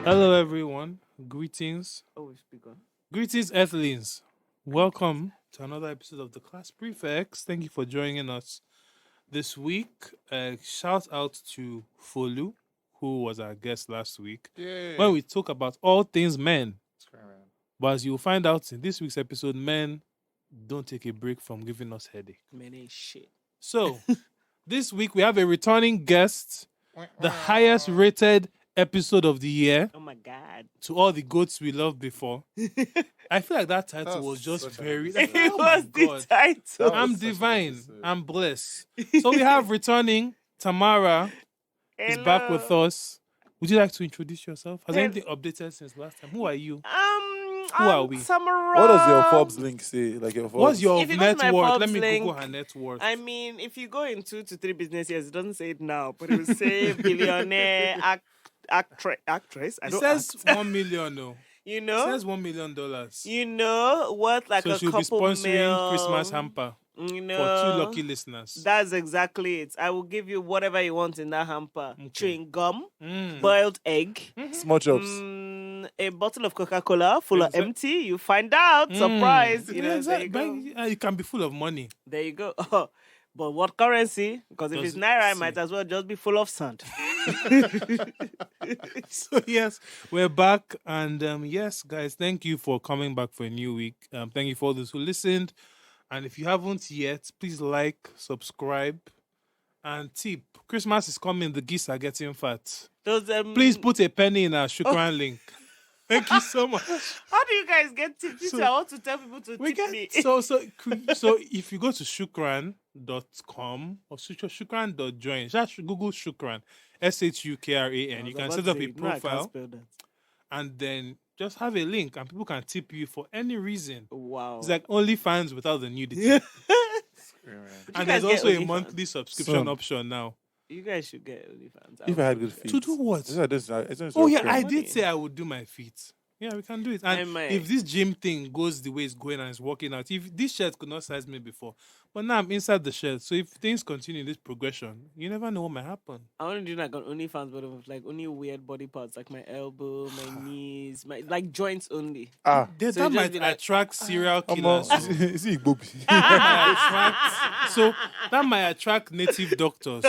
Hello, everyone. Greetings. Oh, we speak on. Greetings, Earthlings. Welcome to another episode of the Class Prefects. Thank you for joining us this week. Shout out to Folu, who was our guest last week, when we talk about all things men. But as you'll find out in this week's episode, men don't take a break from giving us headache. Men ain't shit. So, this week we have a returning guest, the highest rated episode of the year. Oh my God. To all the goats we loved before. I feel like that title was just very... It oh my was the God. title. I'm divine. I'm blessed. So we have returning Tamara is back with us. Would you like to introduce yourself? Has anything updated since last time? Who are you? Who are we? Tamara. What does your Forbes link say? Like your Forbes? What's your If you go to net my worth? Forbes Let me link, Google her net worth. I mean, if you go in 2 to 3 business years, it doesn't say it now, but it will say billionaire actress. I it don't says act. 1 million, no. You It know? says $1 million. You know what? Like So a she'll be couple sponsoring mil. Christmas hamper You for 2 know? lucky listeners. That's exactly it. I will give you whatever you want in that hamper. Okay. Chewing gum, Mm. boiled egg, Small chops. a bottle of Coca-Cola full of Exact- empty. You find out. Surprise. You know, Yeah, there you go. it can be full of money. There you go. Oh, but what currency? Because if Does it's it Naira, it say? might as well just be full of sand. So yes, we're back, and yes, guys, thank you for coming back for a new week. Thank you for all those who listened, and if you haven't yet, please like, subscribe, and tip. Christmas is coming. The geese are getting fat. Those, Please put a penny in our Shukran link. Thank you so much. How do you guys get tips? So- I want to tell people to We tip get me. so if you go to shukran.com or shukran.join, just Google Shukran, SHUKRAN. You can set up a profile and then just have a link and people can tip you for any reason. Wow. It's like OnlyFans without the nudity. You And guys there's also get a OnlyFans? monthly subscription Some. option now. You guys should get OnlyFans. If I had good feet. To do what? Oh Yeah, I money. did say I would do my feet. Yeah, we can do it. I And might. if this gym thing goes the way it's going and it's working out, if this shirt could not size me before, but now I'm inside the shirt. So if things continue in this progression, you never know what might happen. I want to do like on OnlyFans, but with like only weird body parts, like my elbow, my knees, my like joints only. Ah. That So you just might be like, attract serial Come killers. on. So Is it Igbo? so that might attract native doctors.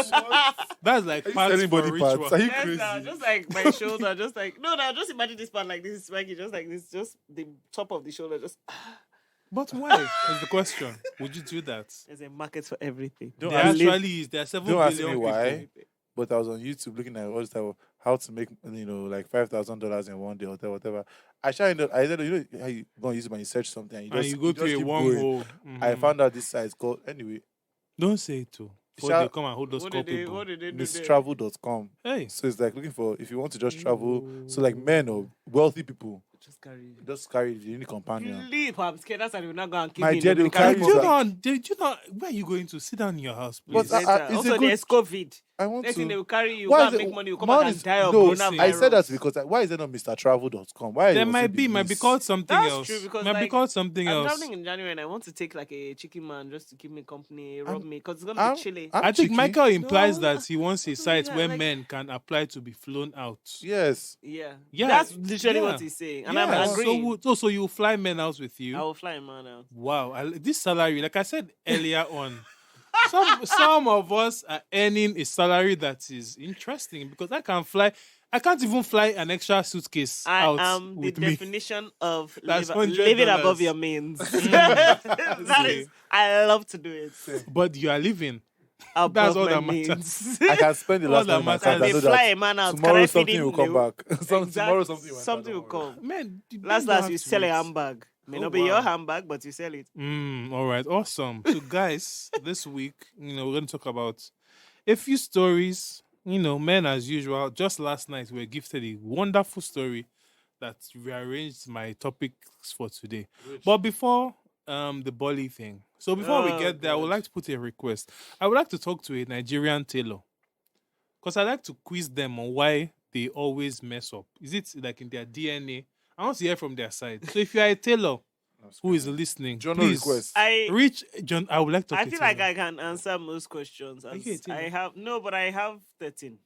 That's like parts Selling for body ritual. parts. Are you Yes, crazy? just like my shoulder, just like no, just imagine this part like this is spiky, just like this, just the top of the shoulder, just But why is the question? Would you do that? there's a market for everything. Don't There ask- actually is. There are 7 don't ask billion me people. why. But I was on YouTube looking at all this type of how to make, like $5,000 in one day or whatever. I said, how you go and use it when you search something and you And just you go through just a keep going. wormhole. I Mhm. found out this site called, anyway, Don't say it too. Before Shall- they come and hold us What did they culpable. do there? misstravel.com. Hey. So it's like looking for, if you want to just travel, so like men or wealthy people, Just carry. just carry the unique companion. Leave, I'm scared. That's why we're not going to keep My me. dear, Nobody they'll carry carry Did you you back. not? Did you not? Where are you going to? Sit down in your house, please. But Later. it's a Also, good- there's COVID. I want Next thing they to. will carry you. Why Go is and it- make money. You come man back and is- die of no, coronavirus. I said that because why is it not MrTravel.com? Why There was might it be, might be this? called something That's else. true, because, might be like, called something I'm else. traveling in January and I want to take like a chicken man just to keep me company, rub I'm- me, because it's gonna I'm- be chilly. I'm I think cheeky. Michael implies No, that he wants a yeah, site where like- men can apply to be flown out. Yes. Yeah, Yeah, that's literally yeah. what he's saying, and Yeah, I'm so agreeing. So you fly men out with you? I will fly a man out. Wow, this salary, like I said earlier on, some of us are earning a salary that is interesting because I can't even fly an extra suitcase I out am the with me. definition of That's living $100. above your means. That is, I love to do it. But you are living. Above all my that matters. means. I can spend the All last that one in my matters account. They I know fly that a man out. Can tomorrow I feed something him will come new? back. Tomorrow Exactly. something will Something will come. come. Man, Last don't have you to sell a wait. handbag. May Oh, not be wow. your handbag, but you sell it. All right, awesome. So, guys, this week, we're going to talk about a few stories. Men as usual. Just last night, we were gifted a wonderful story that rearranged my topics for today. But before the Bolly thing, so before we Oh, get there, I would God. like to put a request. I would like to talk to a Nigerian tailor because I like to quiz them on why they always mess up. Is it like in their DNA? I want to hear from their side. So if you are a tailor who is listening, Journal please request. I reach John. I would like to. I feel like I can answer most questions. Are you As 18? I have 13.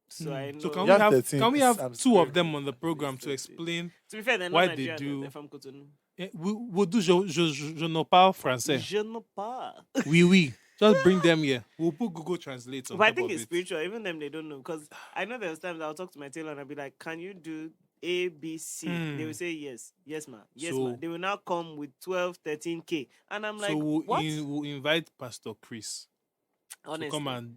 So I know. So can You we have have 13. can we have I'm two of screaming. them on the program to 13. explain To be fair, they're why not they Nigerian. do- They're from Cotonou. we'll do je ne parle français. Je ne pas. Oui. Just bring them here. We'll put Google Translate on But I top think of it's it. spiritual. Even them, they don't know. Because I know there's times I'll talk to my tailor and I'll be like, can you do A, B, C? They will say yes. Yes, ma. Yes, ma. So- They will now come with 12, 13K. And I'm like, So what? we'll invite Pastor Chris Honestly. to come and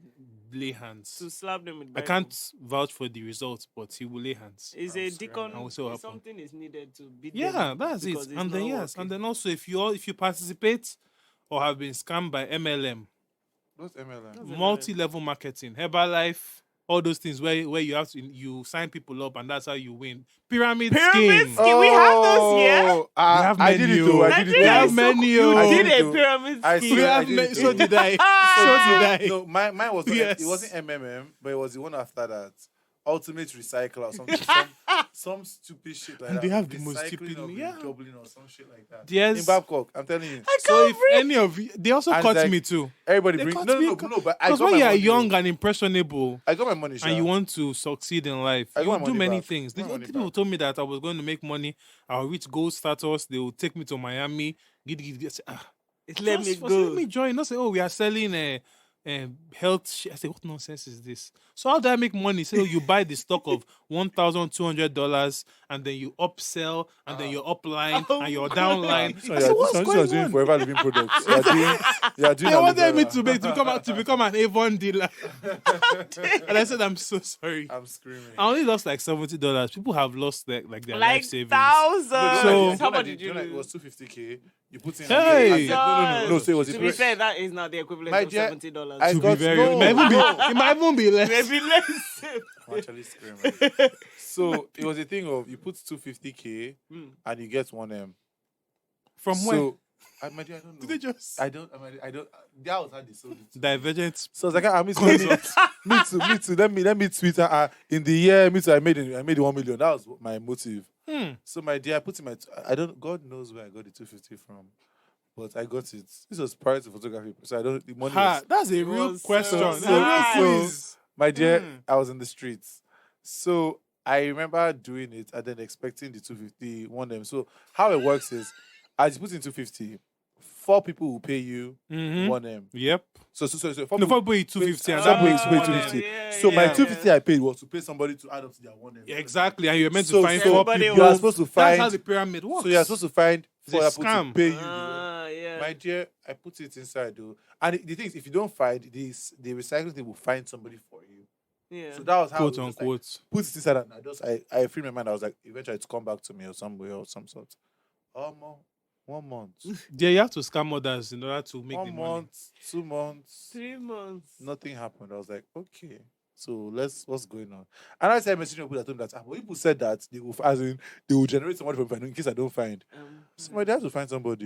lay hands. To slap them with I Bible. can't vouch for the results, but he will lay hands. Is I'm a screaming. deacon. I will say what happened. Something is needed to beat Yeah, them that's it. because it's And then not yes, and working. then also if you participate or have been scammed by MLM, What's MLM? What's MLM? multi-level marketing, Herbalife, all those things where you have to you sign people up and that's how you win. Pyramid scheme. We have those here. We have I did it menu. too. I did it We Nigeria have is too. so- menu. You I did did a it too. pyramid I scheme. We swear, I have did it so too. did I. So did I. No, mine was Yes. it wasn't MMM, but it was the one after that. Ultimate Recycle or something. some stupid shit like And that. they have the Recycling most stupid of name, yeah. Dublin or some shit like that. Yes. In Babcock, I'm telling you. So if any of you, they also And caught like- me too. Everybody They bring cut no, me no, co- no, no, but I Because got when my you are money. young and impressionable I got my money, Sha. and you want to succeed in life, I got you my do money many back. things. My The money people back. told me that I was going to make money. I'll reach gold status. They will take me to Miami. Get. Let me Let go. me join. Not say, oh, we are selling health shit. I say, what nonsense is this? So how do I make money? Say, oh, you buy the stock of $1,200 and then you upsell and then you're upline and you're downline. This I one, said, what's this one going doing on? Forever Living products. You are doing They aloe wanted me vera. to become an Avon dealer, and I said, I'm so sorry. I'm screaming. I only lost like $70. People have lost their life Like savings. thousands. So- How much did you It lose? was 250K. You put in. Hey! No. So it was. To be fair, that is not the equivalent My of dear, $70. I To be got very, no. it might even be less. Maybe less. I'm actually screaming. So it was a thing of you put 250K and you get 1M. From where? So my dear, I don't know. Did they just I don't. That was how they sold it. divergent? So I was like, me too. Let me tweet. In the year, me too. I made the 1 million. That was my motive. So my dear, I put in my. I don't. God knows where I got the 250 from, but I got it. This was prior to photography, so I don't. The money. Was, That's a real was question. so That's a nice. real quiz. my dear, I was in the streets, so I remember doing it and then expecting the 250 1M. So how it works is, I just put in 250. 4 people will pay you 1M. Yep. So 4 No, people. probably 250. And Some that people makes pay 1M. 250. Yeah, So my yeah. 250 I paid was to pay somebody to add up to their 1M. Yeah, exactly. And you're meant to So find 4 everybody people. You are supposed to That's find. how the pyramid works. So you're supposed to find It's a 4 people scam. to pay you. Yeah. My dear, I put it inside though. And the thing is, if you don't find this, the recycling thing will find somebody for you. Yeah. So that was how quote it was like, unquote. put it inside and I freed my mind. I was like, eventually it's come back to me or some way or some sort. 1 month. Yeah, you have to scam others in order to make the 1 money. month, 2 months. 3 months. Nothing happened. I was like, okay. So what's going on? And I started messaging people that told me that people said that they will, as in, they will generate some money from me in case I don't find. So my dad to find somebody.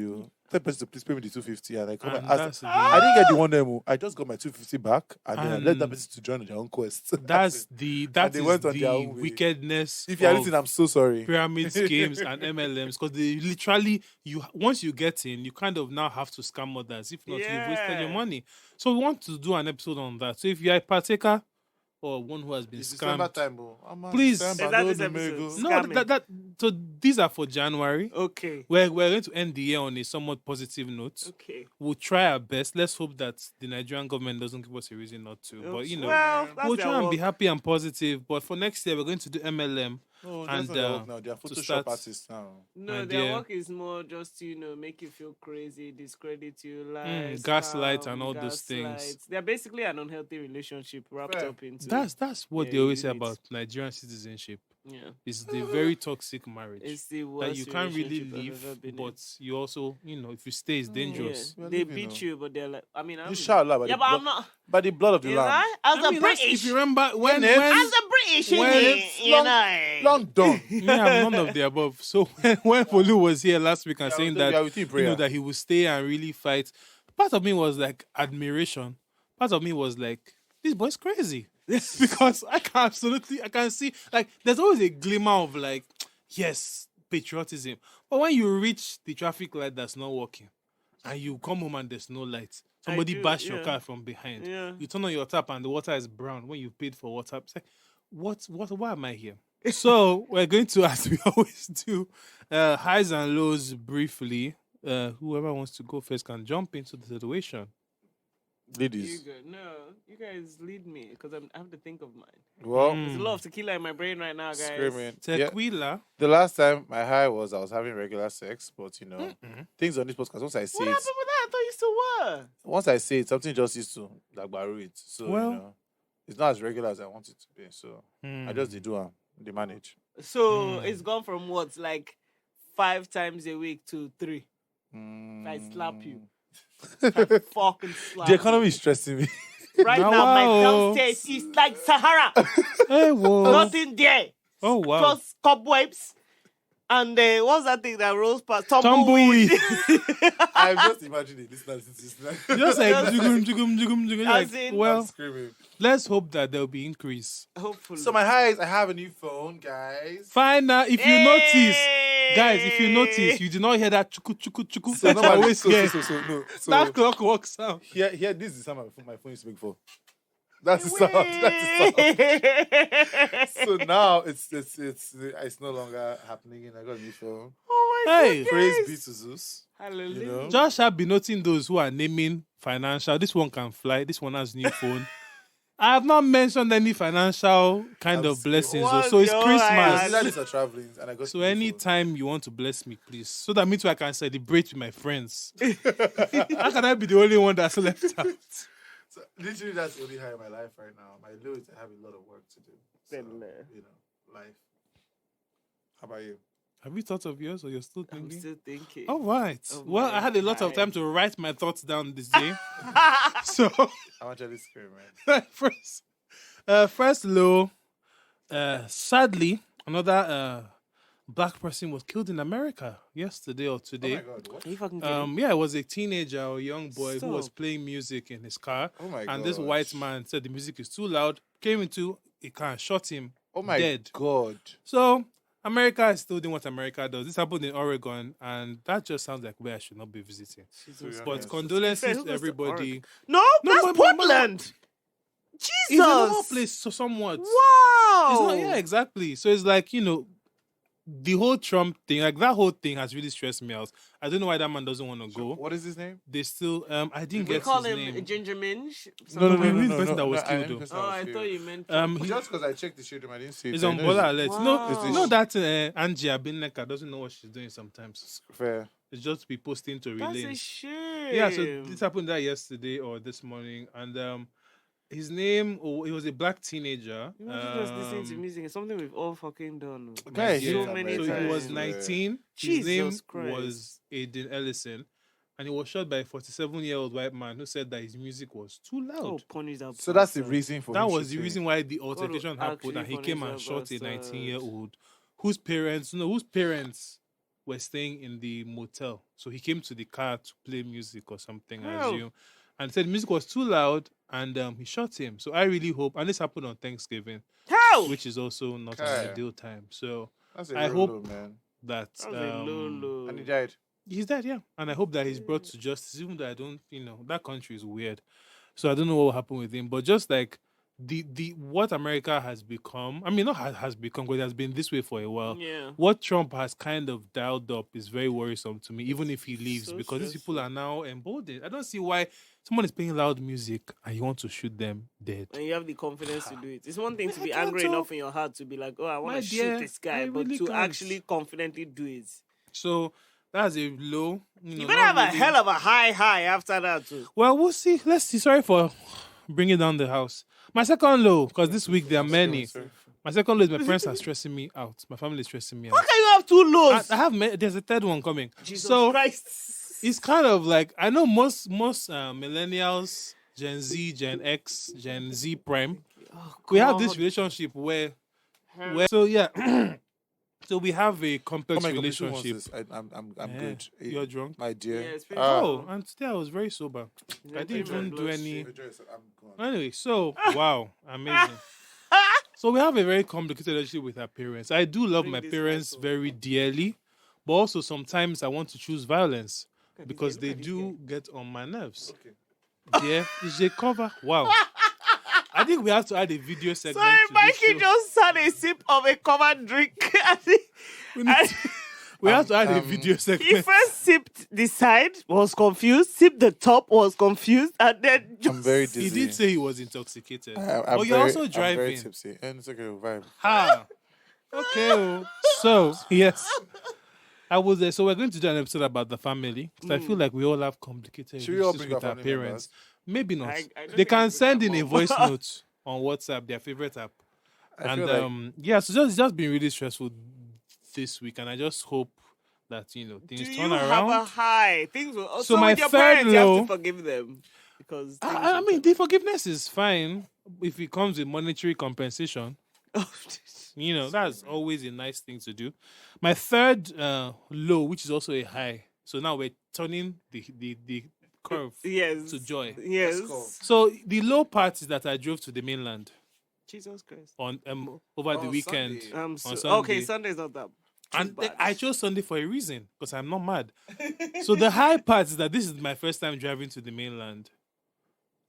Tell person to please pay me the 250 and I come And and ask. that's the- I didn't get the 1M. I just got my 250 back and then I let that And person to join on their own quest. That's they is went on their the own way. wickedness if you're of listening, I'm so sorry. pyramid schemes and MLMs, because they literally once you get in, you kind of now have to scam others. If not, you've wasted your Yeah. money. So we want to do an episode on that. So if you're a partaker or one who has been It's December scammed, time, bro. I'm on Please. December, Is that no this Domingo. episode? no, Scamming. that so these are for January. Okay. We're going to end the year on a somewhat positive note. Okay. We'll try our best. Let's hope that the Nigerian government doesn't give us a reason not to. But you know, well, that's we'll their try and be work. happy and positive. But for next year, we're going to do MLM. No, And, that's not their work now. They are to Photoshop start- artists now. No, My their dear. work is more just make you feel crazy, discredit you, lie, gaslight scam, and all those things. gaslight. They're basically an unhealthy relationship wrapped Fair. up into. That's what Yeah, they always say unit. about Nigerian citizenship. yeah. It's the very toxic marriage It's the worst that you can't really relationship I've ever leave, been in. but you also, if you stay, it's dangerous. We're They living beat now. you, but they're like, I mean, I'm You shout loud, yeah, but I'm not. by the blood of the Is lamb. I? As I a mean, British, if you remember when as a British, you long- know. Long done. me, I'm none of the above. So when Folu was here last week and Yeah, saying we are that with you in prayer. that he would stay and really fight, part of me was like admiration. Part of me was like, this boy's crazy. Because I can see, like, there's always a glimmer of like, yes, patriotism. But when you reach the traffic light that's not working and you come home and there's no light, somebody do, bash your yeah. car from behind. Yeah. You turn on your tap and the water is brown when you paid for water. It's like, why am I here? So we're going to, as we always do, highs and lows briefly. Whoever wants to go first can jump into the situation. You Ladies. go. No, you guys lead me because I have to think of mine. Well, There's a lot of tequila in my brain right now, guys. screaming. Yeah. Tequila. The last time my high was I was having regular sex, but things on this podcast, once I say What it, happened with that? I thought you still were. once I say it, something just used to like baru it. So Well- it's not as regular as I want it to be. So I just do they manage. So it's gone from what, like 5 times a week to 3. I slap you. I fucking slap The economy is you. stressing me. Right Now, now, my wow. downstairs is like Sahara. Hey, whoa. Nothing there. Oh wow. Plus cobwebs. And what's that thing that rolls past? Tumbleweed. I'm just imagining this. Just like jugum, jugum, jugum, jugum. Like, As in- well, Screaming. let's hope that there'll be increase. Hopefully. So my highs, I have a new phone, guys. Fine now, if you notice, guys, if you notice, you did not hear that chuku chuku chuku. So That's no, why we're scared. So That clock works out. here, this is the sound my phone used to make for. That's the sound. That's the sound. So now it's no longer happening, and I got a new phone. Oh my Hey, God. Praise be to Zeus. Hallelujah. You know? Josh have been noting those who are naming financial. This one can fly. This one has new phone. I have not mentioned any financial kind of blessings. What's So it's your Christmas. highlight? That are traveling, and I got So a new phone. anytime you want to bless me, please. So that means I can celebrate with my friends. How can I be the only one that's left out? So literally, that's the only high in my life right now. My low is I have a lot of work to do. So, life. How about you? Have you thought of yours or you're still I'm thinking? still thinking. All right. Oh Well, my I had a lot of God. time to write my thoughts down this day. So I'm actually scared, man. first low, sadly, another black person was killed in America yesterday or Oh today. my God, what? Are you fucking kidding? Yeah, it was a teenager or young boy who was Stop. playing music in his car. Oh my God. And this white man said the music is too loud, came into a car and shot him Oh my dead. God. So America is still doing what America does. This happened in Oregon, and that just sounds like where I should not be visiting. Jesus Yeah. But Yes. condolences Who to goes to everybody. Oregon? No, No, that's but- Portland. Jesus. It's a normal place, so somewhat. Wow. It's not, yeah, exactly. So it's like, the whole Trump thing, like that whole thing has really stressed me out. I don't know why that man doesn't want to go. What is his name? They still, I didn't We get call his him name. Ginger Minge. No, we mean the person that was I killed, mean the though. person Oh, that was I killed. thought you meant. Just because I checked the shade room, I didn't see it. It's I on know Bolly it's- alert. Wow. You know that Angie Abineka doesn't know what she's doing sometimes. Fair. It's just to be posting to That's a relays. shame. Yeah, so this happened that yesterday or this morning, and his name, he was a black teenager. Imagine just listening to music. It's something we've all fucking done. Guy, I Yeah. hate So many So America. he was times. 19. Jesus His name Christ. was Aiden Ellison, and he was shot by a 47-year-old white man who said that his music was too Oh, loud. punish that. So that's the bastard. reason for That him was the shooting. reason why the altercation happened, actually and he came and punish shot that a bastard. 19-year-old whose parents were staying in the motel. So he came to the car to play music or something, I Oh. assume, and said the music was too loud, and he shot him. So I really hope, and this happened on Thanksgiving, How? which is also not Okay. an ideal time. So That's a I real hope- low, man. that That was a low, low. And he died. he's dead, yeah. And I hope that he's brought to justice, even though I don't, that country is weird. So I don't know what will happen with him. But just like the what America has become, I mean, not has become, but it has been this way for a while. Yeah. What Trump has kind of dialed up is very worrisome to me, even if he leaves, So because these people stressful. are now emboldened. I don't see why someone is playing loud music and you want to shoot them dead. And you have the confidence to do it. It's one thing to be I can't angry talk. enough in your heart to be like, oh, I want My to dear, shoot this guy, I but really to can't. actually confidently do it. So that's a low. You better have a hell of a high after that too. Well, we'll see. Let's see. Sorry for bringing down the house. My second low, because this week there are many. My second low is my parents are stressing me out. My family is stressing me How out. can you have two lows? I have there's a third one coming. Jesus So Christ. it's kind of like, I know most millennials, Gen Z, Gen X, Gen Z Prime, we have this God. relationship where so yeah. So we have a complex my competition relationship. wants this. I'm Yeah. good. You're drunk. My dear. Yeah, it's pretty Oh, and today I was very sober. I didn't pretty even much do blood any. Rejoice, I'm gone. Anyway, so wow, amazing. So we have a very complicated relationship with our parents. I do love Bring my this parents light on. very dearly, but also sometimes I want to choose violence at because this they guy, look at do get on my nerves. Okay. Dear, is a cover. Wow. I think we have to add a video segment. Sorry, to Mikey this show. just had a sip of a covered drink. We have to add a video He segment. first sipped the side, was confused, sipped the top, was confused, and then just... I'm very He dizzy. did say he was intoxicated. I'm But you're also I'm very driving. tipsy. And it's okay, vibe. Ha. Okay. So yes, I was. So we're going to do an episode about the family because I feel like we all have complicated Should we all relationships bring with our our family parents. Maybe not. I don't They think can it's send in with a our voice mom. note on WhatsApp, their favorite app. I And feel like yeah, so it's just been really stressful this week, and I just hope that things Do turn you around. have a high? Things will... So So my with your third parents, you have low- to forgive them. Because... I mean, the forgiveness is fine if it comes with monetary compensation. That's always a nice thing to do. My third low, which is also a high. So now we're turning the curve yes. to joy. Yes. Let's go. So the low part is that I drove to the mainland Jesus Christ. on over the Oh, weekend. Sunday. So, Sunday. okay, Sunday's not that. And bad. I chose Sunday for a reason because I'm not mad. So the high part is that this is my first time driving to the mainland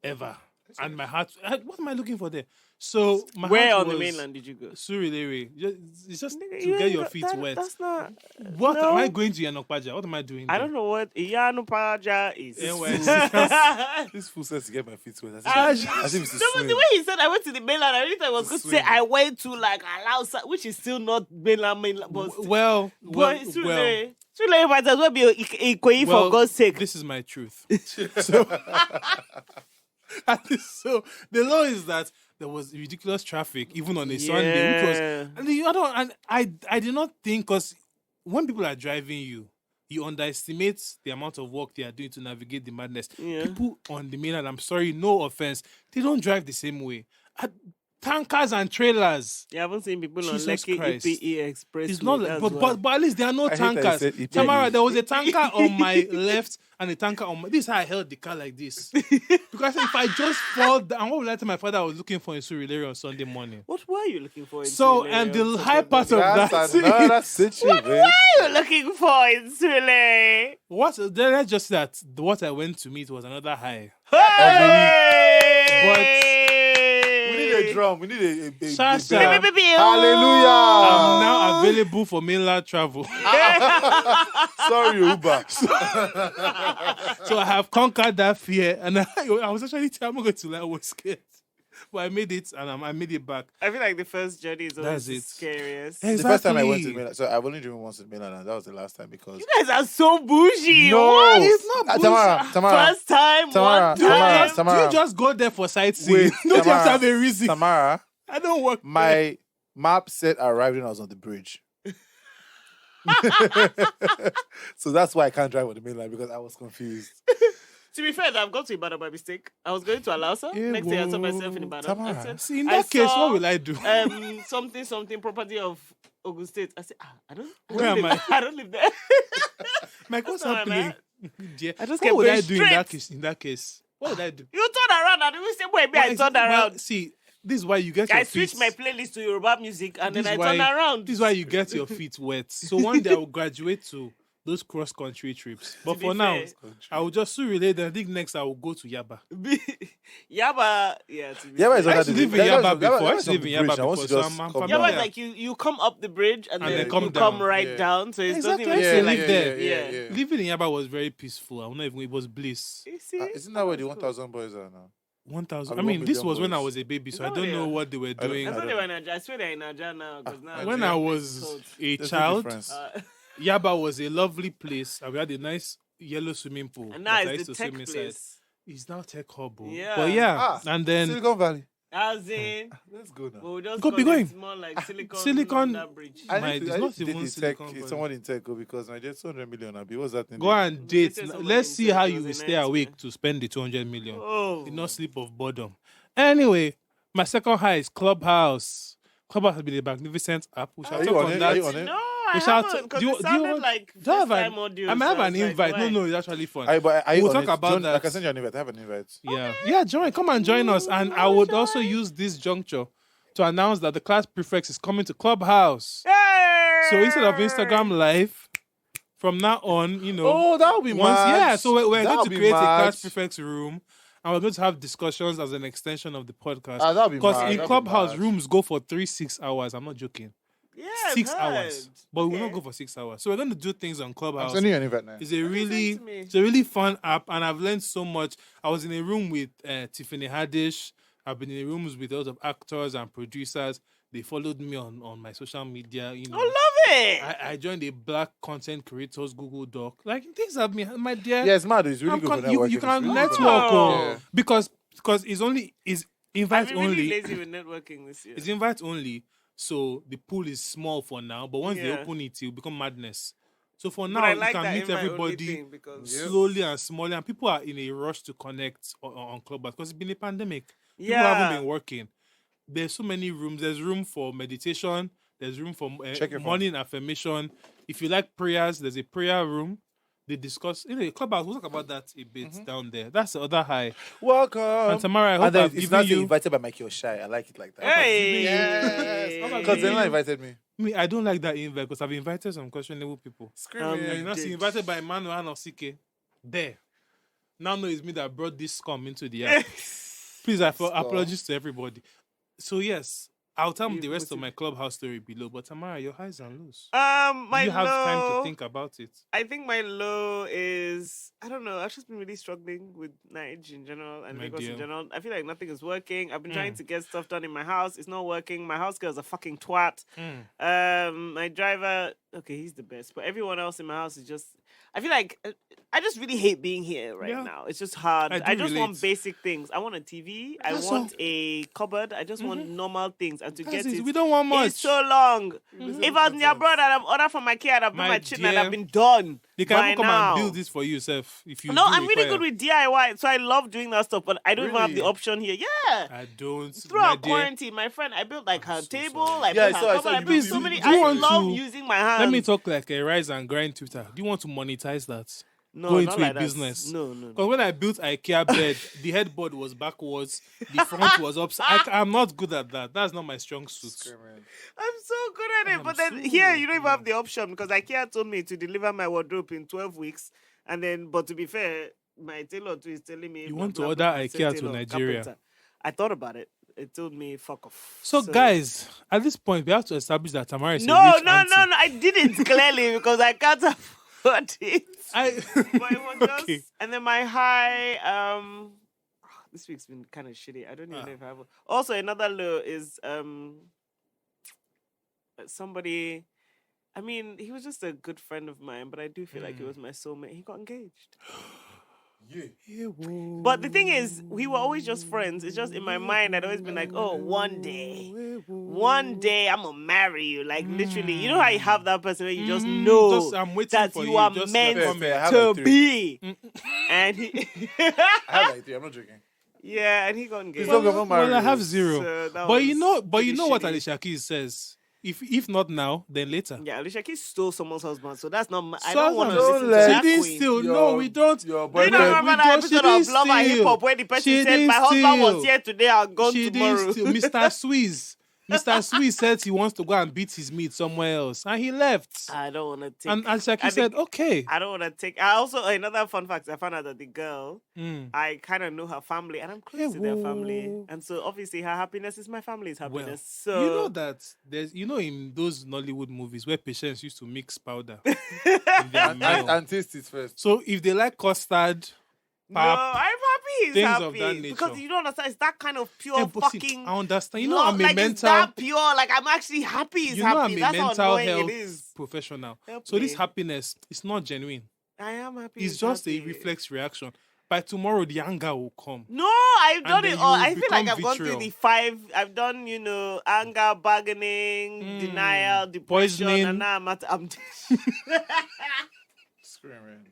ever. And my heart, what am I looking for there? So my Where heart on the was mainland did you go? Surulere. It's just Nigga, to you get ain't your got- feet that- wet. That's not. What no. am I going to Yanokpaja? What am I doing? I don't know what Iyanupaja is. NYC. This fool says to get my feet wet. Um, As if it's a No, but swim. the way he said I went to the mainland, I really thought it was going to say Swim. I went to like Alausa, which is still not mainland, but Well, Surulere might as well be Ikoyi for God's sake. This is my truth. So the law is that there was ridiculous traffic even on a Sunday, which was and the other and I did not think because when people are driving you underestimate the amount of work they are doing to navigate the madness. Yeah. People on the mainland, I'm sorry, no offense, they don't drive the same way. Tankers and trailers. You haven't seen people on Jesus Lekki Christ. EPE Express. It's not like, but at least there are no I hate that you tankers. said EPE. Tamara, there was a tanker on my left and a tanker on my. This is how I held the car like this. Because if I just fall down, what would I tell my father I was looking for in Surulere on Sunday morning? What were you looking for in So, Surulere and the on high Sunday part of morning? that. That's another situation, What babe. were you looking for in Surulere? Let's just say that what I went to meet was another high. We need a drum. We need a Shasha. bell. Baby, Hallelujah. I'm now available for mainland travel. Sorry, Uber. So I have conquered that fear. And I was actually I'm not going to lie, I was scared. But I made it and I made it back. I feel like the first journey is always That's the it. scariest. Hey, The first time I went Exactly. to Mainland, so I've only driven once in Mainland, and that was the last time because. You guys are so bougie. No, What? It's not Tamara. First time, Tamara, one Tamara, time. Tamara. Do you just go there for sightseeing? Wait, No, you have to Tamara, have a reason. Tamara, I don't work. my map said I arrived when I was on the bridge. So that's why I can't drive on the mainland because I was confused. To be fair, I've gone to Ibadan by mistake. I was going to Alausa. Yeah, Next day, I saw whoa. myself in Ibadan. Tamara. I said, See, in I that case, saw, what will I do? something property of Ogun State. I said, I don't Where am live, I don't live there. Like, what's That's all right, happening? Dear, I just what kept would I going do in that straight. case? In that case, what would I do? You turn around and you say, wait, me, I turned around. See, this is why you get I your feet. switched my playlist to Yoruba music and This then I is why- turned around. This is why you get your feet wet. So one day I will graduate to those cross-country trips. But To be for now, fair. I will just relate. I think next I will go to Yaba. Yaba, yeah. To be Yaba is fair. I under used to the live in bridge. Yaba before. I Yaba used is to on live the in bridge. Yaba I want before, to so just I'm come familiar. Yaba down. is like you come up the bridge and, And then then come you down. come right Yeah. down. So it Exactly. doesn't I even used to feel live like there. Yeah. Living in Yaba was very peaceful. I don't know if it was bliss. You see? Isn't that where the 1,000 boys are now? 1,000. I I mean, love this million was when I boys. was a baby, so I No, don't yeah. know what they were don't- doing. I I thought they were in Nigeria. I swear they're in Nigeria now. 'cause now When I was cold. a There's no child, difference. Yaba was a lovely place, and we had a nice yellow swimming pool. And now that I used it's to the tech swim inside. place. It's now tech hub. Oh. Yeah. But yeah, and then Silicon Valley. As in, Let's go now. we'll just Go, call be going. it more like Silicon Silicon- Under Bridge. I My- need it's to, I not need to even date the Silicon tech, Valley. someone in tech because Nigeria 200 million. Abi, what's that thing? go and date. say somebody Let's see said how it you was will a stay nightmare. awake to spend the 200 million. Oh. Did not sleep of boredom. Anyway, my second high is Clubhouse. Clubhouse has been a magnificent app. We shall Are you talk on on it? that. Are you on it? No, We I shall haven't, because do you- it do you sounded want- like Do I have first-time an, audio. I might have so I an was like, invite. why? No, it's actually fun. Are you We'll on talk it? about Join- that. I can send you an invite. I have an invite. Yeah, join. Come and join us. And I would also use this juncture to announce that the class prefects is coming to Clubhouse. Hey! So instead of Instagram Live, from now on, Oh, that would be once, mad. yeah. So we're That going would to be create a mad. class prefects room, and we're going to have discussions as an extension of the podcast. That'll be Because mad, in that'll be Clubhouse, mad. rooms go for 6 hours. I'm not joking. Yeah, 6 I've hours. heard. But we will not Okay. go for 6 hours. So we're going to do things on I'm Clubhouse. sending you an invite now. It's Send a really fun app, and I've learned so much. I was in a room with Tiffany Haddish. I've been in rooms with a lot of actors and producers. They followed me on my social media. You know, I love it. I joined a Black Content Creators Google Doc. Like things have been, my dear. Yeah, it's mad. It's really I'm good for con- networking. you It's can really network good for- oh, Yeah. because it's invite I've been really only. lazy with networking this year. It's invite only. So the pool is small for now, but once they Yeah. open it will become madness. So for But now, I you like can that meet invite only everybody thing because slowly and smallly, and people are in a rush to connect on Clubhouse because it's been a pandemic. People yeah, haven't been working. There's so many rooms. There's room for meditation. There's room for Check your phone. morning affirmation. If you like prayers, there's a prayer room. They discuss, Clubhouse. We'll talk about that a bit down there. That's the other high. Welcome. And Tamara, I hope And then I've it's given not you. invited by Mikey or Shy. I like it like that. Hey, Yes. Because Yeah. they're not invited me. Me, I don't like that invite because I've invited some questionable people. Screaming. And you know, did. invited by Emmanuel of CK. There. Now know it's me that brought this scum into the app. Please, apologies to everybody. So yes, I'll tell You the rest put of it- my Clubhouse story below. But Tamara, your highs and lows. my You have low. time to think about it. I think my low is I don't know. I've just been really struggling with Nigeria in general and My Lagos dear. in general. I feel like nothing is working. I've been trying to get stuff done in my house. It's not working. My house girl's a fucking twat. My driver, okay, he's the best, but everyone else in my house is just. I feel like I just really hate being here right Yeah. now. It's just hard. I do I just want relate. basic things. I want a TV. I That's want all. a cupboard. I just want normal things. And to get it, We don't want much. it's so long. If I was in your brother and I'm ordered from IKEA, I'd have been My my chin and dear, I've been done. They can by even come now. and build this for you, yourself. If you No, do I'm really require. good with DIY, so I love doing that stuff, but I don't even have the Really? option here. Yeah. I don't. my Throughout dear. quarantine, my friend, I built like her so table, sorry. I Yeah, built I saw- her I cupboard, saw I you built do- so you many. do- do you I want love to- using my hands. Let me talk like a rise and grind Twitter. Do you want to monetize that? No, Go not into a like that. business. No. Because when I built IKEA bed, the headboard was backwards, the front was upside. I'm not good at that. That's not my strong suit. Screaming. I'm so good at it, I'm but then so here you don't even good. have the option because IKEA told me to deliver my wardrobe in 12 weeks, and then, but to be fair, my tailor too is telling me You blah, want to blah, order blah, I said IKEA to tailor, Nigeria. carpenter. I thought about it. It told me fuck off. So, guys, at this point, we have to establish that Tamara is a No, rich no, auntie. no, no. I didn't clearly because I can't afford it. I But it was just, okay. and then my high, this week's been kind of shitty. I don't even know if I have. Also, another low is somebody. I mean, he was just a good friend of mine, but I do feel like he was my soulmate. He got engaged. Yeah. But the thing is, we were always just friends. It's just in my mind, I'd always been like, oh, one day I'm gonna marry you. Like literally, you know how you have that person where you just know I'm waiting that for you are Just meant like, Fair, fair. I have to like 3. be. And he, I have like 3. I'm not joking. yeah, and he got engaged. Please don't go marry. well, I have 0. So that but you was know what pretty Alicia Keys says. If not now, then later. Yeah, Alicia Keys stole someone's husband, so that's not. I So don't want to don't listen to let- that She didn't queen. steal. No, we don't. Your Do you boyfriend. not remember we that don't- she episode of didn't Love and steal. Hip Hop where the person She said, didn't "My husband was steal. here today, I'm gone She tomorrow." didn't steal. Mr. Swiss. Mr. Swiss said he wants to go and beat his meat somewhere else, and he left. I don't want to take. And Alicia I Keys said, think- "Okay." I don't want to take. I also another fun fact. I found out that the girl, Mm. I kind of know her family, and I'm close to their family, Ewo. and so obviously her happiness is my family's Well, happiness. so you know that there's, in those Nollywood movies where patients used to mix powder in their And, meal. and taste it first. So if they like custard, no, pap, I'm happy. He's things happy of that because nature. you don't understand. It's that kind of pure but see, fucking. I understand. You know, love, I'm a like, it's mental. that pure. Like I'm actually happy. He's You know, happy. I'm a That's how mental annoying health it is. professional. Help So this me. happiness is not genuine. I am happy. It's he's just a happy. reflex reaction. By tomorrow, the anger will come. No, I've And done then it you all. will I feel like become I've gone through vitriol. the 5. I've done, anger, bargaining, denial, depression, Poisoning. and now I'm Screaming.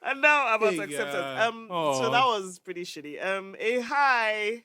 and now I'm about Hey, to accept it. yeah. So Aw. that was pretty shitty. A high.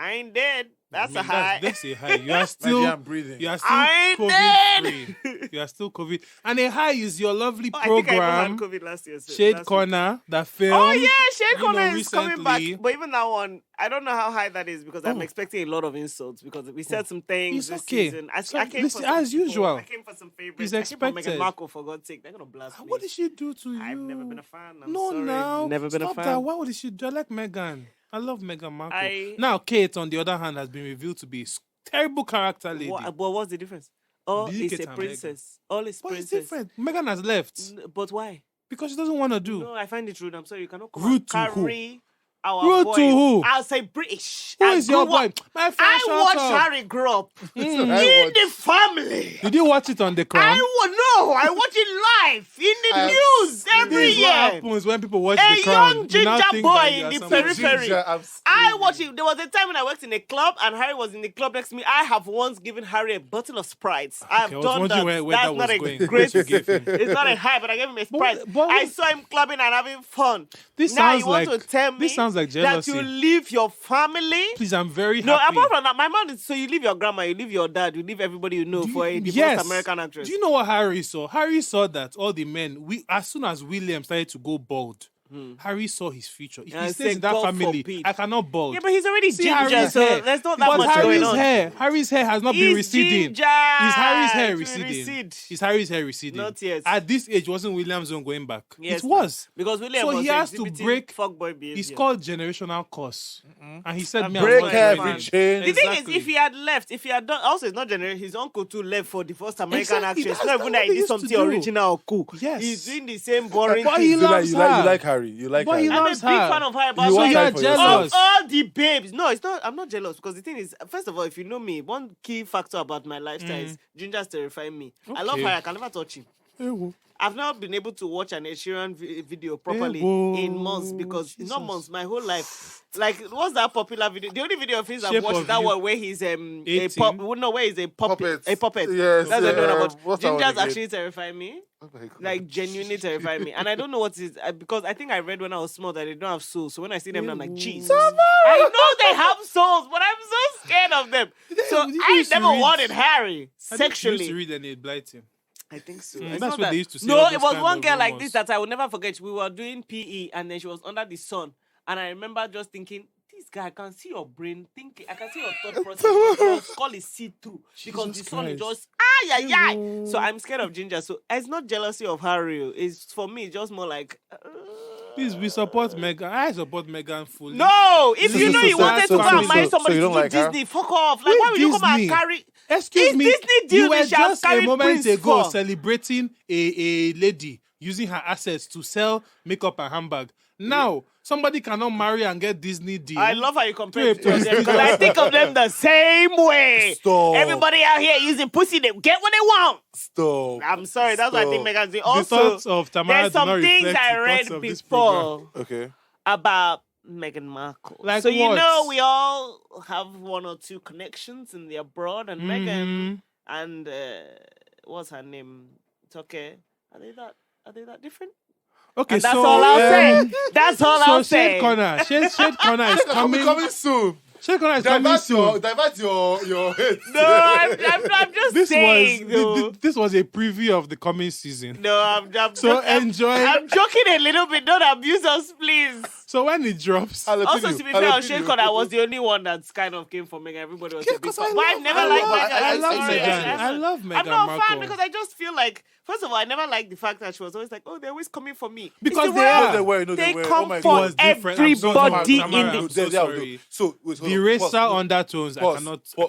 I ain't dead. That's a high. That's a high. You are My still dear, I'm breathing. You are still I ain't COVID free. You are still COVID. And a high is your lovely I think I even had program, COVID last year. So Shade last week. Corner, that film. Oh yeah, Shade Corner is coming back. recently. But even that one, I don't know how high that is because I'm expecting a lot of insults because we said some things It's this okay. season. So, I came listen, for some as people. usual. I came for some favorites. It's I came for expected. Meghan Markle, for God's sake. They're gonna blast me. What did she do to you? I've never been a fan. I'm no, sorry. now. Never been Stop a fan. that. Why would she do? I like Meghan. I love Meghan Markle. I- Now, Kate, on the other hand, has been revealed to be a terrible character lady. But what's the difference? All Did you is get a her, princess. All is What is princess. different? Meghan has left But why? because she doesn't want to do. No, I find it rude. I'm sorry. You cannot come Rude and to who? carry our Rude boy. to who? I'll say British. Who I is your grew boy? up- My friend, I shut watched up. Harry grow up I in watched. the family. Did you watch it on the Crown? I watch it live in the I've news seen every This is what year. happens when people watch A the Crown. young You now ginger think boy that you in are the somebody. periphery. Ginger, I've seen I it. watched it. There was a time when I worked in a club and Harry was in the club next to me. I have once given Harry a bottle of Sprite. I've Okay, I was done wondering that. where That's that not was a going. great. You gave him. It's not a high, but I gave him a Sprite. but- I saw him clubbing and having fun. This now sounds you want like- to tell me this sounds like that jealousy. you leave your family? Please, I'm very No, happy. apart from that, my mom is so you leave your grandma, you leave your dad, you leave everybody you know for a divorced Yes. American actress. Do you know what Harry saw? Harry saw that all the men, as soon as William started to go bald, Harry saw his future. If And he stays said, in that "God family, forbid." I cannot bald. Yeah, but he's already See ginger, Harry's so hair. there's not that But much Harry's going on. Harry's hair has not been He's receding. ginger. Is Harry's hair It will receding? recede. Is Harry's hair receding? Not yet. At this age, wasn't William's own going back? Yes, it was. because William So was he has to exhibiting break- fuckboy behavior. It's called generational curse. And he said, And me, I'm Break not every joining. chain. The thing Exactly. is, if he had left, if he had done, also it's not general. His uncle too left for the first American Exactly, actress. that's Not even what that they he did used to something do. original or cool. Yes. He's doing the same boring But thing. he You like, loves you like, her. you like Harry. You like But Harry. he I'm a big loves her. fan of her, but You So want you time are for jealous. yourself. all the babes. No, it's not. I'm not jealous because the thing is, first of all, if you know me, one key factor about my lifestyle is gingers terrify me. I love Okay. her. I can never touch him. Ewo. I've not been able to watch an Ed Sheeran video properly Ewo. in months because not Jesus. months, my whole life. Like, what's that popular video? The only video of his I've Shape watched of is that You. one where he's a 18? pop. No, where he's a puppet. Puppet. A puppet. Yes, That's the one I watch. what's that one Gingers again? actually terrify me. Oh my God. Like genuinely terrify me, and I don't know what it is because I think I read when I was small that they don't have souls. So when I see them, I'm like, Jesus! I know they have souls, but I'm so scared of them. So Did you I used to never read- wanted Harry I think you sexually. used to read and it blight him. I think so. Mm, It's that's not what that- they used to say, No, all it those was kind one of girl like rumors. this that I will never forget. We were doing PE and then she was under the sun. And I remember just thinking, this guy, I can see your brain thinking. I can see your thought process. Your skull is see-through. Because Jesus the sun is Christ. just, ay, ay, ay. So I'm scared of ginger. So it's not jealousy of Harry. It's for me, it's just more like... Please, we support Meghan. I support Meghan fully. No, if So- you know so- you so- wanted so- to go so- and marry so somebody you to don't do like her? Disney, fuck off. Like, Wait, why would you come and Disney? carry... Excuse It's me. Disney deal You they were should have just a carried moment Prince ago for. celebrating a lady using her assets to sell makeup and handbag. Now, somebody cannot marry and get Disney deal. I love how you compare To a it to them because I prestigious- think of them the same way. Stop. Everybody out here using pussy, they get what they want. Stop. I'm sorry, that's what I think Stop. Megan's doing. The Also, thoughts of Tamara there's do not some things reflect I the read thoughts of this program. before Okay. about Meghan Markle. Like so you what? know we all have one or two connections in the abroad, and Mm-hmm. Meghan and what's her name? Toke. Are they that different? Okay, And that's so all I'll say. That's all so I'll say. Shade Corner, Shade Corner is coming. Coming soon. Shade Corner is coming soon. Divert your hate. No, I'm just This saying. was though. this was a preview of the coming season. No, I'm So I'm enjoy. I'm joking a little bit. Don't abuse us, please. So when it drops, Also, to be fair, on Shade Corner, I was the only one that kind of came for Meghan. Everybody was Yeah, a big 'cause fan. I But I've love- never I liked love- Meghan. I I'm love sorry. Meghan. I love I'm Meghan not a Markle. fan because I just feel like, first of all, I never liked the fact that she was always like, oh, they're always coming for me. Because It's they the are. way They were. No, They they were. come Oh my for God. was different. I'm so everybody sorry, in Tamara, the... I'm so sorry. So wait, hold the on. racial Pause. undertones, I Pause.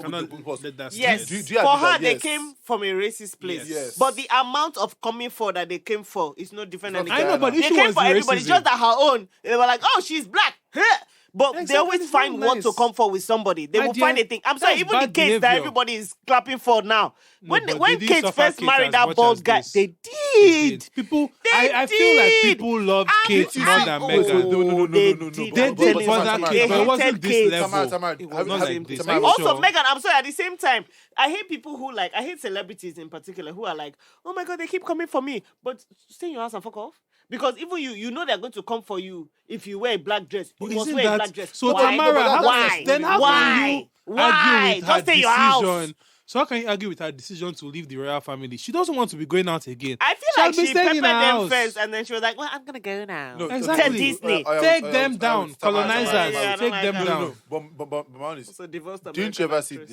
cannot Pause. let that Yes, slide. Do you for agree her, that they yes? came from a racist place. Yes. But the amount of coming for that they came for is no different than It's the not I know, but the They issue came was for the everybody, racism. just at her own. They were like, oh, she's black. Huh. But they Exactly, always it's find not one nice. to come for with somebody. They My will dear, find a thing. I'm sorry, that's even the bad case that behavior. everybody is clapping for now. No, When but when they didn't Kate suffer first Kate married as that much bald as guy, this. they They did. did. People, They I feel like did. people loved I'm Kate just- more than oh, Meghan. No. They But- did. They I'm did telling for you. that Tamara, Kate, but They it wasn't hated this Kate. level. Tamara, It It was was not not the like this. same Are you Also, sure? Meghan, I'm sorry, at the same time, I hate people who I hate celebrities in particular who are like, oh my God, they keep coming for me. But stay in your house and fuck off. Because even you know they're going to come for you if you wear a black dress. You But must isn't wear a that- black dress. So Why? Tamara, Why? then how can you Why? argue with her Just stay in your house. decision? So how can you argue with her decision to leave the royal family? She doesn't want to be going out again. I feel She'll like be she staying peppered in her them house. first, and then she was like, "Well, I'm gonna go now." No, Exactly. Disney. Take them down, colonizers. Yeah, I don't Take like them that. down. But my honest, So divorced didn't you American ever see actress.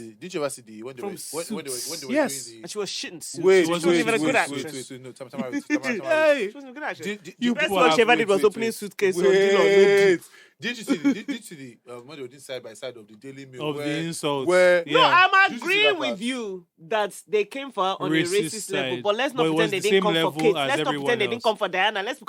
when they From were when they were Yes. doing And she was shitting suits. Wait, She wait, wasn't even a good wait, actress. no, Tamara. Hey, She wasn't a good actress. You Best people one are- she ever did was opening suitcase on deal or no deal. Wait. Did you see the when they were doing side by side of the Daily Mail of where, the insults. where Yeah. No, I'm Did you see agreeing that with part? you that they came for her on Racist a racist level, side. but let's But not it was pretend they the didn't same come for level Kate. as Let's not everyone pretend they else. didn't come for Diana. Let's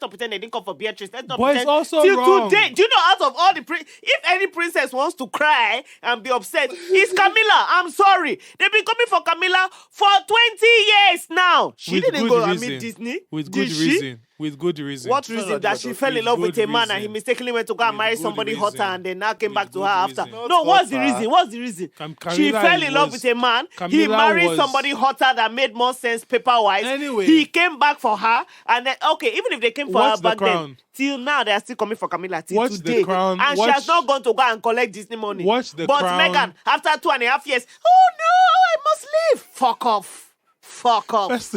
not pretend they didn't come for Beatrice. Let's not But it's pretend. also till wrong. today, do you know out of all the if any princess wants to cry and be upset, it's Camilla. I'm sorry, they've been coming for Camilla for 20 years now. She With didn't good go and reason. meet Disney. With Did good she? reason. With good reason. What No, reason? no, That she but fell in with love with good a man and he reason. mistakenly went to go and With marry good somebody hotter reason. and then now came With back to good her after. reason. No, what's the hotter. reason? What's the reason? She Camilla fell in love was- with a man. He Camilla married was- somebody hotter that made more sense paper-wise. Anyway. He came back for her. And then, okay, even if they came for Watch her The back then, Crown. till now, they are still coming for Camilla. Till Watch The today. Crown. And she Watch- has not gone to go and collect Disney money. Watch The but Crown. Meghan, after 2.5 years, oh no, I must leave. Fuck off. Fuck off. First-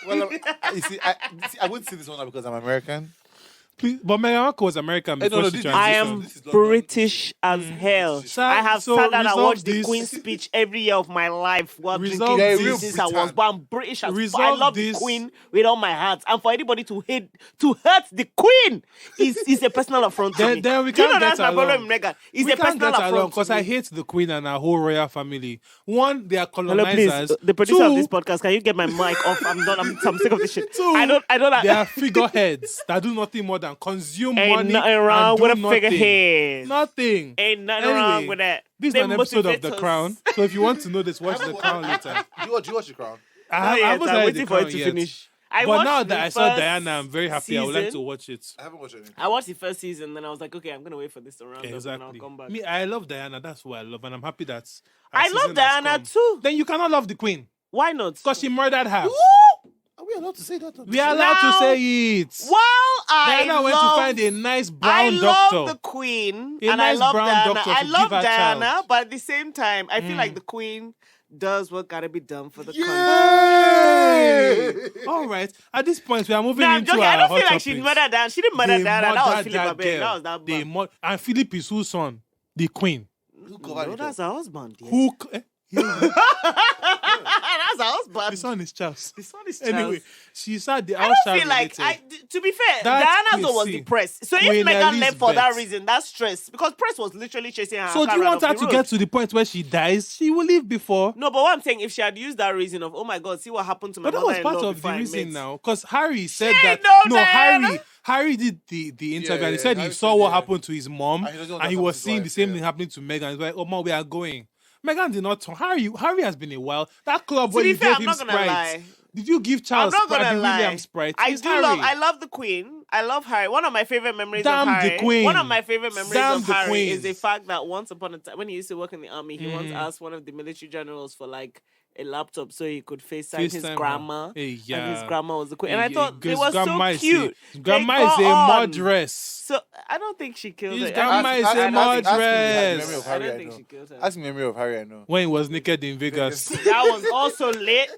Well, you see, I wouldn't see this one now because I'm American. Please, but Meghan Markle was American no, before no, she this- transitioned. I Transition. am This is London. British as hell. Sir, I have so sat down and resolve watched the this. Queen's speech every year of my life while Resolve drinking this. tea since I was born. I'm British as fuck. I Resolve love this. the Queen with all my heart. And for anybody to hurt the Queen is a personal affront to me. Then we Do you know can't that's get my problem along. with Meghan? It's We a can't personal get along affront because to I me. hate the Queen and her whole royal family. One, they are Hello, please. colonizers. The producer of Two, this podcast, can you get my mic off? I'm done. I'm sick of this shit. Two, I don't. They are figureheads that do nothing more than consume Ain't money nothing and wrong do with a nothing. figurehead. Nothing. Ain't nothing Anyway, wrong with that. This is They an episode of The motivate us. Crown. So if you want to know this, watch The Crown later. Do you watch The Crown? I Not haven't yet, started I'm The waiting for Crown it to yet. finish. I But watched now the that I saw first Diana, I'm very happy. I would like to season. watch it. I haven't watched anything. I watched the first season, then I was like, okay, I'm gonna wait for this to round up and I'll Exactly. come back. Me, I love Diana. That's what I love, and I'm happy that I love Diana too. Then you cannot love the Queen Why not? because she murdered her. Are we allowed to say that? We are allowed Now- to say it. While I Diana went to love, find a nice I brown love doctor. the Queen A and nice I love brown Diana. doctor I to love give her Diana, child. but at the same time, I feel like the Queen does what gotta be done for the country. Yay! All right. At this point, we are moving No, I'm into joking. our I don't hot feel like she topics. murdered Diana. She didn't murder They Diana. That was murdered Philip Abel. That was that They bad. and Philip is whose son? The Queen. Who covered No, it that's up? her husband. Yeah. Who? That's her husband. The son is Charles. The son is Anyway, Charles. she said the I outside don't feel like to be fair, That's Diana's one was Queen. depressed. So if Queen Meghan left for that Elizabeth. reason, that's stress. Because press was literally chasing her. So do you car want ran her off to the get road. to the point where she dies? She will leave before. No, but what I'm saying, if she had used that reason of, oh my God, see what happened to my But that was mother-in-law part of the before I reason met. now. Because Harry said ain't that. no No, Diana. Harry did the interview and he yeah, said he Harry saw said, what yeah. happened to his mom And he doesn't want and he that was to his seeing the wife, same yeah. thing happening to Meghan. He's like, oh, mom, we are going. Meghan did not turn. Harry has been a while. That club To where be you fair, gave I'm him not gonna Sprite. lie. Did you give I'm Charles not Sprite, gonna the lie. William Sprite? I It's do Harry. I love the Queen. I love Harry. One of my favorite memories Damn of the Harry. Queen. One of my favorite memories Damn of the Harry Queen. is the fact that once upon a time, when he used to work in the army, he once asked one of the military generals for like a laptop so he could FaceTime his FaceTime her. grandma. Hey, And yeah. his grandma was the Queen. And I Hey, thought it his was grandma so is a- cute. Grandma They is a go on. murdress. So I don't think she killed His her. grandma I is don't- a I don't think- Ask me murdress. memory of I Harry, don't I think know. she killed her. Ask me memory of Harry, I know. When he was naked in Vegas. That was also lit.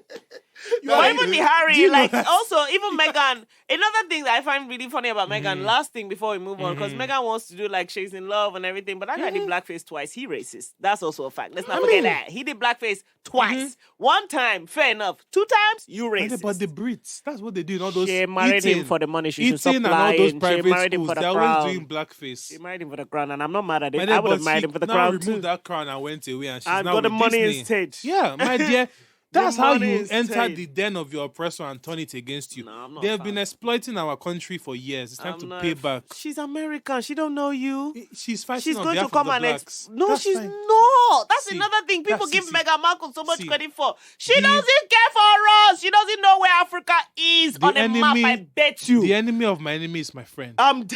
know, But even the do Harry, you know like that- also even Meghan. Another thing that I find really funny about Meghan. Last thing before we move on, because Meghan wants to do like She's in Love and everything, but that guy did blackface twice. He racist. That's also a fact. Let's not forget that he did blackface twice. One time, fair enough. 2 times, you racist. But the Brits, that's what they do in all those She married him eating- for the money. She should stop eating and all those lying. private She married him schools. for the They're crown. always doing blackface. She married him for the crown, and I'm not mad at it. My I dear, would have but married she him for the now crown removed too. that crown and went away, and she's And now got the with money Disney. instead. Yeah, my dear. That's how money you is enter tight. the den of your oppressor and turn it against you. No, I'm not They a have fan. been exploiting our country for years. It's time I'm to not pay a- back. She's American. She don't know you. She's fighting She's on going behalf to come of the and blacks. no, That's she's fine. not. That's See, another thing people that's- give see, Meghan Markle so much see, credit for. She the- doesn't care for us. She doesn't know where Africa is The on a map. I bet you. The enemy of my enemy is my friend. I'm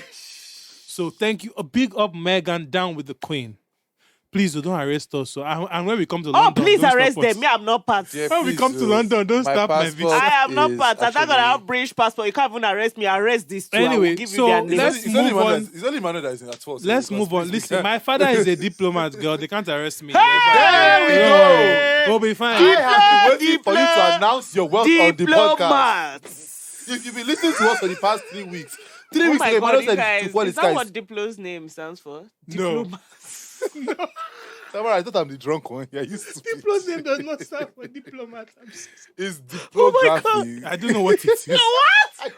So thank you. A big up, Meghan, down with the Queen. please don't arrest us. So and when we come to Oh, London, please don't arrest stop them. us. Me, I'm not part. Yeah, When we please, come to London, don't my stop my passport visa. I am not is part. I thought I actually- have British passport. You can't even arrest me. Arrest this too. I will Anyway, give so you their names. let's move on. It's only Manuel that is in at fault. Let's move on. Listen, my father is a diplomat, girl. They can't arrest me. There we Don't go. worry. We'll be fine. I have been waiting for you to announce your wealth on the podcast. Diplomats. If you've been listening to us for the past 3 weeks, 3 Oh weeks my ago, God, Manuel you said guys. to qualify. Is that what Diplo's name stands for? No. Tamara, I thought I'm the drunk one. Yeah, you stupid. Diplo's name does not stand for diplomat. It's Oh my diplography. I don't know what it is. What?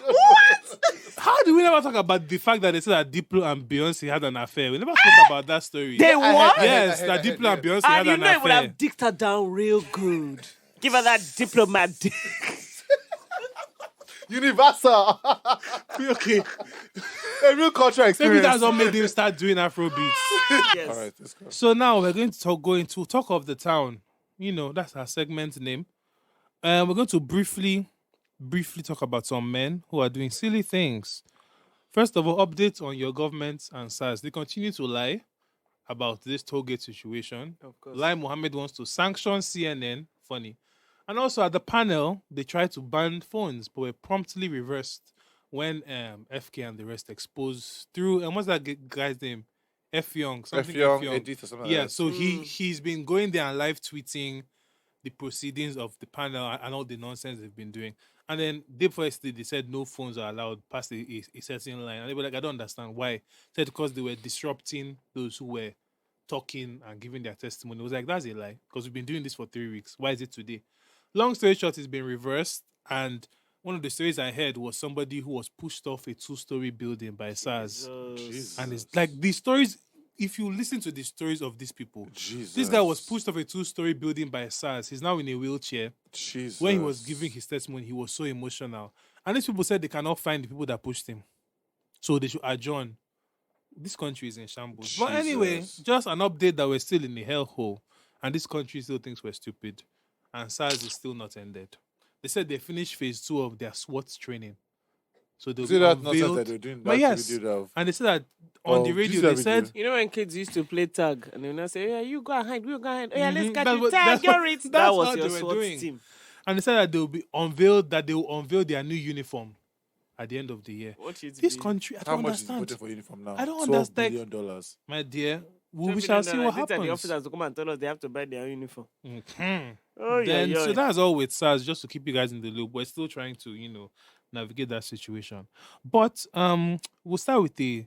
How do we never talk about the fact that they said that Diplo and Beyonce had an affair? We never spoke about that story. They what? Yes, I that heard, Diplo and Beyonce And had you an know it would affair. have dicked her down real good. Give her that diplomat dick. Universal. Okay, A real cultural experience. maybe that's what made him start doing Afrobeats. Yes. All right, let's go. So now we're going to go into Talk of the Town. You know, that's our segment name. We're going to briefly talk about some men who are doing silly things. First of all, updates on your government and SARS. They continue to lie about this tollgate situation. Of course. Lai Mohammed wants to sanction CNN. Funny. And also at the panel, they tried to ban phones, but were promptly reversed when FK and the rest exposed through, and what's that guy's name? F Young. Something F Young, Edith or something Yeah, like that. so he's been going there and live tweeting the proceedings of the panel and all the nonsense they've been doing. And then day before yesterday, they said no phones are allowed past a certain line. And they were like, I don't understand why. Said because they were disrupting those who were talking and giving their testimony. It was like, that's a lie, because we've been doing this for 3 weeks. Why is it today? Long story short, it's been reversed. And one of the stories I heard was somebody who was pushed off a 2-story building by SARS. Jesus. And it's like these stories, if you listen to the stories of these people, Jesus. this guy was pushed off a 2-story building by SARS. He's now in a wheelchair. Jesus. When he was giving his testimony, he was so emotional. And these people said they cannot find the people that pushed him. So they should adjourn. This country is in shambles. But anyway, Jesus. just an update that we're still in the hellhole. And this country still thinks we're stupid. And SARS is still not ended. They said they finished phase 2 of their SWAT training. So they'll See be that nonsense unveiled. that they're doing? But That yes, video of- and they said that on the Oh, radio, this they said, video. You know when kids used to play tag and they would not say, yeah, you go ahead, we'll go ahead. Oh, yeah, let's Mhm. get That's the what- tag, that's you're what- it. that's That was what your they were SWAT doing. team. and they said that they will unveil their new uniform at the end of the year. Watch it This be. country, I How don't much is understand. budget for uniform now? I don't $12 understand. billion. My dear, we $12 shall see million, what I think that the happens. officers to come and tell us they have to buy their uniform. Mhm. Oh, Then, yeah. so that's all with SARS, just to keep you guys in the loop. We're still trying to, navigate that situation. But we'll start with the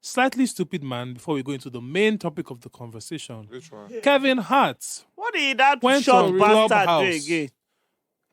slightly stupid man before we go into the main topic of the conversation. Which one? Kevin Hart. What did that Went short on bastard Clubhouse. do again?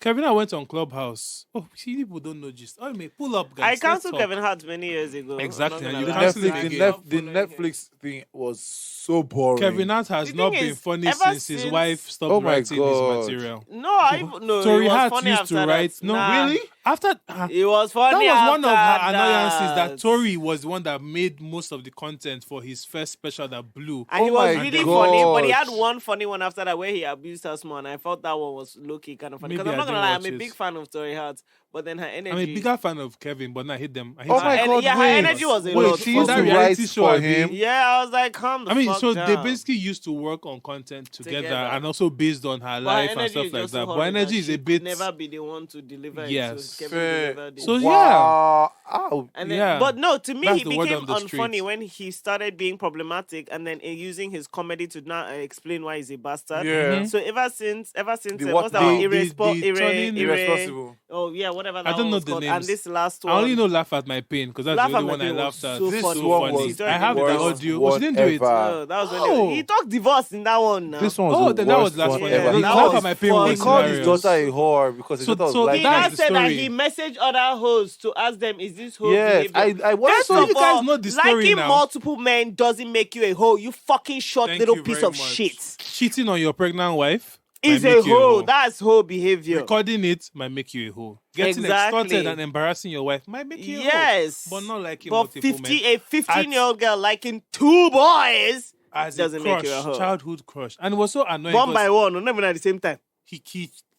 Kevin Hart went on Clubhouse. Oh, see, people don't know just. Oh, may pull up, guys. I Let's cancelled talk. Kevin Hart many years ago. Exactly, I'm not and gonna you lie. cancelled it again. The Netflix thing was so boring. Kevin Hart has The not thing been is, funny ever since his since- wife stopped Oh my writing God. his material. No, I even no. Tori it was Hart funny used after to write. that. No, Nah, really? After It was that funny. was one of her after annoyances that Tori was the one that made most of the content for his first special that blew. And Oh it was my really funny, but he had God. one funny one after that where he abused her small, and I thought that one was low-key kind of funny. Because Maybe I'm I not gonna didn't lie, watch I'm a it. big fan of Tori Hart, but then her energy. I'm a bigger fan of Kevin, but I hate them. I hate Oh them. my God, yeah, her wait. energy was a Wait, lot. she Supposed that to reality write show for Abi? him. Yeah, I was like, calm the I mean, fuck so down. they basically used to work on content together, Together. and also based on her But her life and energy stuff is like just that. so But horrid energy that is she a could bit. never be the one to deliver Yes. it. So Kevin Fair. delivered it. So Wow. Ow. And then, Yeah. But no, to me, That's he the word became on the unfunny street. when he started being problematic and then using his comedy to now explain why he's a bastard. Yeah. Mhm. So ever since The what's what that now? one? The turning Irresponsible. Oh yeah, whatever that I don't one know was the called. names. And this last I one. only know Laugh at My Pain because that's Laugh the at only My one I Pain laughed was at. so This funny. one He was told I have the divorce. audio. But she didn't do it. No, that was when Oh. he talked divorce in that one now. This one was Oh, the then that was worst last one one. Yeah, ever. The He that Laugh called at was My Pain funny. was He called his hilarious. daughter a whore because his So- daughter was so like, He now that's the said that story. he messaged other hosts to ask them, is this hoe yes, behavior? I watched First So of you guys all, know the story liking now. multiple men doesn't make you a hoe. You fucking short Thank little you piece very of much. shit. Cheating on your pregnant wife Is might a make you hoe. That's hoe behavior. Recording it might make you a hoe. Getting Exactly. extorted and embarrassing your wife might make you a hoe. Yes. But not liking But multiple men. a 15-year-old girl liking two boys As doesn't a make crush, you a hoe. childhood crush. And it was so annoying one by because one, not even at the same time. he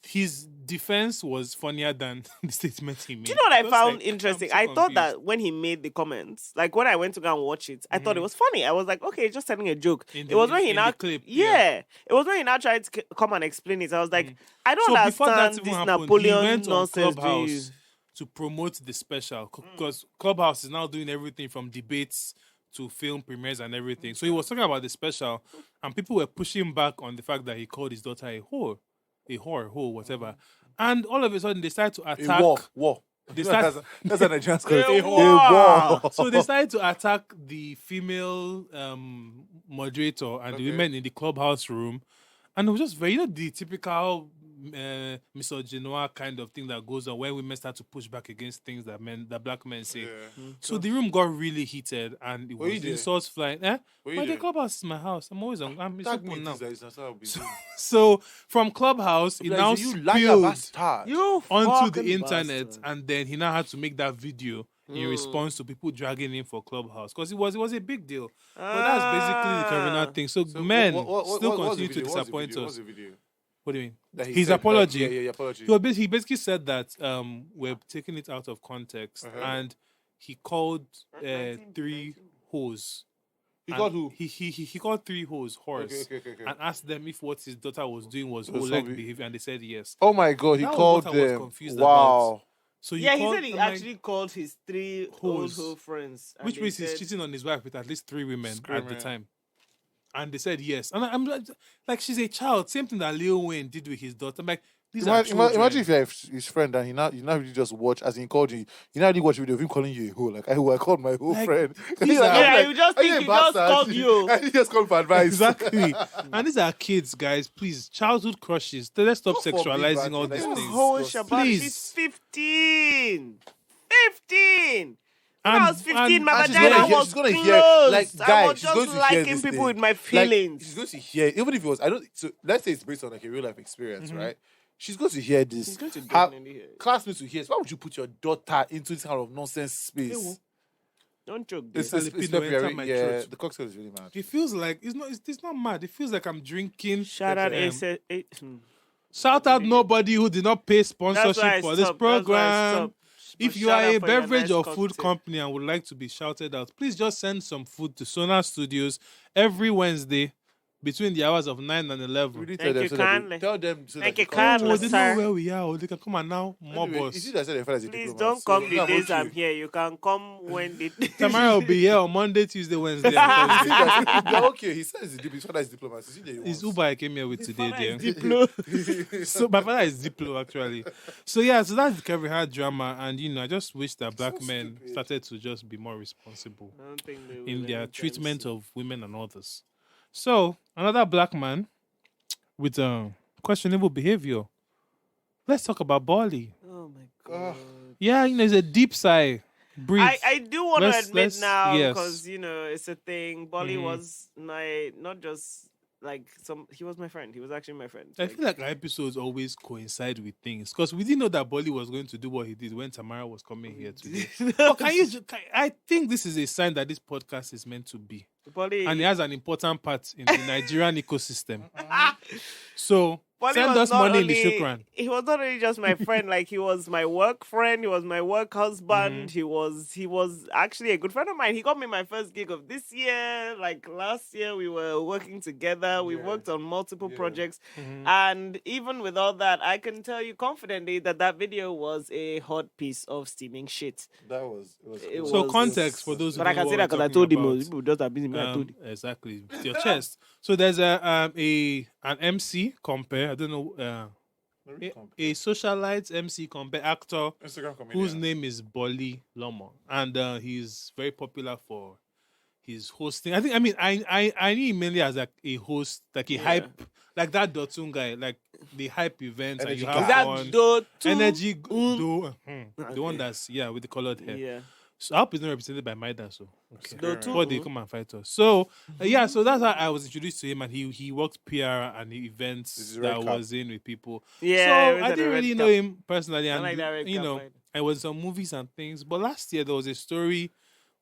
his defense was funnier than the statement he made. Do you know what I Just found like, interesting? I'm I so thought confused. that when he made the comments, like when I went to go and watch it, I thought it was funny. I was like, okay, just telling a joke. In It was when he in now, the clip, yeah, it was when he now tried to come and explain it. I was like, I don't So before that understand even this happened, Napoleon he went on nonsense. Clubhouse to promote the special because Clubhouse is now doing everything from debates to film premieres and everything. So he was talking about the special, and people were pushing back on the fact that he called his daughter a whore, whatever. And all of a sudden, they started to attack. War. They start, That's a Nigerian call it. A A war. so they started to attack the female moderator and the women in the Clubhouse room. And it was just very, the typical misogynoir kind of thing that goes on when women start to push back against things that black men say. So the room got really heated and it was insults flying. But the Clubhouse is my house. I'm always on. It's open now. So from Clubhouse, it now spilled onto the internet, and then he now had to make that video in response to people dragging him for Clubhouse because it was a big deal. But that's basically the Karina thing. So men still continue to disappoint us. What do you mean? His apology. Apology. He basically said that we're taking it out of context, and he called 3 hoes. He called who? He called 3 hoes horse, Okay. and asked them if what his daughter was doing was whole-leg behavior, and they said yes. Oh my God, he That was called what I was them. confused Wow. about. So Yeah, he called- said he I'm like, actually called his 3 old Hoes. hoe friends. and which they means he's said- cheating on his wife with at least 3 women at the Screaming. time. And they said yes. And I'm like, she's a child. Same thing that Lil Wayne did with his daughter. I'm like, these are children. Imagine if you're his friend and you now really just watch, as he called you now really watch a video of him calling you a hoe. Like, I called my whole Like, friend. these are- Yeah, you just think he just called you. And he just called for advice. Exactly. And these are kids, guys. Please, childhood crushes. Let's stop Don't fall sexualizing big all bad these things. things. Oh, Disgusting. Shabbat, Please. she's 15. 15. When I was 15, and my she's vagina gonna hear- was she's gonna closed. hear, like, I guy, was she's going just to hear liking this people thing. with my Like, feelings. she's going to hear, even if it was, so let's say it's based on like a real life experience, right? She's going to hear this. She's going to Her definitely hear it. classmates will hear this. Why would you put your daughter into this kind of nonsense space? Don't joke. It's girl. Filipino peppery. enter my Yeah, throat. the cocktail is really mad. It feels like it's not mad. It feels like I'm drinking. Shout out um, Shout out nobody who did not pay sponsorship for this program. If you are a beverage or food company and would like to be shouted out, please just send some food to Sonar Studios every Wednesday between the hours of 9 and 11. Really Thank you kindly. tell them so Thank that you come. kindly. Oh, they sir. know where we are. Oh, they can come and now mob Anyway, us. you see that I said they felt as a Please diplomat, don't so come the I'm days okay. I'm here. You can come when the Tamara will be here on Monday, Tuesday, Wednesday. and You see Thursday. that- they're okay. He says his father is diplomat. You see that he It's wants. Uber I came here with today, dear. Diplo. So my father is Diplo actually. So yeah, so that's the Kevin Hart drama, and I just wish that black men started to just be more responsible I don't think they will in their anytime treatment soon. of women and others. So another black man with questionable behavior. Let's talk about Bolly. Oh my god. Yeah, it's a deep sigh. Breathe. I do want to Let's- admit now yes. because it's a thing. Bolly was not just like he was my friend. He was actually my friend. I feel like our episodes always coincide with things because we didn't know that Bolly was going to do what he did when Tamara was coming here today. But I think this is a sign that this podcast is meant to be, Bolly, and it has an important part in the Nigerian ecosystem. So Bolly send was us not money in the only- shukran. He was not only just my friend, like he was my work friend, he was my work husband, he was actually a good friend of mine. He got me my first gig of this year. Like last year we were working together. We worked on multiple projects. And even with all that, I can tell you confidently that video was a hot piece of steaming shit. That was. It was It So was- context for those who But I don't can know say that what we're because I told him. talking People just abusing me. I about. told him. Exactly, with your chest. So there's an MC compare. I don't know. A socialite MC compare actor Instagram comedian. whose name is Bolly Lomo, and he's very popular for his hosting. I knew him mainly as like a host, like a hype, like that Dotun guy, like the hype events, and Energy you guy. have Is that fun. Dotu? Energy, the one that's with the colored hair. Yeah. So I hope it's not represented by Maida. So okay. Dotu. Before they come and fight us. So so that's how I was introduced to him, and he worked PR and the This events is that red I cap. was in with people. Yeah, So we I had a didn't red really cap. know him personally, I and like that red cap either. I was some movies and things. But last year there was a story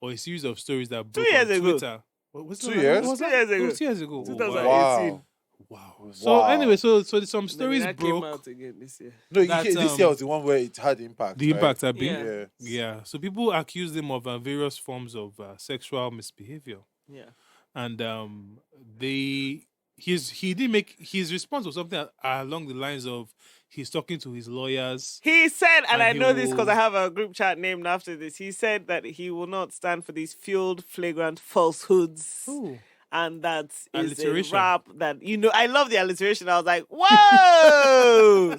or a series of stories that broke years on ago. Twitter. What was 2 it? years? Was 2 that? years It ago. was 2 years ago. Oh, 2018. wow. Wow. So Wow. anyway, so some Then stories that came broke. out again this year. No, That, this year was the one where it had impact. The right? impact had been. Yeah. Yeah. Yeah. So people accused him of various forms of sexual misbehavior, Yeah. and he did make his response was something along the lines of he's talking to his lawyers. He said, and And I he know this because will- I have a group chat named after this. He said that he will not stand for these fueled, flagrant falsehoods. Ooh. And that is a Alliteration. rap that, I love the alliteration. I was like, whoa!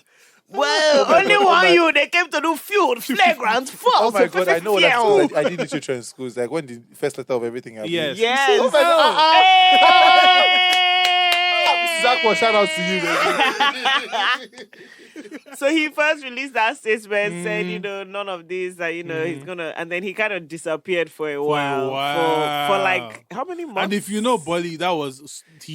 Whoa! Only one you, they came to do fueled, flagrant, false. Oh my god, I know what that's like. I did literature in school. It's like when the first letter of everything happened. Yes. Yes. Oh my god. Mrs. Aqua, shout out to you, baby. So he first released that statement, said, none of this, that, he's gonna, and then he kind of disappeared for a while. For like, how many months? And if you know Bolly, he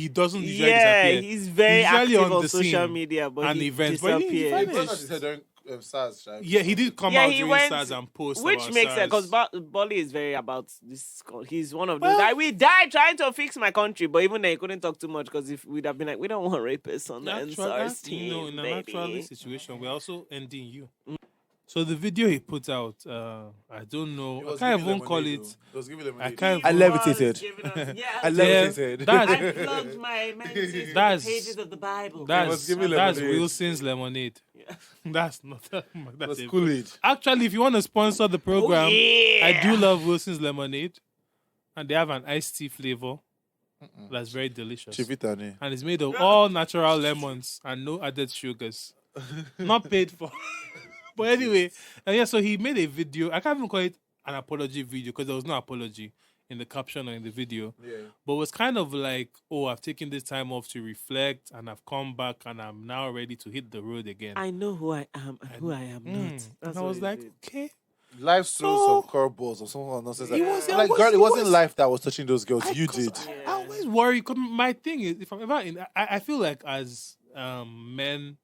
doesn't usually yeah, disappear. he's very He's usually active on on the social scene media, but and he events. But he disappeared. vanished. He brought out his head during SARS, right? Yeah, he did come Yeah, out he during went- SARS and post Which about makes sense, SARS. because Bolly is very about this. He's one of those. Well- I will die trying to fix my country, but even then, he couldn't talk too much because if we'd have been like, we don't want rapists on the SARS team, in an baby. actual situation, we're also ending you. So the video he put out, I don't know. I can't even call it. I can't. I He levitated. was giving us- yeah, I I levitated. That's- I plugged my menses That's- in the pages of the Bible. was giving That's lemonade. Wilson's lemonade. Yeah. That's not. That's That's it. Kool-Aid. Actually, if you want to sponsor the program, Oh, yeah. I do love Wilson's lemonade, and they have an iced tea flavor that's very delicious. Chivitane. And it's made of all natural lemons and no added sugars. Not paid for. But anyway, so he made a video. I can't even call it an apology video because there was no apology in the caption or in the video. Yeah. But it was kind of like, I've taken this time off to reflect and I've come back and I'm now ready to hit the road again. I know who I am and who I am not. And That's I what was he like, did. okay. Life So- threw some curveballs or something nonsense. It was- like, it girl, it was- wasn't life that was touching those girls. You 'cause did. I always worry. 'Cause my thing is, if I'm ever in, I feel like as men,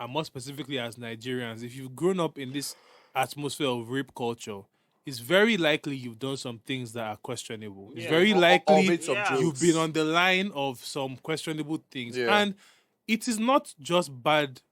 and more specifically as Nigerians, if you've grown up in this atmosphere of rape culture, it's very likely you've done some things that are questionable. It's Yeah. very Or likely made some Yeah. jokes. you've been on the line of some questionable things. Yeah. And it is not just bad.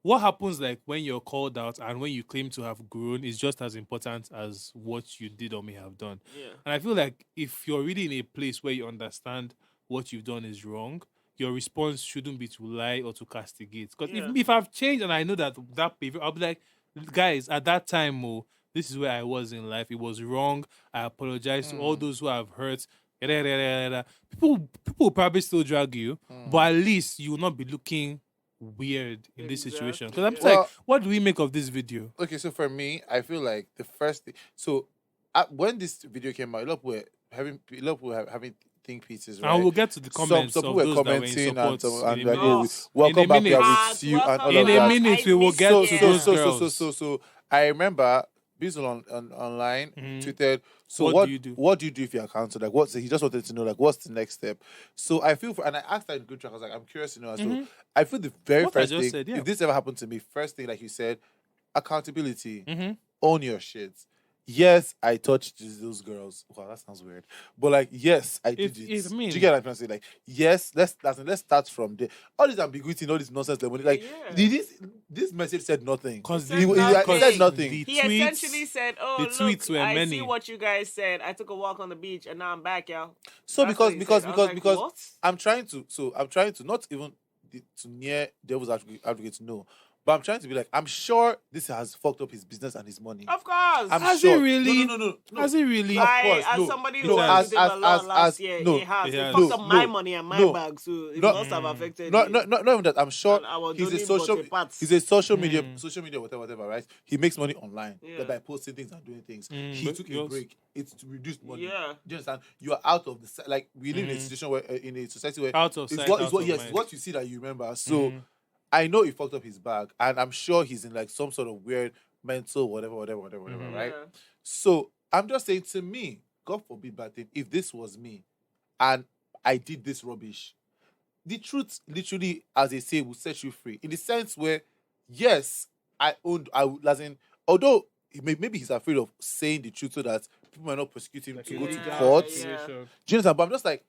What happens like when you're called out and when you claim to have grown is just as important as what you did or may have done. Yeah. And I feel like if you're really in a place where you understand what you've done is wrong, your response shouldn't be to lie or to castigate. Because Yeah. if I've changed and I know that behavior, I'll be like, guys, at that time, this is where I was in life. It was wrong. I apologize to all those who have hurt. People will probably still drag you, but at least you will not be looking weird in this situation. Because I'm just Well- like, what do we make of this video? Okay, so for me, I feel like the first thing. So when this video came out, a lot of people were having think pieces, right? And we'll get to the comments Some of people were those that were in commenting support and in a like, minute. oh, welcome In a back, we minute. are with you and all In of a that. minute, we will get So to those girls. so I remember Bizzle online tweeted. So What what do you do? What do you do if you're counseled? Like, he just wanted to know, like, what's the next step? So I feel and I asked that in good track. I was like, I'm curious to know. So I feel the very What I first just thing, said, yeah. if this ever happened to me, first thing, like you said, accountability. Mhm. Own your shit. Yes, I touched those girls. Wow, that sounds weird. But like, yes, I did it. It means- Do you get what I'm trying to say? Like, yes, let's start from there. All this ambiguity, all this nonsense, like, Yeah. this message said nothing. Because He said nothing. He essentially said, "Oh, the look, tweets were I many. see what you guys said. I took a walk on the beach and now I'm back, y'all." So That's what he because said. I was like, because what? I'm trying to not even to near devil's advocate, no. But I'm trying to be like, I'm sure this has fucked up his business and his money. Of course. I'm Has sure. it really? No. Has it really? Of course, as no. somebody No, who as- was in a lot as- last year, no. it has. It It has. fucked No, up my no, money and my no. bag, so it No. must have affected Not me. even that. I'm sure And I was he's a doing social. but a part. He's a social media, whatever, right? He makes money online Yeah. by posting things and doing things. He but took a yours- break. It's to reduce money. Yeah. Do you understand? You are out of the like we live in a situation where in a society where Out of it's sight, what, out it's what of yes, mind. what you see that you remember. So I know he fucked up his bag, and I'm sure he's in like some sort of weird mental whatever, right? Yeah. So I'm just saying, to me, God forbid bad thing, if this was me and I did this rubbish, the truth literally, as they say, will set you free. In the sense where, yes, as in, although maybe he's afraid of saying the truth so that people might not prosecute him to go to illegal court. accusation. Do you understand? But I'm just like,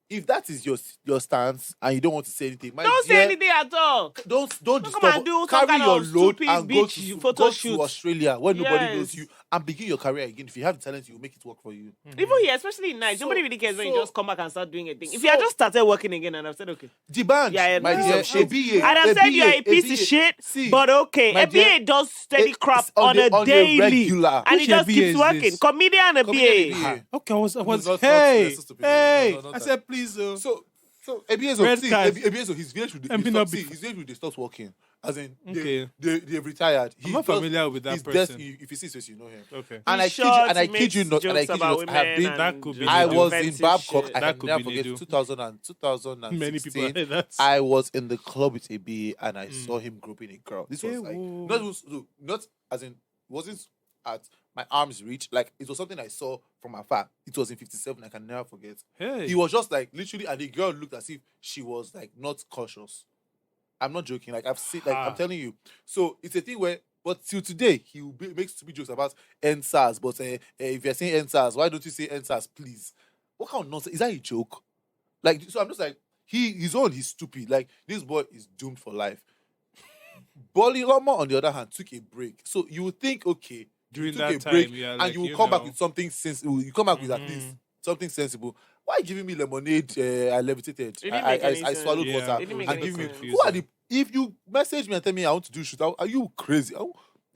if that is your stance and you don't want to say anything, Don't say anything at all. Don't come disturb. and do some Carry kind your of load stupid and go beach to, photo go shoot. to Australia where nobody Yes. knows you and begin your career again. If you have the talent, you will make it work for you. Even here, especially in night, nobody really cares when you so- just come back and start doing a thing. If you had just started working again and I've said, okay. The band, Yeah, my no, dear, shit. ABA, And I said you're a piece of ABA. shit, See, but okay. my dear, ABA does steady it's crap on on the- a on the daily. regular. And Which it just ABA keeps is working. this? Comedian Comedian ABA. ABA. Okay, I was not- hey, not so stupid. hey. No, not I that. said please. So ABS, Red see, card. ABS, his village would MP not be- his village would stop working. As in, Okay. they've retired. I'm not familiar with that his person. if you see his face, you know him. Okay. And He I kid you, and I short, kid you makes not, and I jokes kid you about not, I have women been. and That could be just I Nidu. was in offensive Babcock. shit. I That can could never be forget Nidu. 2016. Many people. That's I was in the club with ABA and I saw him groping a girl. This was Hey, like whoa. not as in wasn't at my arm's reach. Like it was something I saw from afar. It was in 57. I can never forget. hey. He was just like literally, and the girl looked as if she was like not cautious. I'm not joking. Like I've seen, like Ah. I'm telling you. So it's a thing where, but till today, he will make stupid jokes about NSAS. But if you're saying NSAS, why don't you say NSAS, please? What kind of nonsense is that? A joke? Like, so I'm just like, he's stupid. Like this boy is doomed for life. Bolly on the other hand took a break. So you would think, okay, During took that a time, break, yeah, and like, you will you come back know. with something sensible. You come back with at least something sensible. Why giving me lemonade? I levitated. It didn't make any I sense. swallowed Yeah, water. It didn't make And any give me. sense. Who are the? If you message me and tell me I want to do shoot, are you crazy?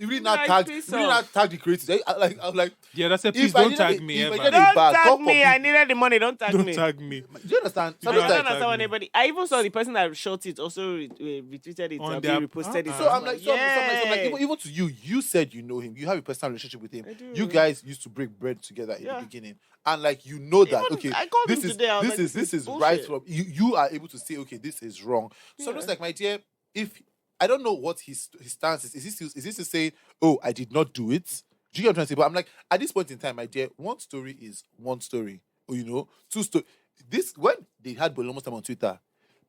You really not Like, tag? piss You really not off. tag the creators? I'm like, Yeah, that's it. Please if I don't needed tag a- me if I ever. needed a Don't bag, tag God me. I forbid. needed the money. Don't tag Don't me. tag me. Do you understand? So I I'm don't just like, understand tag when me. anybody. I even saw the person that shot it also retweeted it On and their- reposted it. Uh-uh. so I'm like, yeah. even to you, you said you know him. You have a personal relationship with him. I do. You guys used to break bread together in Yeah. the beginning, and like you know that. Even Okay, I called this him is today, I was this like, is this this is is right bullshit. from you. You are able to say, okay, this is wrong. So I'm just Yeah. like, my dear, if I don't know what his stance is. Is he to say, oh, I did not do it? Do you get what I'm trying to say? But I'm like, at this point in time, my dear, one story is one story. Or, you know, two story. This when they had Bolomos time on Twitter,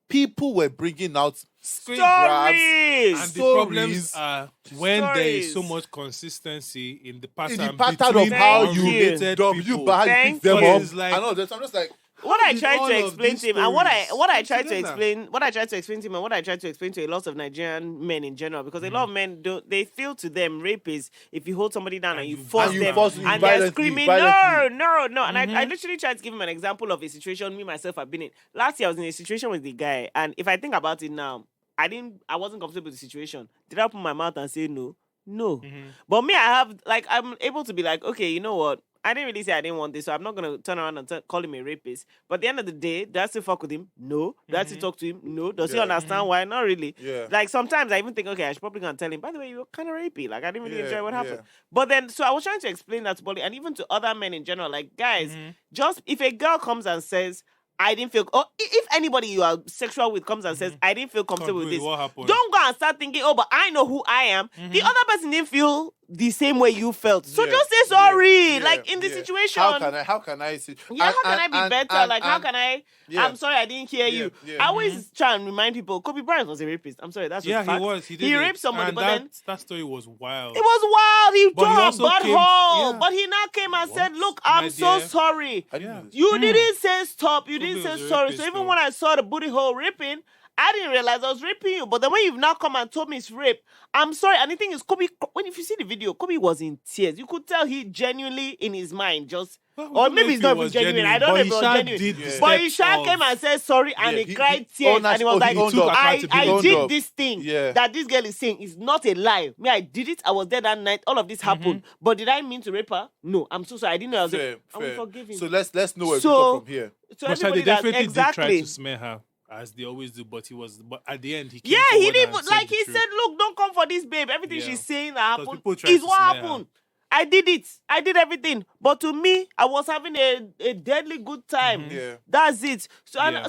people were bringing out screen grabs. Stories. And the problems Stories. are when there is so Stories. much consistency in the In pattern the pattern of between how Thank you you. unrelated dumb you people. but how you Thank pick them you. up. It's like- I know that. I'm just like, What I did tried all to of explain these to him, and what I stories tried to together? explain, what I tried to explain to him, and what I tried to explain to a lot of Nigerian men in general, because a lot of men they feel to them rape is if you hold somebody down and you force and you them, force them and they're violently, screaming, violently. no. And I literally tried to give him an example of a situation me myself have been in. Last year I was in a situation with the guy, and if I think about it now, I wasn't comfortable with the situation. Did I open my mouth and say no? No. But me, I'm able to be like, okay, you know what? I didn't really say I didn't want this, so I'm not gonna turn around and call him a rapist. But at the end of the day, do I still fuck with him? No. Do I still talk to him? No. Does he Yeah. understand why? Not really. Yeah. Like sometimes I even think, okay, I should probably go and tell him, by the way, you were kind of rapey. Like I didn't really Yeah, enjoy what happened. yeah. But then, so I was trying to explain that to Bolly and even to other men in general, like, guys, just if a girl comes and says, I didn't feel, or if anybody you are sexual with comes and says, I didn't feel comfortable with this, What happened? don't go and start thinking, oh, but I know who I am. The other person didn't feel the same way you felt. So Yeah, just say sorry. yeah, like in the yeah. situation. How can I say? Yeah, how can I be better? Like, how can I? yeah. I'm sorry, I didn't hear you. yeah. I always try and remind people, Kobe Bryant was a rapist. I'm sorry, that's just Yeah, fact. he was. He did He it. raped somebody, and but that, then that story was wild. it was wild. He But he tore a also came- butthole. yeah. But he now came and said, look, My I'm so dear. sorry. I didn't know this. You didn't say stop. You Kobe didn't was say a sorry. rapist, So even though. when I saw the booty hole ripping, I didn't realize I was raping you. But then when you've now come and told me it's rape, I'm sorry. And the thing is, Kobe, if you see the video, Kobe was in tears. You could tell he genuinely in his mind just, Well, we or don't know maybe if it's not it even was genuine. I genuine, don't know but if he it was sha genuine. did the But he steps sha of- came and said sorry and Yeah, he cried he tears. owned And he was oh, like, he owned took up. I accountability. did Owned up. this thing Yeah. that this girl is saying is not a lie. Me, I did it. I was there that night. All of this happened. But did I mean to rape her? No. I'm so sorry. I didn't know I was Fair, I will fair. forgive him. So let's know where we So- come from here. So But they everybody that definitely did try exactly. to smear her, as they always do. But but at the end, he came Yeah, he forward didn't and like the he truth. said, look, don't come for this babe. Everything Yeah. she's saying that Because happened people tried is to what smear her. happened. I did it. I did everything. But to me, I was having a deadly good time. Yeah. That's it. So Yeah.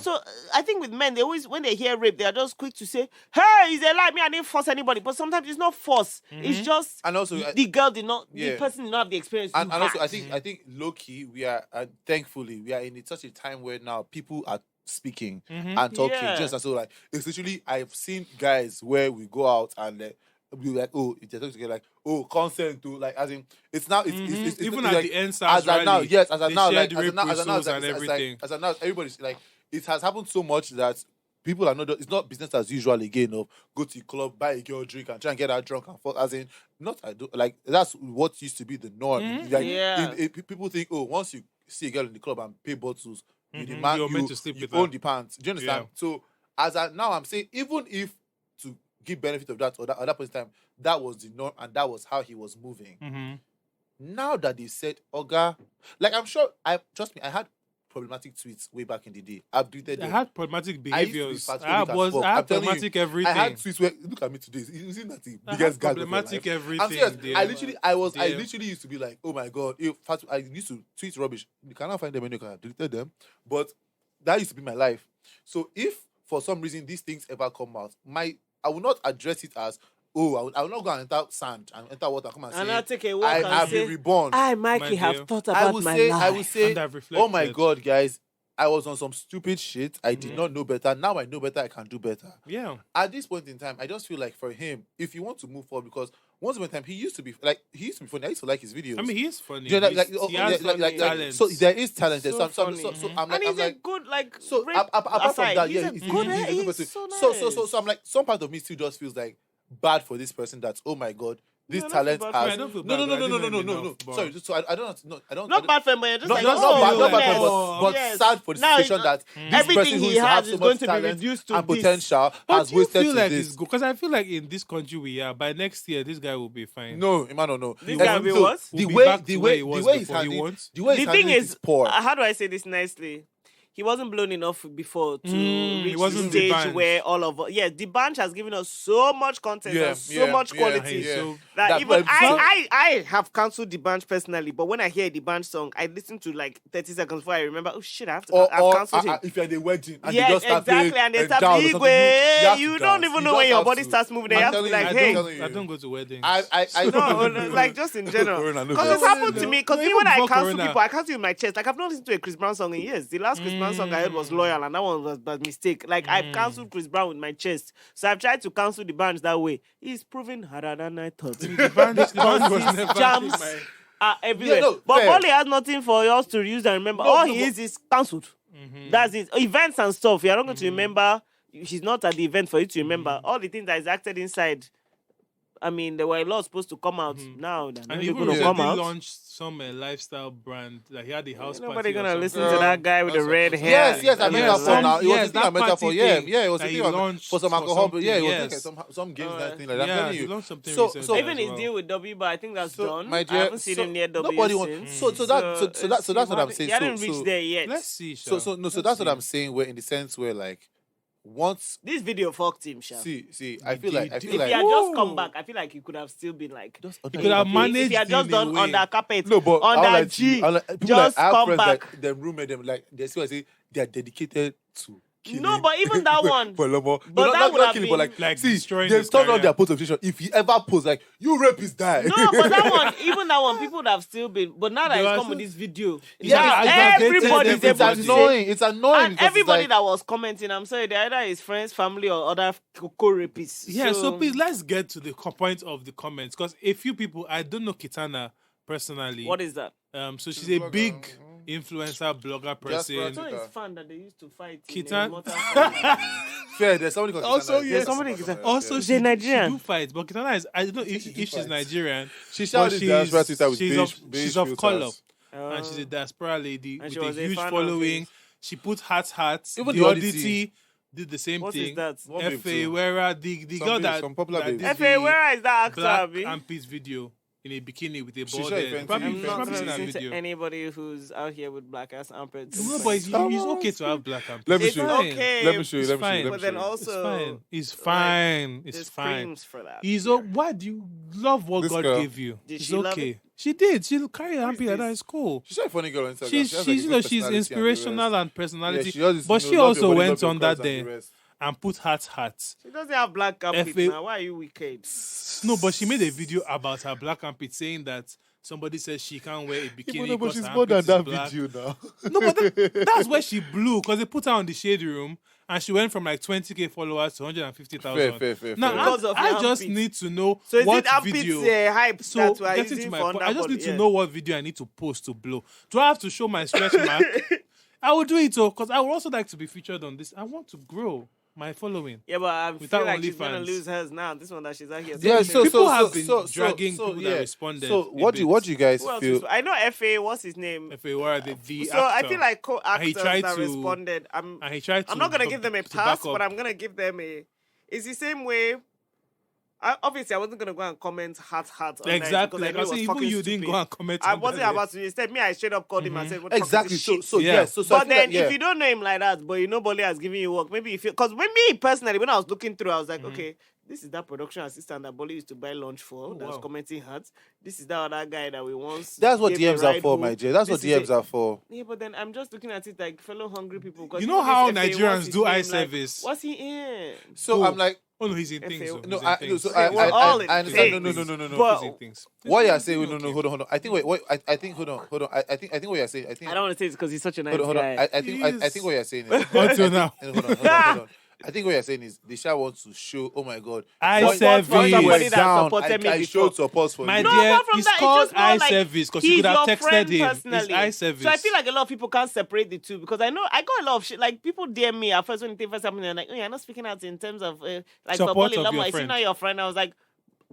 I think with men, they always, when they hear rape, they are just quick to say, hey, it's a lie. Me, I didn't force anybody. But sometimes it's not force. It's just And also, the girl did not, the yeah. person did not have the experience. And you also, had. I think low key, we are thankfully we are in such a time where now people are speaking and talking. Yeah. Just and so like it's literally I've seen guys where we go out and we like they're talking together like consent to like as in it's now it's Even it's at like, the end, SARS as of now rally, yes as of they now shared like the as rape of now whistles and everything. as of now everybody's like it has happened so much that people are not. It's not business as usual again. Of go to the club, buy a girl drink, and try and get her drunk and fuck. As in, not I do like that's what used to be the norm. Like, Yeah. people think, oh, once you see a girl in the club and pay bottles, you You're demand meant to sleep you with own her. the pants. Do you understand? So now I'm saying, even if to give benefit of that or that at that point in time, that was the norm and that was how he was moving. Now that they said, Oga, like I'm sure trust me, I had problematic tweets way back in the day. I've tweeted I them. had problematic behaviors. I I had problematic everything. I had tweets where look at me today. Isn't that the I biggest had gag of your problematic life? everything. I'm serious. dear. I Dear. literally used to be like, oh my god, I used to tweet rubbish. You cannot find them anywhere. I deleted them. But that used to be my life. So if for some reason these things ever come out, I will not address it as I will not go and enter sand and enter water. Come and And say, I'll take a walk I and have say, been reborn. I, My Mikey, dear. have thought I about will my say, life. And I've oh my reflected. god, guys, I was on some stupid shit. I did not know better. Now I know better. I can do better. Yeah. At this point in time, I just feel like for him, if you want to move forward, because once upon a time he used to be funny. I used to like his videos. I mean, he is funny. Do you know, like, He has talent. so there is talent. there. So So funny. I'm like, And he's I'm like, a good, like, so rape apart from aside, that, he's yeah, a good, he's a good he's person. so So nice. I'm like, some part of me still just feels like bad for this person. That oh my god, this No, I don't talent feel bad for has I don't feel no bad, but I didn't know him no. enough, but- Sorry, so I don't know. I don't. Not bad for him, but you're just Not, like, not, oh, not bad, goodness. but yes. sad for the Now situation it's- that this everything person who he used to have has so is much going to be talent reduced to and this. potential But has do you wasted feel to like this. it's good? Because I feel like in this country we are, by next year, this guy will be fine. No, Emmanuel, no. This guy will be So, what? Will be back to where he was he's before he handling, wants. the way The he's thing handling is, poor. how do I say this nicely? He wasn't blown enough before to he reach the wasn't stage debanched. where all of us. Yeah, the bunch has given us so much content and so much quality So that even but- I have cancelled the bunch personally. But when I hear the bunch song, I listen to like 30 seconds before I remember. Oh shit, I've cancelled him. If you're at a wedding and Yes, they just start exactly, playing and they start down or playing, something, have you to don't dance. even You know when just your have body to. starts moving. They I'm have to telling be you, like, I'm hey. telling you. I don't go to weddings. No, like just in general. Corona, no, Because it's no, happened to no. me. Because No, even even when I before cancel Corona. people, I cancel in my chest. Like I've not listened to a Chris Brown song in years. The last Chris Brown song I heard was Loyal, and that one was a mistake. Like I've cancelled Chris Brown with my chest. So I've tried to cancel the bands that way. He's proven harder than I thought. the band was never jams my... are everywhere. Yeah, no, but fair. Bolly has nothing for us to use and remember. All he is cancelled. That's it. Events and stuff. You're not going to remember. He's not at the event for you to remember. All the things that is acted inside. I mean, there were a lot supposed to come out now. They're not And even even going to come recently out. launched some lifestyle brand. Like he had the house Ain't party. nobody or gonna something. listen to that guy with the red hair. Yes, I mean Yeah, that for now. It was yes, a thing I that meant for. party Yeah, thing it was a that he thing launched for some for alcohol. But yeah, it was something, like some games Oh, that thing like that. I'm Yeah, telling he you. launched something So- recently so- Even as his well. deal with W, but I think that's done. my I dear, haven't seen him near W nobody since. wants. So that's what I'm saying. He hadn't reached there yet. Let's see. So Sha. that's Let's what see. I'm saying. Where in the sense where like once This video fucked him, Sha. see, I feel like If he had Woo! just come back, I feel like he could have still been like. just He could have If managed he had just in a done way. under carpet, no, but I'll under like G, people just like, I have come friends back. like them roommate them like they still say they are dedicated to. No, but even that one. For Lomo. But No, that not would have killing, been- but Like see, destroying they've his turned on career. their post of situation. If he ever posts like you rapist die. No, but that one, even that one, people would have still been. But now that There he's are come with some- this video, Yeah, now aggravated everybody's everybody. able it's to say. annoying. It's annoying. And because everybody it's like, that was commenting, I'm sorry, they're either his friends, family, or other co-rapists. Yeah, so please let's get to the point of the comments because a few people I don't know Kitana personally. What is that? So she's a a blogger, big influencer blogger person. It's not his fan that they used to fight. in Kitan- Mortal Kombat. fair. There's somebody called Also, Kitana. yes. There's somebody Kitana. Also, Is she, she Nigerian? she do fight, but Kitana is I don't know if do she's fight. Nigerian. She but shouted diaspora Twitter with she's beige, of, beige she's of filters. color and she's a Uh, diaspora lady And with she a was a huge fan of following. his. She put hats. Even the the Oddity Oddity did the same what thing. is that? One babe F.A. too. Wera, the Some girl babes, that some popular that babes. did F.A. the where is that actor? black Abi? and peace video in a bikini with a She bald sure head. offended Probably, you. I'm you've not probably going seen to that listen to video. anybody who's out here with black ass armpits. No, but it's okay to have black and peace. Let me It's show you. okay. Let me show you. It's Let me show fine. you. Let me But show then you. also, It's fine. It's there's fine. creams for that. He's why do you love what This God girl. gave you? Did It's she love okay. it? She did. She'll carry her Who happy is like that. this? It's cool. She's a funny girl on Instagram. She's She has, like, a you good know she's personality and the inspirational rest. and personality, Yeah, she always, but you she know, love also your body, went love your on that curves and day the rest. and put hats. She doesn't have black armpits F.A. now. Why are you wicked? No, but she made a video about her black armpit saying that somebody says she can't wear a bikini. Yeah, but because she's her more than armpit that is black. video now. No, but that's where she blew because they put her on the shade room and she went from like 20k followers to 150,000. Fair. Now Because of I your just armpits. need to know So is what it armpits video. hype So that we're getting using to my for point, I just need underbody? to Yeah. know what video I need to post to blow. Do I have to show my stretch mark? I will do it too, because I would also like to be featured on this. I want to grow my following. Yeah, but I Without feel like she's gonna OnlyFans. lose hers now. This one that she's out here. Yeah, so People so have so been so dragging so, people yeah. that responded. So what do you guys Who else feel? I know Fa. What's his name? If it were the So I actor. feel like he co-actors tried that to- responded. and he tried to I'm not gonna give them a to pass, back up. but I'm gonna give them a. It's the same way. Obviously, I wasn't gonna go and comment heart on that Exactly. because I Like knew I it said, was even fucking you didn't stupid. go and comment. I on wasn't that. about to. Instead, me, I straight up called him and said, "What the fuck is Exactly. this So shit?" so Yeah. yeah. So I But feel then, like, yeah. if you don't know him like that, but you know Bolly has given you work, maybe if you, because when me personally, when I was looking through, I was like, okay, this is that production assistant that Bolly used to buy lunch for. That was wow. commenting hearts. This is that other guy that we once. That's what gave a DMs are ride for, home. my dear. That's what This is DMs a- are for. Yeah, but then I'm just looking at it like fellow hungry people. 'cause You even know how this FA, what's Nigerians his do eye name, like, service? what's he in? So Who? I'm like, Oh no, he's in FA. things. though. no, He's in no. things. So Okay, we're all in I understand. things. No. But- He's in things. What you're He's saying? doing No, okay. hold on. I think what I think. Hold on. I think what you're saying. I think. I don't want to say it's because he's such a nice Hold on. guy. I think what you're saying is. Until now. Hold on. I think what you're saying is the Sha wants to show. Oh my God, Eye when- service. when you were Somebody that down, supported me I before. showed support for My you. No, dear, apart from it's that, it's called just more eye like service because he's you could have your texted friend him. personally. It's eye service. So I feel like a lot of people can't separate the two because I know I got a lot of shit. Like people DM me at first when it first happened, they're like, "Oh, you're not speaking out in terms of like Support for Bolly of Lama. your Is he friend. not your friend?" I was like,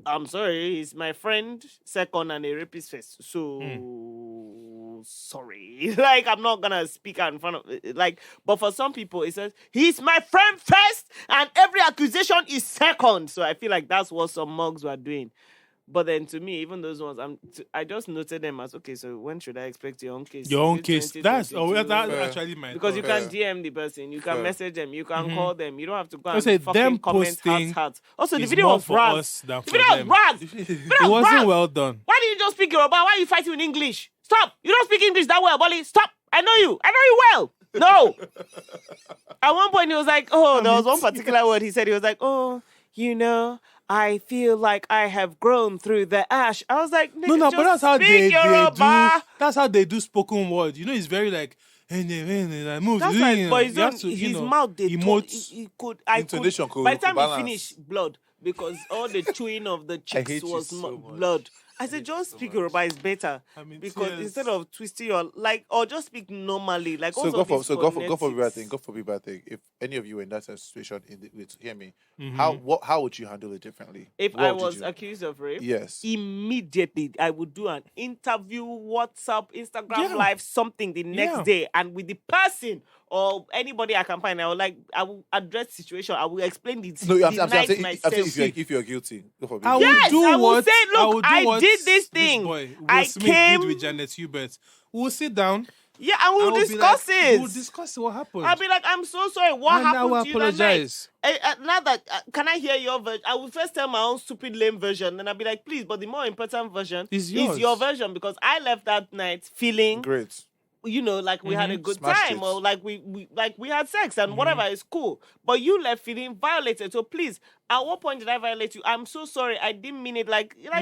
"I'm sorry, he's my friend second and a rapist first. So sorry, like I'm not gonna speak out in front of like. But for some people, it says he's my friend first, and every accusation is second. So I feel like that's what some mugs were doing. But then to me, even those ones, I just noted them as okay. So when should I expect your own case? Your Is own it case. That's 2022? that's Fair. actually my Because you thought. can DM the person, you can Fair. message them, you can call them. You don't have to go I and say fucking them comment posting hearts. Also, the is video more was for rags. us than The for video was them. rags. It wasn't well done. Why did you just speak Yoruba? Why are you fighting in English? Stop! You don't speak English that well, Bolly. Stop! I know you well. No. At one point, he was like, "Oh, there was one particular word he said. He was like, oh, you know, I feel like I have grown through the ash." I was like, No, "Nigga, but that's how they do. Yoruba." That's how they do spoken word. You know, it's very like. Move. That's like, but You have to, his you know, mouth, they told, emote. he could, I Intonation could, by the could time he balance. finished, blood, because all the chewing of the cheeks hate you was so much. blood. I said, just speak Yoruba is better. I'm in Because tears. instead of twisting your, like, or just speak normally. Like, So also go for this God forbid bad phonetics. thing. God forbid bad thing. If any of you were in that situation, hear me. Mm-hmm. How would you handle it differently? If What I would was you- accused of rape, yes. immediately I would do an interview, WhatsApp, Instagram Yeah. Live, something the next Yeah. day, and with the person or anybody I can find, I will address the situation. I will explain the No, I'm denied saying myself. if you're guilty, God forbid. I will Yes, do I will what say, look, will do I what did this thing. Boy, Will I Smith came- did with Janet Hubert. We'll sit down. Yeah, and we'll and we'll be discuss like, it. We'll discuss what happened. I'll be like, I'm so sorry. What and I happened will to you that night? apologize. Now that can I hear your version? I will first tell my own stupid lame version, then I'll be like, please. But the more important version Is is yours. your version because I left that night feeling, Great. you know, like we had a good Smashed time it. or like we had sex and whatever is cool. But you left feeling violated. So please, at what point did I violate you? I'm so sorry. I didn't mean it. Like you. I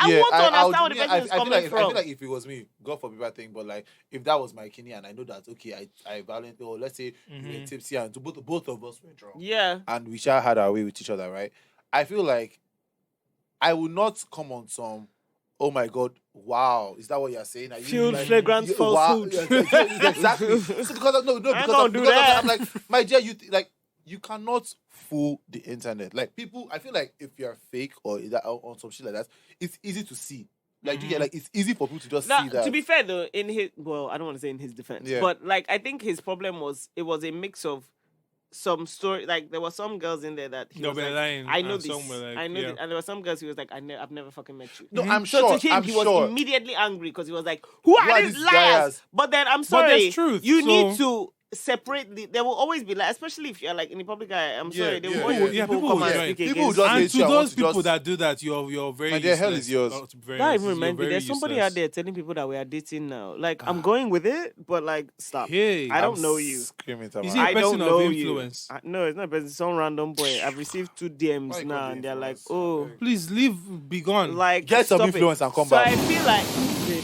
want to understand where the person is coming I from. feel like if it was me, God forbid bad thing, but like if that was my kidney and I know that okay, I violently or let's say you were tipsy and both of us were drunk. Yeah. And we shall had our way with each other, right? I feel like I will not come on some. Oh my God! Wow, is that what you're saying? Are you Fueled like, flagrant wow, falsehood. yeah, exactly. So because gonna do because that. I'm like, my dear, you cannot fool the internet. Like people, I feel like if you're fake or on some shit like that, it's easy to see. Like you get like it's easy for people to just Now, see that. to be fair though, I don't want to say in his defense, Yeah. but like I think his problem was it was a mix of some story. Like there were some girls in there that he They was were like, lying, I know and this, some were like, I know yeah. this, and there were some girls he was like, I've never fucking met you. no, I'm So sure. to him, I'm he was sure. immediately angry because he was like, "Who are these liars?" liars? But then I'm But sorry, there's truth, you so- need to separate the. There will always be like, especially if you're like in the public eye. I'm Yeah, sorry, there will yeah, always yeah. be Yeah, people people come will and join. speak People against will just you. And hate to you, I want those to people just- that do that, you're very My dear, hell is useless. yours. That even you're remind me. very There's somebody useless. out there telling people that we are dating now. Like I'm going with it, but like stop. Hey, I don't I'm know you. Screaming, Is Tamara. he a I person don't of know influence? you. No, it's not a person. It's some random boy. I've received 2 Why DMs you now, call and the they're like, influence? "Oh, Please leave, be gone. like Get some stop influence it." and come so back. I feel like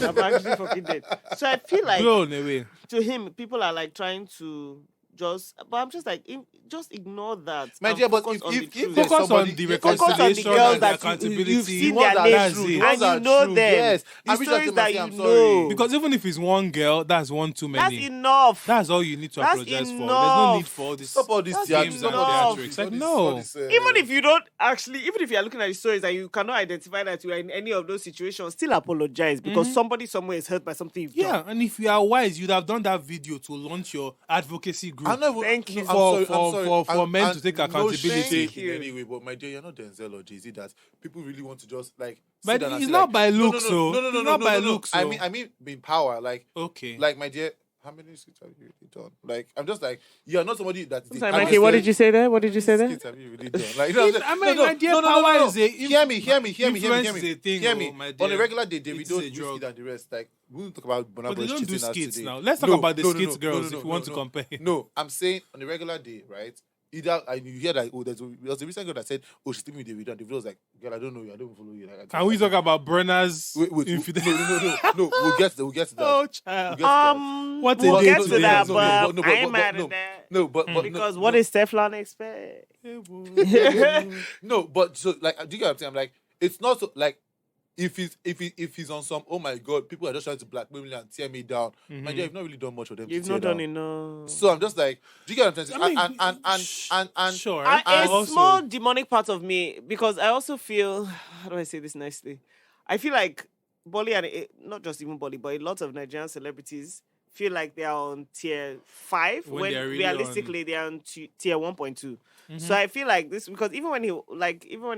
I'm actually fucking dead. So I feel like Blown away. to him, people are like trying to but I'm just like, just ignore that. My and dear, but focus on the if truth. there's Focus on somebody- the if- Focus on the reconciliation girls and the that accountability. you've seen the ones their that are names, true, the the and ones that you are know true, them. yes. The And reach out to stories them that and say, you "I'm know. sorry." Because even if it's one girl, that's one too That's many. enough. That's all you need to That's apologize for. There's no need enough. for all this. Stop all this That's theatrics. games and enough. theatrics. All Like, this- no. all this, Even if you don't actually, even if you are looking at the stories and you cannot identify that you are in any of those situations, still apologize because somebody somewhere is hurt by something you've Yeah, done. and if you are wise, you'd have done that video to launch your advocacy group. I'm not even, Thank you. I'm For- sorry, I'm sorry. for men to take No accountability. shade Thank in you. any way, but my dear, you're not Denzel or Jay-Z that people really want to just like. But sit down and it's say, not like, by no, looks, so. no, no, no, It's no, not no, by no, no. looks, I so. mean, being power, Okay. like my dear. How many skits have you really done? Like, I'm just like, you're not somebody that. Sorry, Mikey, what did you say there? What did you say there? Skits have you really done? Like, you know, I mean, my dear, power is a- Hear me. influence is a thing, Hear oh, me. my On dear. a regular day, It David is don't a whiskey drug. and the rest. Like, we won't talk about Burna But they Boy's don't do cheating us skits today. now. Let's talk No, about the no, skits no, girls no, if you want no, to no. compare. No, I'm saying on a regular day, right? Either you hear that there was a recent girl that said, "Oh, she's sleeping with David," and David was like, "Girl, I don't know you. I don't follow you." Like, Can we talk about Brenna's Wait, infidelity? no. We'll get to that. Oh, We'll child. get to that. What a We'll day get to today that, has been. but I ain't mad at that. No, but Because no, what no, is Teflon expect? no, but so like, do you get what I'm saying? I'm like, it's not so like. If he's on some, oh my god, people are just trying to blackmail me and tear me down. My dear, you've not really done much for them. You've to tear not done down. enough. So I'm just like, do you get what I'm saying? I mean, And sure. A also- small demonic part of me, because I also feel, how do I say this nicely? I feel like Bolly and not just even Bolly, but a lot of Nigerian celebrities feel like they are on tier 5 When when they are really realistically they are on tier 1.2. So I feel like this, because even when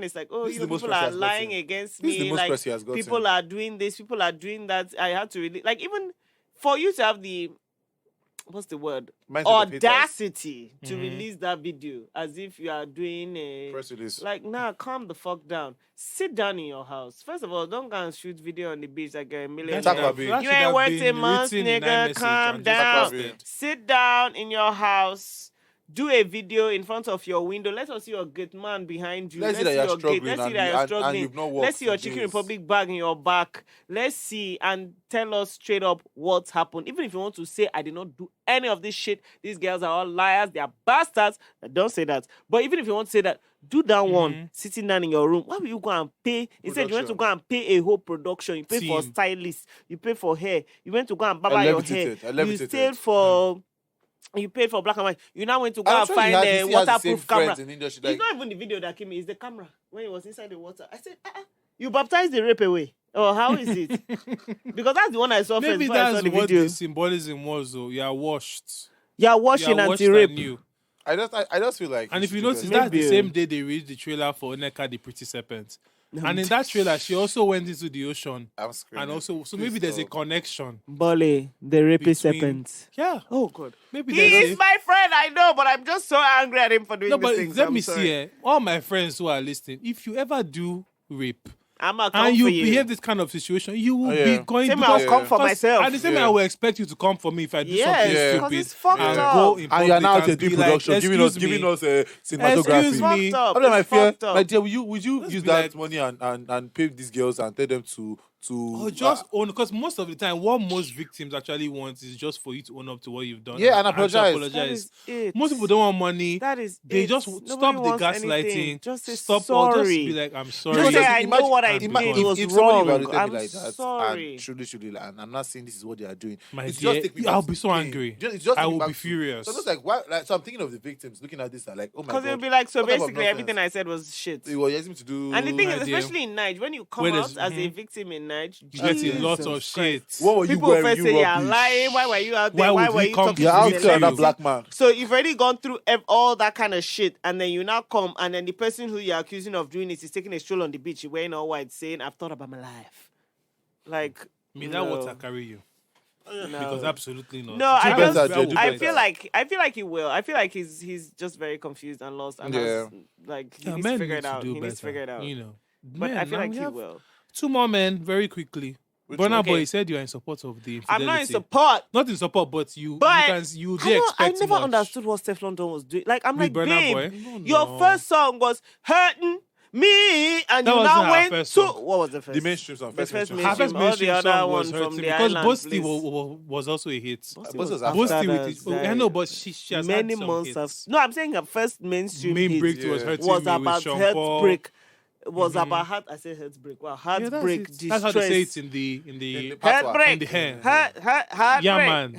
it's like, oh, This is the most people press he are has lying gotten. against This is the me, most like press he has gotten. people are doing this, people are doing that. I had to really, like, even for you to have the, what's the word? Mindset of haters. Audacity to release that video as if you are doing a Press release. like, nah, calm the fuck down. Sit down in your house. First of all, don't go and shoot video on the beach like a million. Talk about being- That You should ain't have worked been a month, written in nigga. iMessage Calm and just down. posted. Sit down in your house. Do a video in front of your window. Let us see your gate man behind you. Let's see that you're your struggling Let's see and that you- you're and struggling. you've not worked Let's see your for Chicken days. Republic bag in your back. Let's see and tell us straight up what's happened. Even if you want to say, I did not do any of this shit. These girls are all liars. They are bastards. Don't say that. But even if you want to say that, do that one sitting down in your room. Why will you go and pay? Instead, you went to go and pay a whole production. You pay for Team. stylists. You pay for hair. You went to go and barber your hair. You stayed for... You paid for black and white. You now went to go I'm and sure he find has- he a still has the same waterproof camera. friends in the industry, It's like- not even the video that came in. It's the camera when he was inside the water. I said, you baptized the rape away. Oh, how is it? Because that's the one I saw first Maybe before I saw that's the what video. the symbolism was, though. You are washed. You're washing You are washed anti-rape. anew. I just feel like. And if you should do notice, that. that's the Maybe. same day they released the trailer for Nneka, the Pretty Serpent. And in that trailer, she also went into the ocean. I'm screaming. And also, so Please maybe there's a stop. connection. Bolly, the rapist Between- serpent. Yeah. Oh, God. Maybe He there's is my friend, I know, but I'm just so angry at him for doing No, these but things. let I'm me sorry. see, all my friends who are listening, if you ever do rape, I'm a come and for you you. behave this kind of situation, you will yeah. be going Same because I'll come for because myself. At the same Yeah. time, I will expect you to come for me if I do Yes, something Yeah. because stupid it's fucked and up. go in And public you're now and to be do like, production, giving us "Excuse me, cinematography. Excuse me. Fucked up. Other my It's fear, fucked up. my dear, would you use be that like- money and pay these girls and tell them to Or just own, because most of the time, what most victims actually want is just for you to own up to what you've done. Yeah, and to apologize. That is it. Most people don't want money. That is They it. just Nobody stop the wants gaslighting. anything. Just say stop or just sorry. be like, I'm sorry. Just say, I imagine- know what I imagine- did. It was if somebody wrong. evaluated I'm me like that, sorry. and truly, and I'm not saying this is what they are doing. My it's dear, just take me I'll back be to so pain. angry. It's just I take me will back be to- furious. So I'm just like, why? Like, so I'm thinking of the victims looking at this, and like, oh my Because god. it'll be like, so What type of basically nonsense? everything I said was shit. It was asking me to do. And the thing is, idea. especially in Nige, when you come Where out there's- as a victim in Nige, You get a Jesus lot of Christ. shit. What were you People wearing? first You say you're rubbish. lying. Why were you out there? Why Why would were we you come talking to You're to out you? to celebrities? another black man. So you've already gone through all that kind of shit, and then you now come, and then the person who you're accusing of doing it is taking a stroll on the beach, wearing all white, saying, "I've thought about my life." Like, May that no. water carry you. No. Because absolutely not. No, I Do just, better, Joe, do I better. feel like he will. I feel like he's just very confused and lost, and has, like he Yeah, needs men to figure need it to out. do He needs to better, figure it out. You know. But Men, I feel now like we he have will. 2 more men, very quickly. Which Burna one? Boy Okay. said you are in support of the I'm not in infidelity. support. Not in support, but you But you I did don't- I expect never much. understood what Stefflon Don was doing. Like, I'm With like, Burna babe, Boy? No, your no. first song was hurting Me and That you wasn't now her went first to song. what was the first? The mainstream song. The First first mainstream Her song. first All the mainstream other song one was from hurting the because island, Boasty please. was also a hit. Boasty was after after Boasty that, with it. I died. know, but she has Many had some months hits. of no, I'm saying her first mainstream Main hit breakthrough was Yeah. hurting was me with about Sean Paul. heartbreak. Was about heart. I said heartbreak. Wow, Yeah, that's heartbreak, it. distress. That's how they say it in In the the patois. Heartbreak. in the hair. Heartbreak. Yeah, man.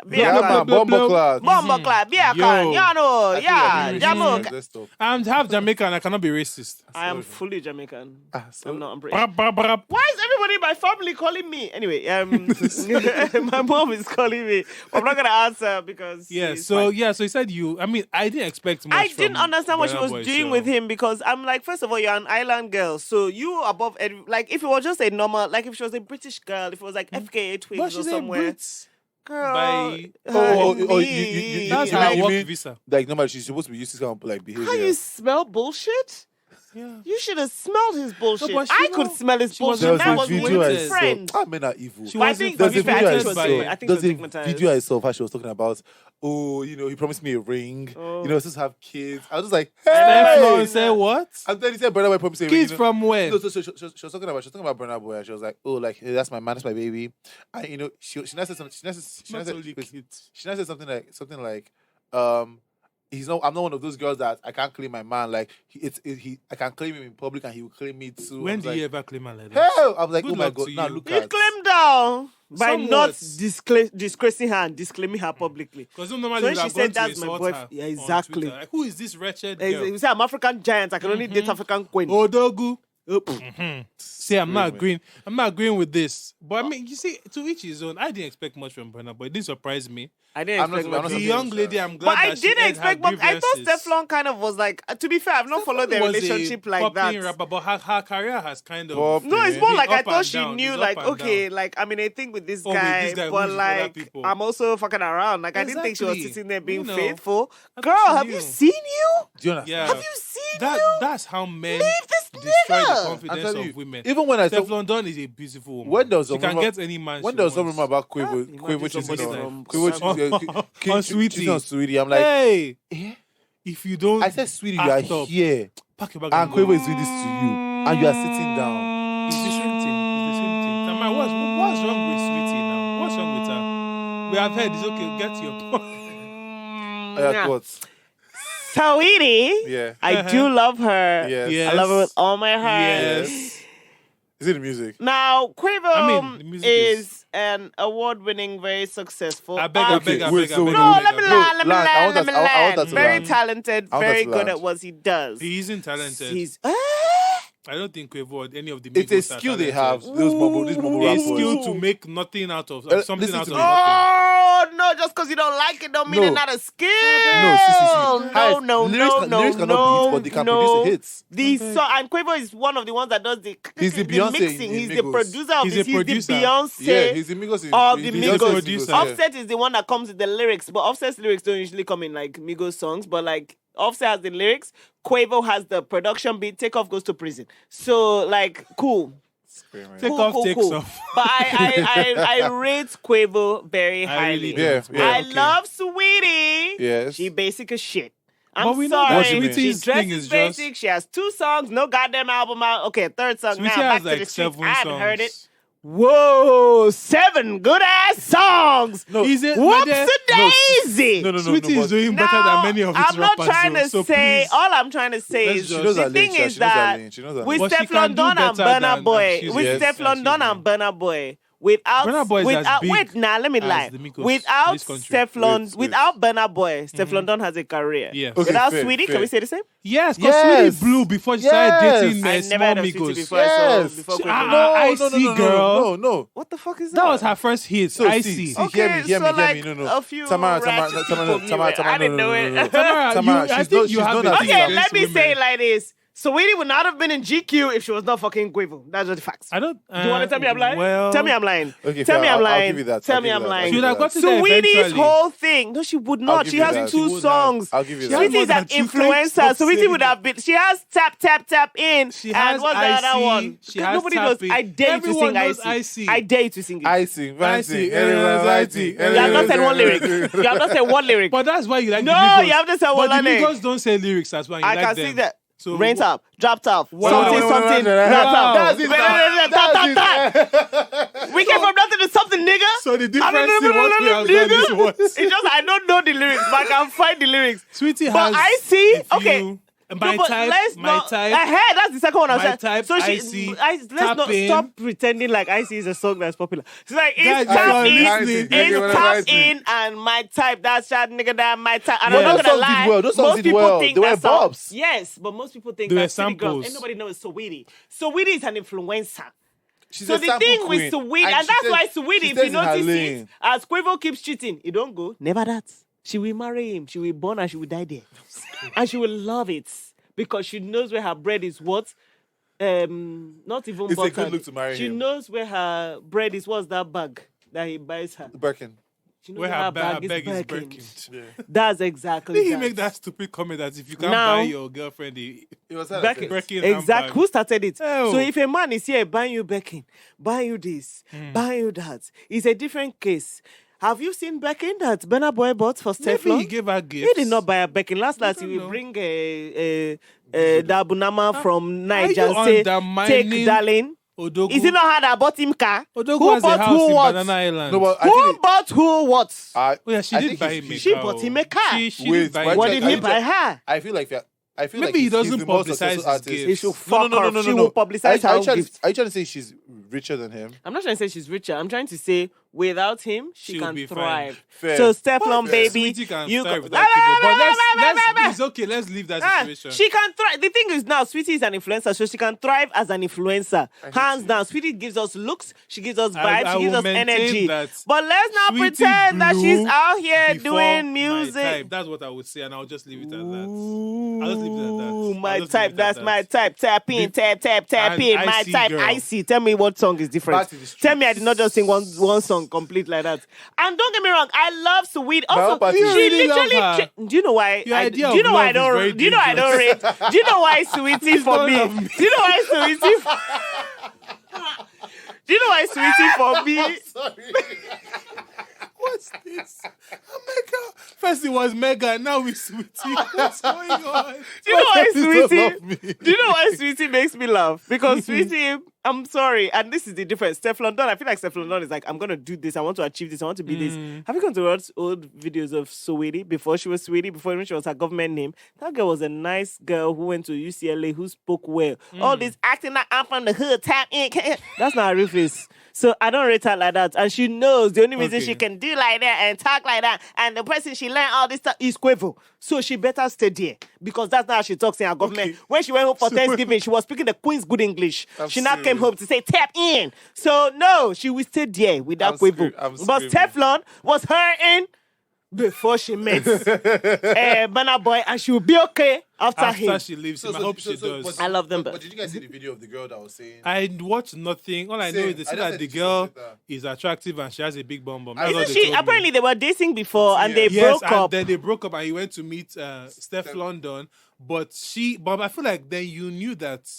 Yeah, man. Bomber class. Bomber clap. Yeah, Yo. can. Yeah, no. I feel Yeah. like Jamaica. I'm half Jamaican. I cannot be racist. I am fully Jamaican. so- I'm not. I'm British. Brap, brap, brap. Why is everybody in my family calling me? Anyway, my mom is calling me. But I'm not gonna answer because Yeah. she's So fine. yeah. So he said you. I mean, I didn't expect much. I didn't from understand what she Burna was Boy, doing so- with him because I'm like, first of all, you're an island girl, so you above like if it was just a normal, like if she was a British girl, if it was like FKA But Twigs or she's a somewhere, Brit. girl. by- you- That's you her mean- work you mean- visa. Like normally she's supposed to be used to kind of like behavior. How you smell bullshit? Yeah. You should have smelled his bullshit. but she I could was- smell his she was bullshit. There's That a was video with I his saw. friend. Ah, men are evil. She But I wasn't think There's a to be fair, video I I think she was saw. stigma- I think she There's was a stigmatized. video I saw of how she was talking about, oh, you know, he promised me a ring. Oh. You know, supposed to have kids. I was just like, Stefan hey! said what? And then he said, Burna Boy promised me a ring. Kids you know. from where? No, so she was talking about Burna Boy, and she was like, oh, like hey, that's my man, that's my baby. And you know, she now said something. She now Not said, only kids. she now said something like, I'm not one of those girls that I can't claim my man. Like I can claim him in public, and he will claim me too. When I was do like, you ever claim her like that? hell? I was like, Good oh my luck god, to now you. look You at. claimed her by Somewhat. not disgracing her and disclaiming her publicly. Because normally So you when have she gone said to that's my insult boyfriend, her yeah, on exactly. Twitter. Like, who is this wretched girl? You say I'm African giant. I can only date African queen. Odogu. Oop. See, I'm not Really? agreeing. I'm not agreeing with this. But I mean, you see, to each his own. I didn't expect much from Burna Boy. It didn't surprise me. I didn't I'm not- expect I'm much. not The something young else, lady, yeah. I'm glad But I that she didn't aired expect her much. I thought grievances. Steflon kind of was like, to be fair, I've not followed their Was a relationship like that. popping rapper, but her career has kind of Pop- No, it's more been like I up thought and she down. knew, It's like, up and okay, down. like I'm in a thing with this Oh, with guy, this guy but who's with other like people. I'm also fucking around. Like I didn't think she was Exactly. sitting there being You know, faithful. I Girl, thought she have knew. you seen you? Do you understand? Yeah. Have you seen you? That's how men Leave this destroy the nigga. I'm confidence telling you, of women. even when I saw Teflon Don is a beautiful woman. When there was she a can rumor- get any man. when she there was some wants. rumor about Quavo Imagine cheating somebody on from- on Sweetie. cheating on Sweetie, I'm like, Hey, eh? if you don't, I said, Sweetie, you act are up. here, pack your bag and go. Quavo is doing this to you, and you are sitting down. It's the same thing. It's the same thing. Tamara, what's wrong with Sweetie now? What's wrong with her? We have heard it's okay. Get to your point. Yeah, what? Sweetie, Yeah. I do love her. Yes. Yeah. I love her with all my heart. Yes. Is it the music? Now, Quavo I mean, the music is an award-winning, very successful. I beg, I artist. beg, I wait, beg, I so beg. no, No, I beg, let I me beg. land, let me Land. I land, want let me that- I want land. that to Very land. talented, I want that very to good land. at what he does. He isn't talented. He's I don't think Quavo or any of the It's a Migos are skill they talented. have. These mumble A rap skill boys. to make nothing out of something listen out to of me. nothing. Oh no! Just because you don't like it, don't mean No. it's not a skill. No, see. No, no, Lyrics cannot be hits, but they can produce the hits. The song, and Quavo is one of the ones that does the He's the Beyonce mixing. in He's the Migos. producer of He's this. a He's producer. the Beyonce. Yeah, he's the Migos. Of he's the Beyonce's Migos. producer. yeah. Offset is the one that comes with the lyrics, but Offset's lyrics don't usually come in like Migos songs, but like Offset has the lyrics, Quavo has the production beat, Takeoff goes to prison. So like cool. Take Cool, off, cool, takes cool. off. But I rate Quavo very I highly. really Yeah, don't. yeah. I Okay. love Sweetie. Yes. She basic as shit. But I'm we know that sorry. Sweetie's She thing dresses is basic. just- She has 2 songs, no goddamn album out. Okay, third song Sweetie now. Back has to like the streets. 7 I haven't songs. heard it. Whoa, 7 good ass songs. No. Is it? Whoops but a daisy. No, Sweetie is doing better Now, than many of his I'm not rappers. trying to so say. please. All I'm trying to say Let's is just- She knows the her thing lane, is she knows her that lane, she knows her with lane. But she can Steflon do Don and better Burna than Boy, she's with Yes. Steflon Don and Burna Boy, without Burna Boy is as without big wait now let me as lie. the Migos in Without this country. Steflon, Wait. without Burna Boy, Steflon Don has a career. Yes. Okay, Without fair, Sweetie, fair. can we say the same? Yes, because Yes. Sweetie blew before she started Yes. dating I small never heard of Sweetie Migos. before I saw Yes. before She- Quavo. I see, girl. No, no. What the fuck is that? That was her first hit. So I see, see. see. Okay, hear me, so like no, no. a few Tamara, ratchet people knew it. I didn't know it. Tamara, Tamara, I she's think not- you she's have not a that thing Okay, against let me women. say it like this. Sweetie would not have been in GQ if she was not fucking Quavo. That's just the facts. I don't. Do you want to tell me I'm lying? Well, Tell me I'm lying. Okay, tell fair, me I'm I'll lying. give you that. Tell I'll me give I'm you that. lying. She would have gotten there Sweetie's eventually. whole thing. No, she would I'll not. give She you has that. She 2 would have. songs. I'll give you She that. has Sweetie's more an than 2. Thank- influencer. stop Sweetie saying would that. have been. She has tap in. She and has what's the IC, other one? she has Nobody knows. tapping. I dare you to Everyone sing knows IC. IC. I dare you to sing it. I sing, I Van sing, sing, everyone's I sing. You have not said one lyric. You have not said one lyric. But that's why you like No, the Migos. you have to say But one the lyric. Migos don't say lyrics. That's why you I like can them. sing that. So Rent up, dropped off, Wow. something, Wow. something, Wow. wrapped up. That's it, We came from nothing to something, nigga. So the difference in what we have done is what? It's just I don't know the lyrics, but I can find the lyrics. Sweetie But has I see. a Okay. few- No, My but type, let's my not, type. That's the second one I My said. type, So Icy, let's Tap not In. stop pretending like Icy is a song that's popular. It's like Guys, it's tap you're in, listening. it's tap in, and my type. That's that nigga that my type. And But I'm not those gonna songs did lie. well. Those songs most did people well. think They were that song. bops. Yes, but most people think They were that City Girls. samples. And nobody knows Saweetie. Saweetie is an influencer. She's So a the sample thing queen. with Saweetie, And and she that's stays- why she Saweetie, if stays you in her notice it, lane. as Quavo keeps cheating, he don't go. Never that. She will marry him. She will born and she will die there. And she will love it. Because she knows where her bread is what? Not even It's a buttered. good look to marry She him. knows where her bread is. What's that bag that he buys her? Birkin. She knows Where her bag is Birkin. breaking. That's exactly Did he that. make that stupid comment that if you can't Now- buy your girlfriend the It was Birkin. Birkin Exactly. handbag? Who started it? Oh. So if a man is here buying you Birkin, buying you this, buying you that, it's a different case. Have you seen Birkin that Burna Boy bought for Maybe Stefan? he gave her gifts. He did not buy a Birkin. Last he don't will know. bring a Dabunama from Niger you and say, undermining take darling. Odogu. Is it not her that bought him car? Odogu Who has a bought house who in what? Banana Island. No, but I Who think bought who what? Oh yeah, she I did think buy he's- him a She car. bought him a car. She Wait, did buy why him What a did car. he buy her? I feel like Maybe he he's doesn't the most publicize successful his artist. gifts. He should fuck her. She will publicize her Are own you trying gifts. to say she's richer than him? I'm not trying to say she's richer. I'm trying to say without him, she She'll can be fine. thrive. Fair. So Stefan, Fair. baby, Sweetie can you thrive go- without people. But it's okay. Let's leave that situation. She can thrive. The thing is now, Sweetie is an influencer, so she can thrive as an influencer. Hands down. Sweetie gives us looks, she gives us vibes, I she gives will us maintain energy. that But let's not Sweetie pretend that she's blew out here before doing my music. type. That's what I would say, and I'll just leave it at that. I'll just leave it at that. Ooh, I'll my just leave type. it at That's that. my type. Tap in, tap And in. My Icy type. girl. Icy. Tell me what song is different. Back to the Tell me I did streets. not just sing one song complete like that. And don't get me wrong, I love Sweet. Also, own party. she You really love literally. her. Do you know why? Your idea do you of know why I love is very don't? Do you know I don't rate? Do you know why Sweetie for don't me? love me. Do you know why Sweetie? Do you know why Sweetie for me? Sorry. What's this? Mega. First it was Mega, now it's Sweetie. What's going on? Do you know why You don't Sweetie? love me. Do you know why Sweetie makes me laugh? Because Sweetie, I'm sorry, and this is the difference. Steph London, I feel like Steph London is like, I'm gonna do this, I want to achieve this, I want to be this. Have you gone to watch old videos of Sweetie before she was Sweetie, before when she was her government name? That girl was a nice girl who went to UCLA, who spoke well. All this acting like I'm from the hood, tap in. That's not her real face. So I don't rate her like that. And she knows the only reason Okay. she can do like that and talk like that, and the person she learned all this stuff is Quavo. So she better stay there. Because that's not how she talks in her government. Okay. When she went home for Thanksgiving, she was speaking the Queen's good English. I'm she now came serious. home to say tap in. So no, she will stay there without I'm Quavo. I'm But screaming. Teflon was hurting before she met Burna Boy, and she will be okay after him. After she leaves him, I hope she does. but- I love them, But but- did you guys see the video of the girl that was saying? I watched nothing. All I know Same. is they I say just that said the she girl was with her. is attractive and she has a big bum bum. Isn't That's what Isn't they she? told me. Apparently they were dating before and they Yes, broke and up. then they broke up and he went to meet Steph London. But I feel like then you knew that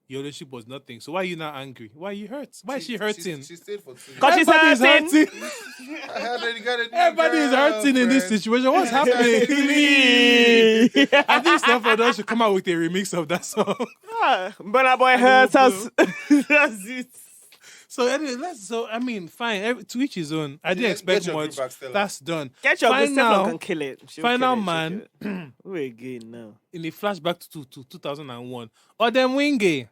your relationship was nothing. So why are you now angry? Why are you hurt? Why is she hurting? She stayed for 2 years. Because she's Everybody's hurting. I had already got a new Everybody is hurting in this girlfriend. situation. What's happening? Me. I think Steph London should come out with a remix of that song. Burna Boy hurts us. That's it. So anyway, fine. To each his own. I didn't Yeah, expect get your much. group back, Stella. That's done. Get your good Final- stuff and kill it. She'll final kill it, she'll man. kill it. Who again now? In a flashback to 2001. Odemwingie,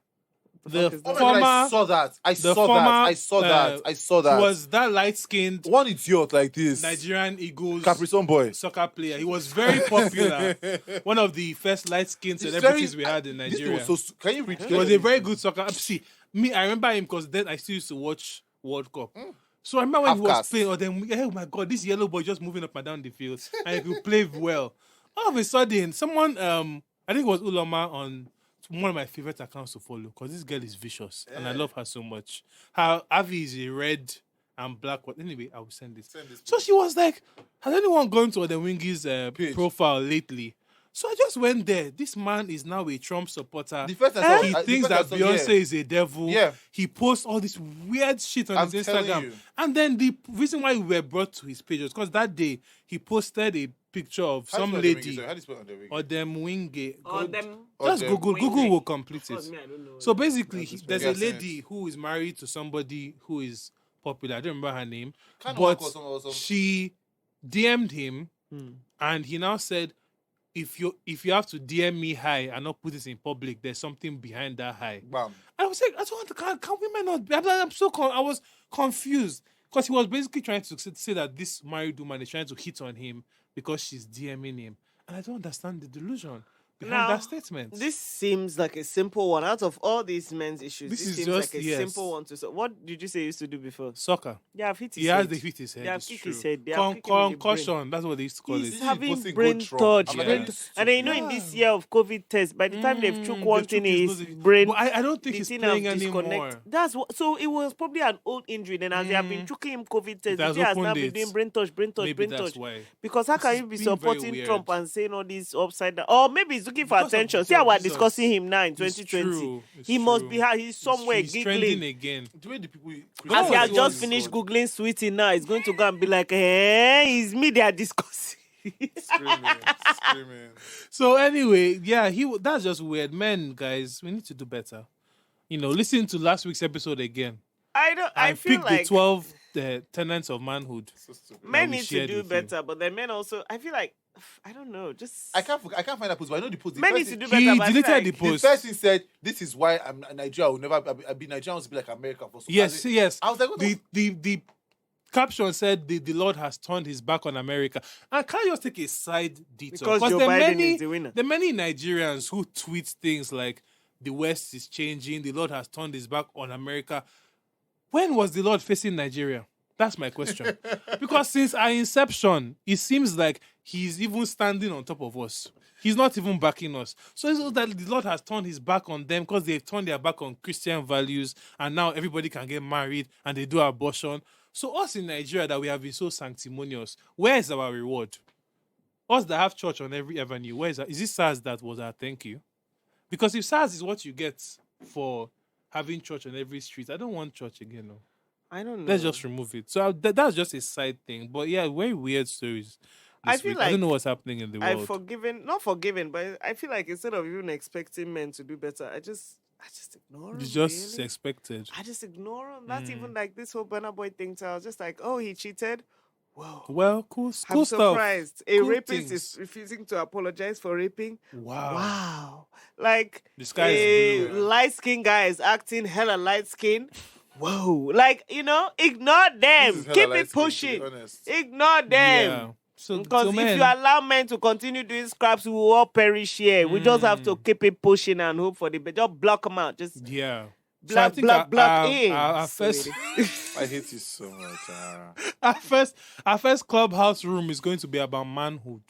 the fuck is that? Oh my God, former, I saw that. I the saw former, that. I saw that. I saw that. he was that light-skinned one idiot like this. Nigerian Eagles Capri Sun boy. soccer player. He was very popular. One of the first light-skinned It's celebrities very- we had in This thing Nigeria. was so. Can you read? He was a very good soccer. See, me, I remember him because then I still used to watch World Cup. So I remember when he was Half-cast. playing, oh my God, this yellow boy just moving up and down the field, and he could play well. All of a sudden, someone, I think it was Uloma on one of my favorite accounts to follow because this girl is vicious and I love her so much. Her Avi is a red and black one. Anyway, I will send this. So she was like, has anyone gone to Odemwingie's Page. profile lately? So I just went there. This man is now a Trump supporter. The first I saw- He the thinks first that I saw- Beyonce yeah. is a devil. Yeah. He posts all this weird shit on I'm his telling Instagram. you. And then the reason why we were brought to his page was because that day he posted a picture of How do you some spell Odemwingie? lady Sorry, how do you spell Odemwingie? or them winge. Or them. Just Odem- Google will complete Of course, it. me, I don't know. So basically, That's just there's a forgetting lady it. who is married to somebody who is popular. I don't remember her name, Kind of but like some- she DM'd him, Hmm. and he now said, if you have to DM me hi and not put this in public, there's something behind that hi. Bam. I was like, I don't want to, can women not be? I'm so I was confused because he was basically trying to say that this married woman is trying to hit on him because she's DMing him, and I don't understand the delusion behind Now, that statement. This seems like a simple one. Out of all these men's issues, This this is seems just- like a yes. simple one to solve. What did you say you used to do before? Soccer. Yeah, I've hit his He head. has the hit his head. They have it's kicked true. his head. They have kicked him in the brain. Concussion. That's what they used to call He's it. having posting brain good Trump. touch. I'm like, brain are you touch. And then in Yeah. this year of COVID test, by the time they've took one They thing took in his his nose- brain, But I don't think the he's thing playing have disconnect. anymore. That's what. So it was probably an old injury. Then as they have been choking him COVID test, the has thing has now opened been it. doing brain touch, Maybe brain that's touch. why. Because how This can has you be been very supporting weird. Trump and saying all this upside down? Or maybe he's looking for Because of attention. the See how Lord we're Jesus. discussing him now in It's 2020. true. It's He must true. be. He's somewhere He's trending giggling. again. The way the people. As he Oh, has it just was finished good. googling sweetie now, he's going to go and be like, it's me they are discussing. Screaming. So anyway, yeah, that's just weird. Men, guys, we need to do better. Listen to last week's episode again. I feel pick like the 12 tenets of manhood. So stupid. men we need to shared do with you. better, but then men also, I feel like, I don't know, just I can't find that post, but I know the post. The men first need to thing- do better. He but I feel deleted like, the The post. first thing said, "This is why I'm Nigeria. Will never. I'll be Nigeria wants to be like America for so." Yes, yes. I was like, what The caption said the Lord has turned his back on America. And can you just take a side detour? Because Joe there are Biden many, is the winner. there are many Nigerians who tweet things like the West is changing, the Lord has turned his back on America. When was the Lord facing Nigeria? That's my question. Because since our inception, it seems like he's even standing on top of us. He's not even backing us. So it's not that the Lord has turned his back on them because they've turned their back on Christian values and now everybody can get married and they do abortion. So us in Nigeria that we have been so sanctimonious, where is our reward? Us that have church on every avenue, where is that? Is it SARS that was our thank you? Because if SARS is what you get for having church on every street, I don't want church again. No. I don't know. Let's just remove it. So that's just a side thing. But yeah, very weird stories. I this feel week. I don't like know what's happening in the world. not forgiven, but I feel like instead of even expecting men to do better, I just ignore them. It's just really. expected. I just ignore them. That's even like this whole Burna Boy thing. So I was just like, oh, he cheated. Whoa. Well, cool I'm stuff. surprised. A Cool rapist things. is refusing to apologize for raping. Wow. Wow. Like The sky is a blue. light-skinned guy is acting hella light-skinned. Whoa. Like, ignore them. This is hella Keep light it skin, to be pushing. honest. Ignore them. Yeah. So, Because if men, you allow men to continue doing scraps, we will all perish here. We just have to keep it pushing and hope for the best. Just block them out. Just yeah. So I block, think block, block in. our first, I hate you so much. our first clubhouse room is going to be about manhood.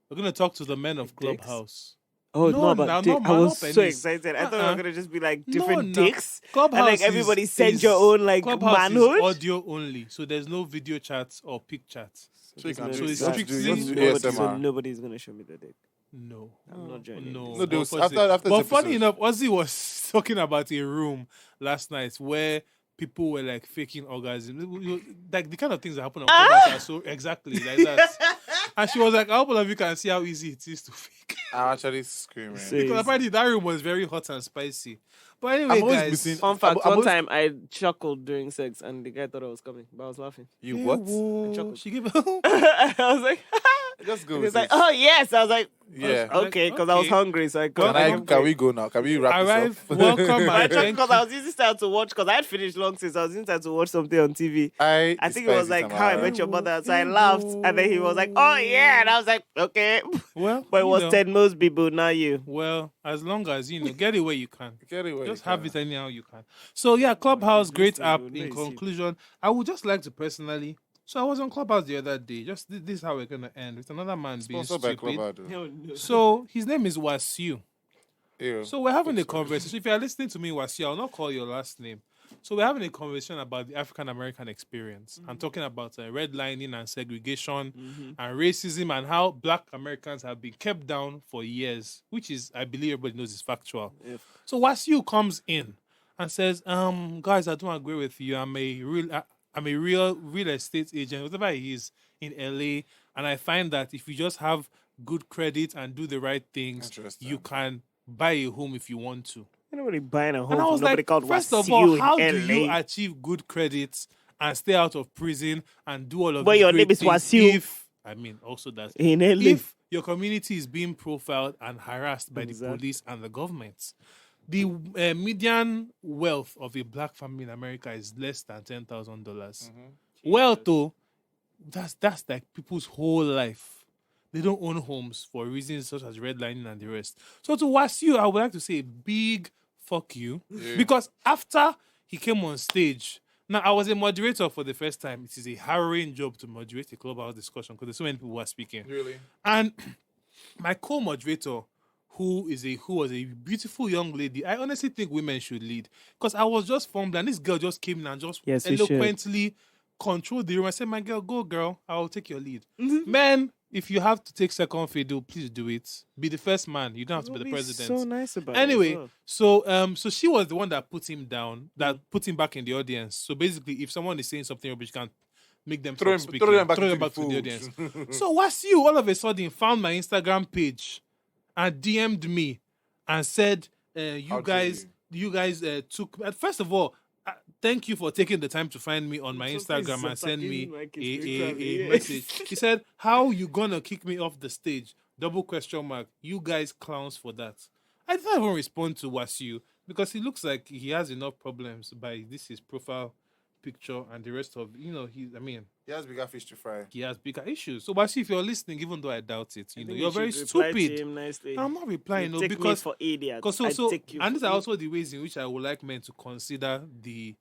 We're going to talk to the men of Dicks? clubhouse. Oh, No, no, about now, dick. not I man, was not so penis. excited. I thought we Uh-uh. were going to just be like No, different no. dicks. Clubhouse And like is- everybody send is- your own like Clubhouse manhood. is audio only, so there's no video chats or pic chats. So you can So do it's it. strictly- Nobody's going to show me the dick. No, I'm not joining No, this. No, there was- unfortunately. after But this funny episode- enough, Ozzy was talking about a room last night where people were like faking orgasms, like the kind of things that happen on Clubhouse are so exactly like that. And she was like, "I hope all of you can see how easy it is to fake." I'm actually screaming. So- Because apparently that room was very hot and spicy. But anyway, I'm always guys, missing- Fun fact, I'm one always- time I chuckled during sex and the guy thought I was coming, but I was laughing. You what? Whoa, she gave. I was like, Just go he with was like, it. oh yes. I was like, Yeah. okay, because I was Okay. hungry, so I Can couldn't. can we go now? Can we wrap Arrive, this up? welcome, But I and chuckled thank because you. I was using time to watch because I had finished long since I was using time to watch something on TV. I think it was like How I Tamara. Met Your Mother. So I laughed, and then he was like, "Oh yeah," and I was like, "Okay." Well, But it you was know, Ted Mosby, but not you. Well, as long as get it where you can. Get away. Just have it anyhow you can. So yeah, Clubhouse, great app. no, In you see. conclusion, I would just like to personally. So I was on Clubhouse the other day. Just this is how we're gonna end with another man being Sponsored by stupid. Clubhouse. So his name is Wasiu. Ew. So we're having a conversation. So if you're listening to me, Wasiu, I'll not call your last name. So we're having a conversation about the African American experience and talking about redlining and segregation and racism and how Black Americans have been kept down for years, which is, I believe everybody knows is factual. So Wasiu comes in and says, guys, I don't agree with you. I'm a real estate agent, whatever he is in LA, and I find that if you just have good credit and do the right things, Interesting. you can buy a home if you want to. Nobody buying a home And I from was nobody like, called first of Wasiu all, in how LA. do you achieve good credits and stay out of prison and do all of But these your great name is things Wasiu. if, I mean, also that In LA. if your community is being profiled and harassed by the police and the government, the median wealth of a black family in America is less than $10,000. Well, though, that's like people's whole life. They don't own homes for reasons such as redlining and the rest. So to Wasiu, I would like to say a big fuck you. Because after he came on stage, now I was a moderator for the first time. It is a harrowing job to moderate a clubhouse discussion because there's so many people who are speaking. Really? And my co-moderator, who was a beautiful young lady, I honestly think women should lead. Because I was just formed and this girl just came in and just Yes, we should. eloquently controlled the room. I said, my girl, go girl, I'll take your lead. Man, if you have to take second fiddle, please do it. Be the first man. You don't have to be the president. So nice about Anyway, it. as well. so she was the one that put him down, that put him back in the audience. So basically, if someone is saying something rubbish, you can make them Throw stop him- speaking. throw them back Throw into them back the to the fold. audience. So Wasiu all of a sudden found my Instagram page and DM'd me and said, How dare you guys took. First of all, thank you for taking the time to find me on my So Instagram please and send me attacking like a spiritually. message. He said, "How you gonna kick me off the stage?" Double question mark. You guys clowns for that. I didn't even respond to Wasiu because he looks like he has enough problems by his profile picture and the rest of He has bigger fish to fry. he has bigger issues. So Wasiu, if you're listening, even though I doubt it, I think you're you very should reply to stupid. him nicely. I'm not replying, You no, take me because for idiot. because I so take you and these for are also the ways in which I would like men to consider the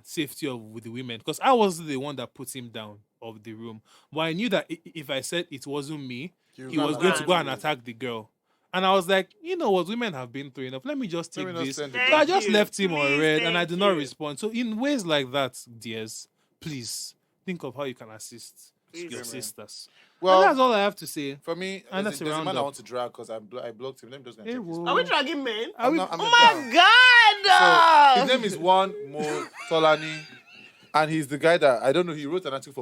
safety of with the women. Because I was the one that put him down of the room, but I knew that if I said it wasn't me, he was going to go and attack the girl. And I was like, you know what, women have been through enough. Let me just Let take me not this. send So it I back. just you. left him on Please, red, and I thank did not you. respond. So in ways like that, dears, please think of how you can assist Please, your man. sisters. Well, and that's all I have to say. for me, And there's that's a a man I roundup. want to drag because I blocked him. Let me just go and Hey, check his whoa. Are we dragging men? Are we- I'm Oh not my down. God! So, his name is Juan Mo Tolani, and he's the guy that I don't know. He wrote an article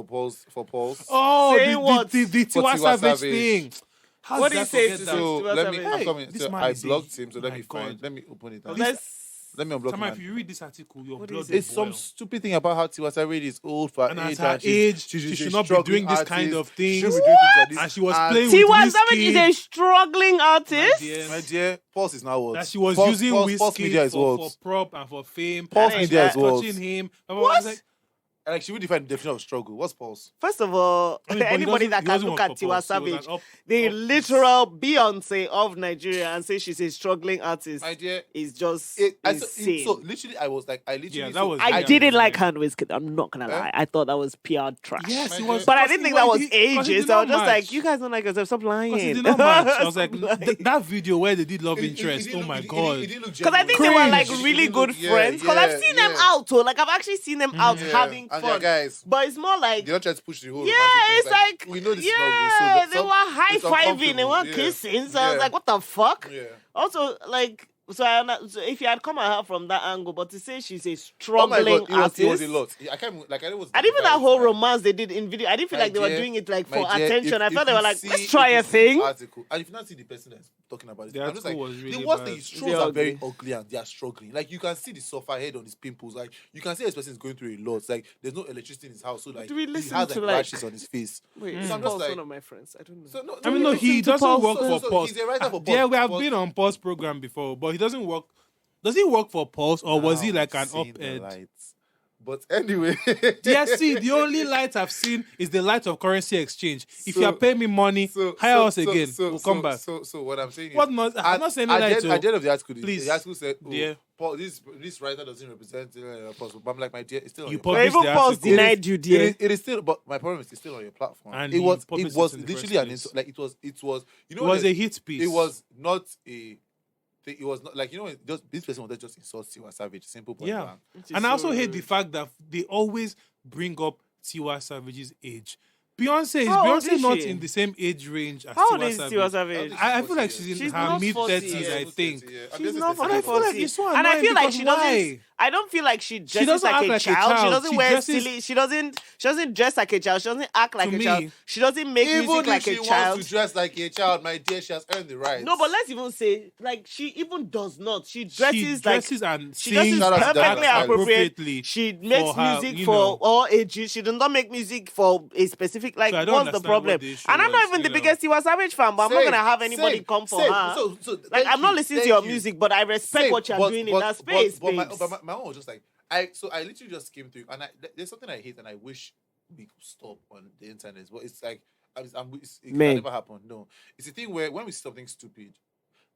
for Pulse. Oh, Saying what? the For Tiwa Tiwa Savage Savage. thing. How What did do I you say forget to that? So Tiwa let me. Savage? I'm coming. This So man I is a- blocked him. So let my me God. find. Let me open it. Out. Let's. Let me unblock Tamara, him. if you read this article, your What blood is will it? It's some boil. stupid thing about how Tiwa Savage is old for And her at age. her and age, she's she a should not be struggling doing this kind artist. of She things. shouldn't be doing things like this. And she was And playing with Tiwa Savage is a whiskey. struggling artist. dear. My dear, Pulse is now what? That she was Pulse- using Pulse whiskey Media is for what? prop and for fame. Pulse and Media she is was what? touching him. And I What? was like, Like, she would define the definition of struggle. What's Pulse? First of all, I mean, but he anybody doesn't- that he can doesn't look work at for Tiwa Pulse. He was Savage, an up- the up- literal Beyonce of Nigeria, and say she's a struggling artist, My dear, is just insane. insane. So literally, I was like, Yeah, that so- was- I Yeah, didn't yeah. like Hand Whiskey. I'm not gonna lie. I thought that was PR trash. yes, My it dear. was. But I because didn't he think that was because he ages. did So I not was just like, match. you guys don't like yourself. Stop lying. Because he did not match. I was like, Stop lying. that video where they did love It- it- interest. it Oh didn't my look- it God. didn't look Because I think they genuine. were like Cringe. really It good didn't look- friends. Because I've seen them yeah. out, too. Like I've actually seen them out Yeah. having And fun. they're guys. But it's more like, They don't try to push the whole yeah, romantic it's thing. like, We know this is yeah, not good. So that they some- were high it's fiving, they uncomfortable. weren't Yeah. kissing. So I was Yeah. like, what the fuck? Yeah. Also, like, so if you had come at her from that angle, but to say she's a Oh my struggling God, artist. it was a lot. I can't like I was. And even that like, whole romance they did in video, I didn't feel My like they were dear, doing it like my for dear, attention. I if thought they you were like, see- let's try if a you see thing. the article, and if you not see the person that's talking about it, The I'm just like, article was really the worst bad. thing is They're trolls are very ugly. ugly and they are struggling. Like you can see the suffer head on his pimples. Like you can see this person is going through a lot. Like there's no electricity in his house, so like Do we he listen has to, like like- rashes on his face. Wait, So is I'm just Paul's like- one of my friends? I don't know. So no, I mean, no, listen he to doesn't Pulse. work So for Pulse. he's a writer for Yeah, Pulse. we have Pulse. been on Pulse program before, but he doesn't work. Does he work for Pulse, or was he Now like an seeing the op-ed? lights. But anyway, DSC, the only light I've seen is the light of currency exchange. If So- you are paying me money, hire us again. We'll come back. So what I'm saying is, What not? I'm not saying any light. at the end of the article, Please. the article said, "Oh, Dear. Paul, this writer doesn't represent Apostle." But I'm like, my dear, it's still on You your publish But even the Paul's article. denied you, dear. It is still, but my problem is it's still on your platform. And it he was published it in the literally first an place. like it was you know It was what a hit piece. it was not a it was not like just this person wanted to just insult Tiwa Savage, simple point Yeah. blank. And I also hate the fact that they always bring up Tiwa Savage's age. Beyonce is How old Beyonce is not she? in the same age range as How old Tiwa is Tiwa Savage? I feel like she's in She's her not mid 40. 30s, I think. She's not And I fucking feel like 40. it's so And I annoying feel like because she why? doesn't. I don't feel like she dresses doesn't like act a like a child. She child. doesn't She wear dresses- silly. She doesn't dress like a child. She doesn't act like To a me, child. She doesn't make Even music if like she a wants child. to dress like a child, my dear, she has earned the right. No, but let's even say, like, she even does not. She dresses and she sings dresses Shout out to perfectly Tamara. appropriately. She makes her, music you for know. all ages. She does not make music for a specific, like, So I don't what's the understand problem? what the issue And I'm not was, even the you know. biggest Tiwa Savage fan, but I'm not gonna have anybody come for her. So Like, thank I'm not you, listening to thank your you. music, but I respect Same, what you're but- doing in but- that space, but babes. my own was just like I literally just came through, and there's something I hate, and I wish we could stop on the internet. But it's like it can Man. never happen. No, it's a thing where when we see something stupid,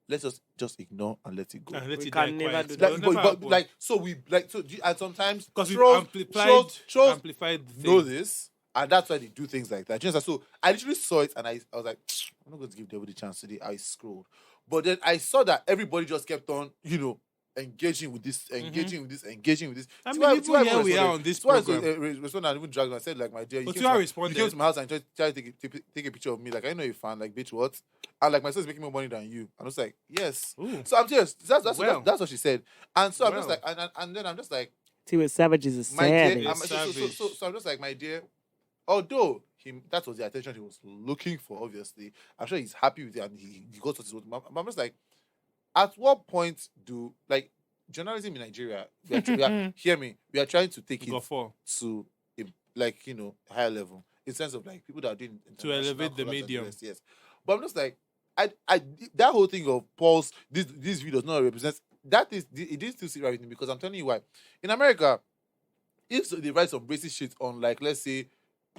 let's just ignore and let it go. And let We it can die never quiet. do It'll that. Like, never but happen. like so and sometimes because we've trolls amplified the know thing. this, and that's why they do things like that. Just so I literally saw it, and I was like, I'm not going to give David a chance today. I scrolled, but then I saw that everybody just kept on, engaging with this. I mean, even here we are on this program. Responded and even dragged. I said, like, my dear, But you you are came responded. to my house and tried to take a picture of me. Like, I know you're a fan. Like, bitch, what? And like, my son's making more money than you. And I was like, yes. Ooh. So I'm serious. That's Well. what she said. And so I'm just Well. like, and then I'm just like, Tiwa Savage is a my savage. dear, Savage. so I'm just like, my dear, although that was the attention he was looking for, obviously, I'm sure he's happy with it and he got what he's wanting. But I'm just like, at what point do, like, journalism in Nigeria, hear me, we are trying to take Go it for to, a higher level, in sense of, like, people that are doing to elevate the international collabs and medium. Yes. But I'm just like, I that whole thing of Paul's, this view does not represent, it didn't still sit right with me, because I'm telling you why. In America, if they write some racist shit on, like, let's say,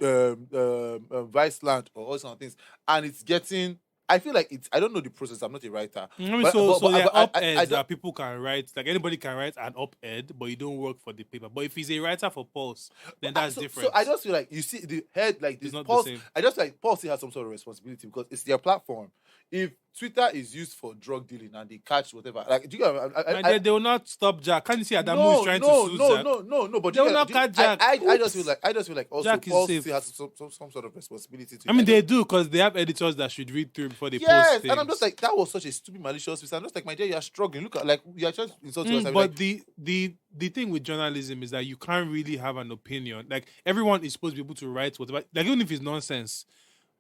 Vice Land or all sorts of things, and it's getting, I feel like I don't know the process, I'm not a writer. There are I op-eds don't- that people can write. Like anybody can write an op-ed, but you don't work for the paper. But if he's a writer for Pulse, then that's different. So I just feel like, you see the head, like this It's not the Paul, same. I just feel like Paul still has some sort of responsibility, because it's their platform. If Twitter is used for drug dealing and they catch whatever, like, do you And they will not stop Jack. Can't you see Adamu is trying to sue Jack? No, but They will not catch Jack. I just feel like also Jack is Paul safe. still has some sort of responsibility to I mean, they do, because they have editors that should read through before they post yes, things. and I'm just like, that was such a stupid, malicious piece. I'm just like, my dear, you're struggling. Look at, like, you're trying to insult us. I'm But like, the thing with journalism is that you can't really have an opinion. Like everyone is supposed to be able to write whatever, like even if it's nonsense.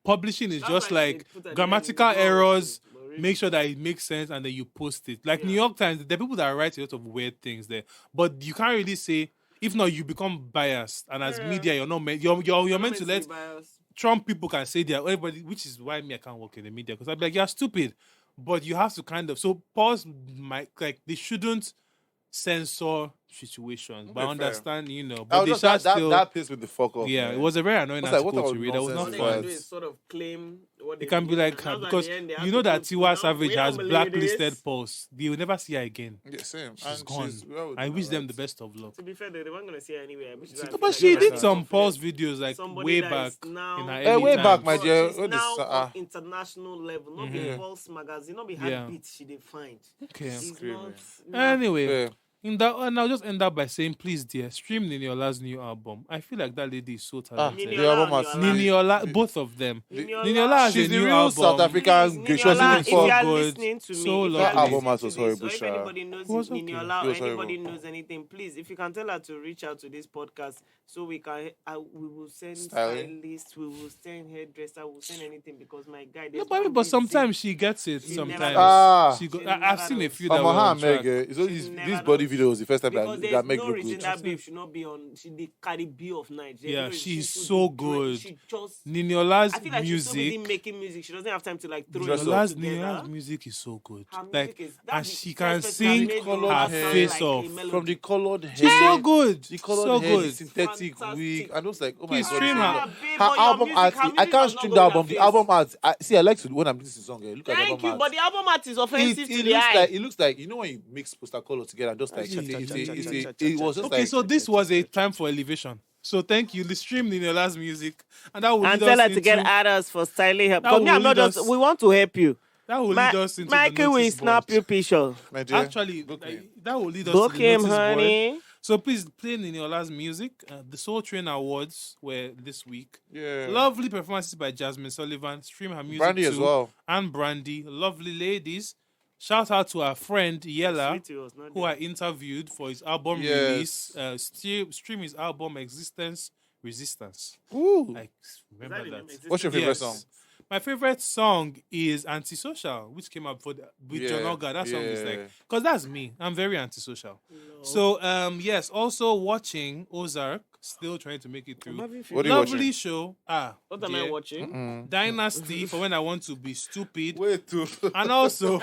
Publishing is just like grammatical errors. Make sure that it makes sense, and then you post it. Like New York Times, there are people that write a lot of weird things there, but you can't really say. If not, you become biased, and as media, you're not meant. You're meant to let Trump people can say that everybody, which is why me I can't work in the media, because I'm like, you're stupid, but you have to kind of pause. They shouldn't censor situations, but I fair. understand, I but was they just, shall still. that pissed with the fuck off. Yeah, man. it was a very annoying I was like, what article to about read. There was nonsense not What they fun. can do is sort of claim what they It can be like and that's why because at the end they have you to know that put, Tiwa Savage we has don't believe blacklisted this. posts. They will never see her again. Yeah, same. She's And gone. well I done, wish them right? the best of luck. To be fair, they weren't gonna see her anyway. But she did some pulse videos like Somebody way that back is now- in her Eh, early way times. back, my dear. She's When now it's, on international level, not Mhm. be false magazine, not be hard Yeah. beats she did find. Okay. It's Screaming. not. Anyway, Yeah. and I'll just end up by saying, please, dear, stream Nineola's new album. I feel like that lady is so talented. the album has Nineola, both of them. Nineola Nineola has She's a the new real album. South African gracious Nineola, if you for are good, listening to me, so if you lovely. are That album listening was to this, horrible, or if Sha. anybody knows It was okay. Nineola It or was horrible. anybody knows anything, please, if you can tell her to reach out to this podcast, so we can, we will send Styling. stylists, we will send hairdresser, we will send anything, because my guy. No, but sometimes she gets it. She Sometimes never does. she go, She I've never seen a does. few that I'm were a on hand, track. Meg. It's only She never this body does. video was the first time Because that there's make no look reason good. that babe should not be on. She the Cardi B of Nigeria. Yeah, No reason she's she should so be doing- good. She just. Nineola's I feel like she's so busy music. making music. She doesn't have time to like throw Dress it up. all Nineola's together. music is so good. Her music Like, is, and that's she the can first person sing that made her Nineola sound face like a off. melody. From the colored hair. She's so good. The colored So hair, the good. synthetic Fantastic. wig. I was like, oh my Please god. stream her. babe, Her but your album music- art. her I music can't does stream not the go in album. her The face. album art. See, I like to when I'm listening to the song. Look at the Thank album you, art. but the album art is offensive to It the looks eye. like you know when you mix poster color together and just like it was just Okay, like so this was a time for elevation. So thank you. Let's stream Nineola's music, and that will And lead tell us her to get into- at us for styling help. That Because me, will I'm not lead just. us- We want to help you. That will lead us into the Michael will notice snap board. your picture. My dear, Actually, book me. that will lead us Book to the him, notice board. honey. So please play Ninola's music. The Soul Train Awards were this week. Yeah. Lovely performances by Jasmine Sullivan. Stream her music Brandy too. as well. And Brandy. Lovely ladies. Shout out to our friend Yella, Sweetie was not who there. I interviewed for his album Yes. release. Stream his album Existence Resistance. Ooh. I remember Is that the that. name? What's your favorite Yes. song? My favorite song is Antisocial, which came up with John Olga. That song is like, because that's me. I'm very antisocial. No. So, yes, also watching Ozark, still trying to make it I'm through. having What are you Lovely watching? show. What am I dear. watching? Dynasty for when I want to be stupid. Wait, too. And also,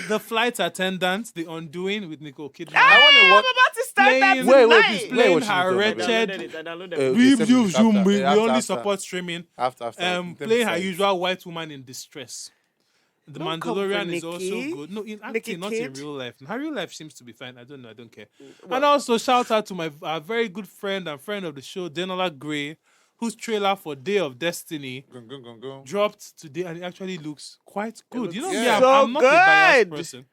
the flight attendant, The Undoing with Nicole Kidman. I want to I'm watch. about to start that Playing- Wait, tonight. please, Playing what you her doing? wretched. I downloaded Uh, it. We send me Zoom, after, we only after. support streaming. After. Playing her usual white woman in distress. The Don't come Mandalorian for is also Nikki. good. No, in Nikki acting, not in Kid. real life. Her real life seems to be fine. I don't know. I don't care. Well- And also, shout out to our very good friend and friend of the show, Denola Gray, whose trailer for Day of Destiny dropped today, and it actually looks quite good. looks You know, so me, I'm not a biased good. person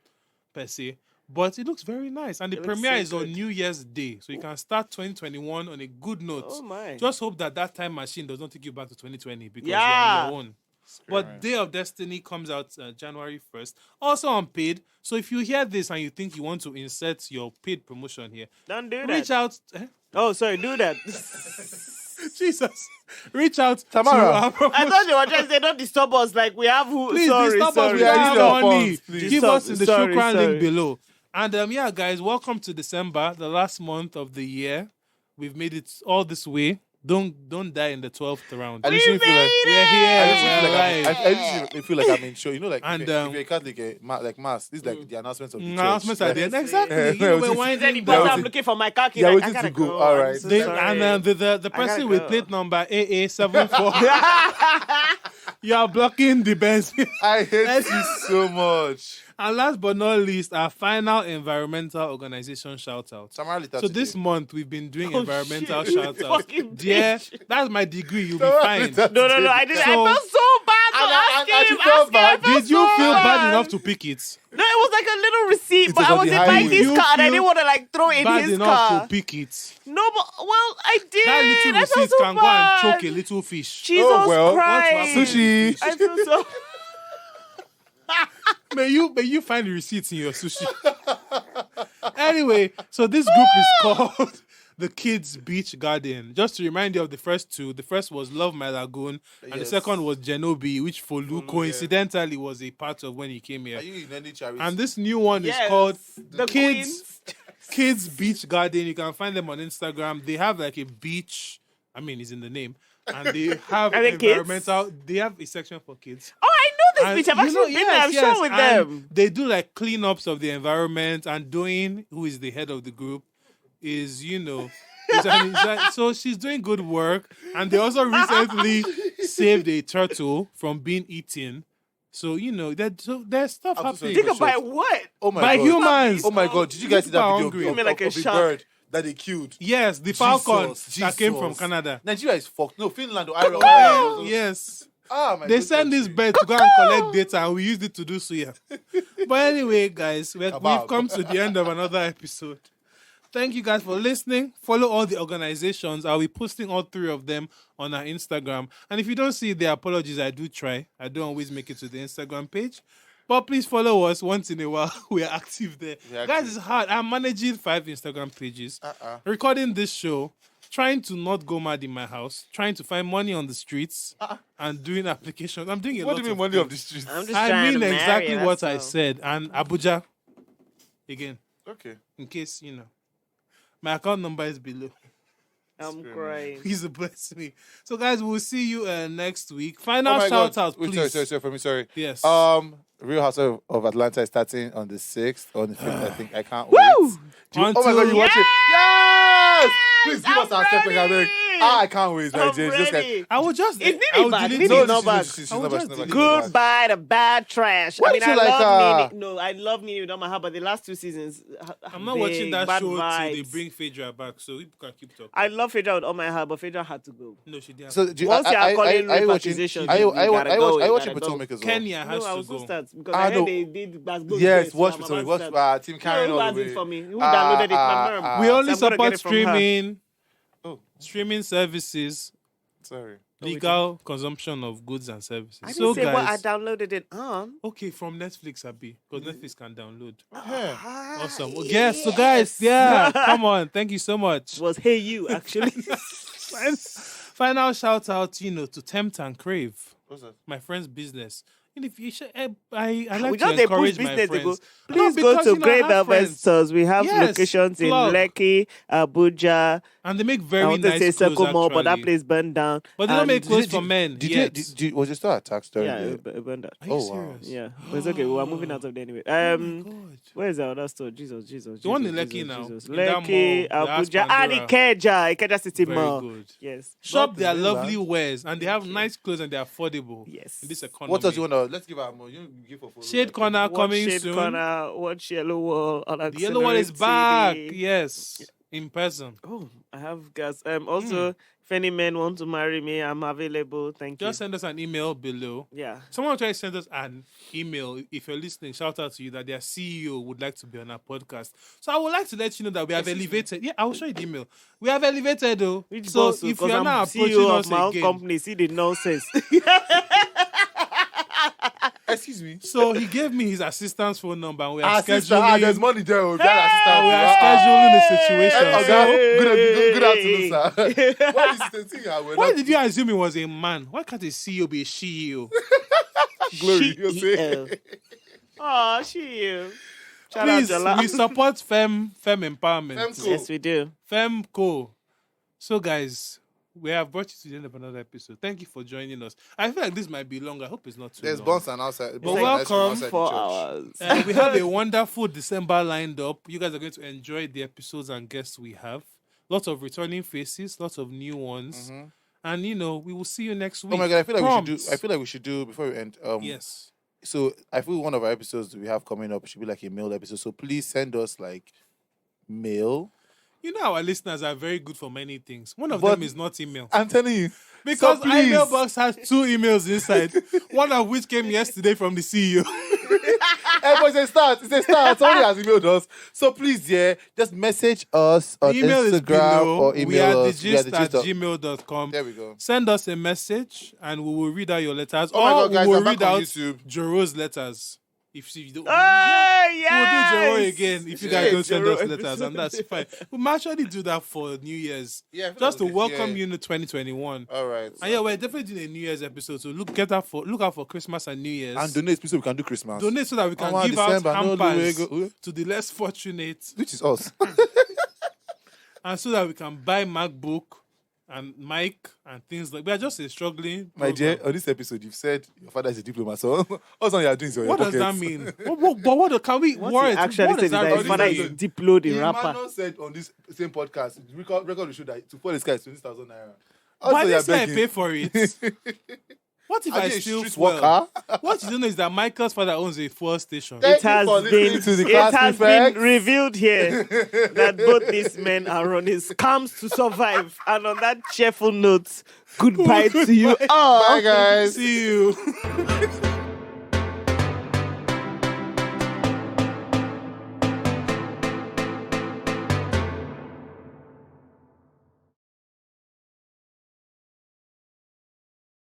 per se, but it looks very nice. And the It looks premiere so is on good. New Year's Day, so you can start 2021 on a good note. Oh my. Just hope that time machine does not take you back to 2020 because Yeah. you're on your own. But Day of Destiny comes out January 1st. Also unpaid. So if you hear this and you think you want to insert your paid promotion here, Don't do that. reach out. Oh, sorry, do that. Jesus. Reach out Tamara. to our I promotion. thought you were just saying, don't disturb us. Like, we have who. Please sorry, disturb us. sorry. We Yeah, have use our money. funds, please. Give us in the Sorry, Shukran sorry. link below. And yeah, guys, welcome to December, the last month of the year. We've made it all this way. Don't die in the 12th round. I literally feel like We're here. I We're alive. literally feel like I'm in show. You know, like And, if you're a Catholic, like mass. This is like the announcements of the church. Announcements at the end. Yes, Exactly. yeah. You know, Yeah, we're it's- Is winding anybody down. Yeah, I'm looking for my car key? Yeah, Like, we I need gotta to go. go. All I'm right. so They, sorry. and the person gotta with go. plate number AA74, you are blocking the best. I hate you so much. And last but not least, our final environmental organization shout out. Tamara Lita So today. this month we've been doing Oh, environmental shit. shout outs. Fucking Yeah, bitch. that's my degree. You'll be Tamara fine. Lita No, today. I didn't. So- I felt so bad for And asking you him. felt Asking bad? him, I felt Did you so feel bad bad. enough to pick it? No, it was like a little receipt, It but was I on was the in highway. my his You car and I feel didn't want to like throw in Bad his enough car. to pick it. No, but well, I did. That little I felt receipt so can go and bad. choke a little fish. Jesus Oh, well. What Christ. happened? Sushi. I feel so. May you find the receipts in your sushi. Anyway, so this group is called the Kids Beach Garden. Just to remind you of the first two. The first was Love My Lagoon, and the Yes. second was Jenneoby, which Folu coincidentally was a part of when he came here. Are you in any charity? And this new one is Yes, called the Kids Beach Garden. You can find them on Instagram. They have like a beach. I mean, it's in the name. And they have Are they kids? environmental. They have a section for kids. Oh, I know And this bitch. I've you actually know, been there. I've shown with and them. They do like cleanups of the environment, and Doyin, who is the head of the group, is so she's doing good work. And they also recently saved a turtle from being eaten. So there's stuff I'm so sorry. happening Think about what? oh my by god. humans. Oh my god. Did you guys see that People are video hungry. of, Me like a of the shark. bird that they killed? Yes, the falcon Jesus, that came from Jesus. Canada. Nigeria is fucked. No, Finland or Ireland. Oh, yes. Ah, my They good send this country. bird to go and collect data, and we used it to do suya. But anyway, guys, we've Kebab. come to the end of another episode. Thank you guys for listening. Follow all the organizations. I'll be posting all three of them on our Instagram. And if you don't see the apologies, I do try. I don't always make it to the Instagram page. But please follow us once in a while. We are active there. We're Guys, active. it's hard. I'm managing 5 Instagram pages. Recording this show. Trying to not go mad in my house. Trying to find money on the streets. And doing applications. I'm doing a What lot do you of mean money of the things. streets? I'm just I trying mean to marry, exactly what that's I all. said. And Abuja, again, Okay. in case, my account number is below. I'm crying. Please bless me. So, guys, we'll see you next week. Final Oh my shout God. out, Wait, please. sorry, for me, sorry. Yes. Real House of Atlanta is starting on the 6th or the 5th, I think. I can't Woo! wait. Oh my God, Until- you watch it? Yes! Please give us I'm our step, I beg. ready! I can't wait, I'm like James. Just ready. like, I would just. Is Nini I would back? delete Nini it. not back. she's I not would back. just She's not back. Goodbye, the bad trash. Why I mean, don't I you like love her? Nini. No, I love Nini with all my heart, but the last 2 seasons, I'm not watching that bad show till they vibes. bring Phaedra back, so people can keep talking. I love Phaedra with all my heart, but Phaedra had to go. No, she didn't. So, have to. do you- Once you are calling rape watching? accusations, I you gotta go, you watching gotta Potomac go. as well. Kenya has No, I to was go. so start because I I heard know. they did Glasgow. Yes, watch so I'm Potomac. about to Watch start. Team Karen Who all has the it way. for me? Who downloaded it? My mom. We only So I'm gonna get support it from her. streaming, Oh, streaming services, sorry. legal consumption of goods and services. I didn't So say what I guys, downloaded it on. okay, from Netflix, Abi, because Netflix can download. Yeah. Awesome. Well, yes. So guys, yeah, come on. Thank you so much. Was Hey You actually? Final shout out, to Tempt and Crave, What's that? my friend's business. And if you I like We to just they encourage push my business. They go. friends. Please No, go because, to I Grey have Velvet friends. stores. We have Yes, locations in plug. Lekki, Abuja. And they make I very want to nice say clothes, Circle Mall, but that actually. place burned down. But they don't And- make clothes for men. Did yet. was it still a tax story? Yeah, it burned down. Are you Oh, wow. serious? Yeah, but it's okay. We're moving out of there anyway. Oh my God. Where is that other store? Jesus. The one in Jesus, Lekki Jesus, now. Jesus. In that Lekki, mall, the Abuja, and Pandora. Ikeja City Very Mall. good. Yes. Shop Not their the lovely mainland. wares, and they have nice clothes and they're affordable. Yes. In this economy. What else you want to? Let's give her more. You give her Shade Corner Watch coming Shade soon. Corner, watch Yellow Wall. The yellow one is back. Yes, in person. Oh, I have gas. Also, if any men want to marry me, I'm available. Thank Just you. send us an email below. Yeah. Someone tried to send us an email. If you're listening, shout out to you that their CEO would like to be on our podcast. So I would like to let you know that we have elevated. Yeah, I will show you the email. We have elevated though. Which So boss? if Because you're I'm not approaching CEO us of my own again, company, see the nonsense. Excuse me. so he gave me his assistant's phone number, and we are Sister, scheduling. there's money there. Oh, we are scheduling the situation. Okay, So, good afternoon, sir. What is the thing? why did you assume he was a man? Why can't a CEO be a CEO? Glory, you say. Oh, she. Shout out Please, Jola. we support femme empowerment. Femco. Yes, we do. Femco. So, guys, we have brought you to the end of another episode. Thank you for joining us. I feel like this might be long. I hope it's not too There's long. buns and outside. But buns and ice cream welcome outside the 4 church. hours. We have a wonderful December lined up. You guys are going to enjoy the episodes and guests we have. Lots of returning faces, lots of new ones. And, we will see you next week. Oh my god, I feel like Prompts. we should do before we end. Yes. So I feel one of our episodes we have coming up should be like a mail episode. So please send us like mail. Our listeners are very good for many things. One of But- them is not email. I'm telling you. Because so please. email box has 2 emails inside. One of which came yesterday from the CEO. But it's a start. Somebody has emailed us. So please, just message us on The email is Instagram below. or We email are us. thegist@gmail.com. There we go. Send us a message and we will read out your letters. Oh my or God, guys, we will I'm back read on out YouTube. Jero's letters. If you don't, Hey, we'll do Jero yes. again if you Yeah, guys don't send Jero us letters, episode. and that's fine. We might actually do that for New Year's, Yeah, I feel just to like welcome yeah. you into 2021. All right. And yeah, we're definitely doing a New Year's episode, so look out for Christmas and New Year's. And donate so we can do Christmas. Donate so that we can Oh, give out December, no, hampers no, to the less fortunate, which is us. and so that we can buy MacBook and mic and things like. We are just a struggling. My dear, program. on this episode, you've said your father is a diplomat. So all you are doing is your What does that pockets. mean? What can we? What What he actually what said does is that his really father mean? is a deep loading The rapper. man said on this same podcast, record will show that to fall the sky is 20,000 naira. Why Also, did you're you say I begging. pay for it? What if Are I you a steal street fuel? worker? What you don't know is that Michael's father owns a fuel station. Thank It you has for listening been to the class prefect. revealed here that both these men are on scams to survive. And on that cheerful note, goodbye to you all. Bye, guys. See you.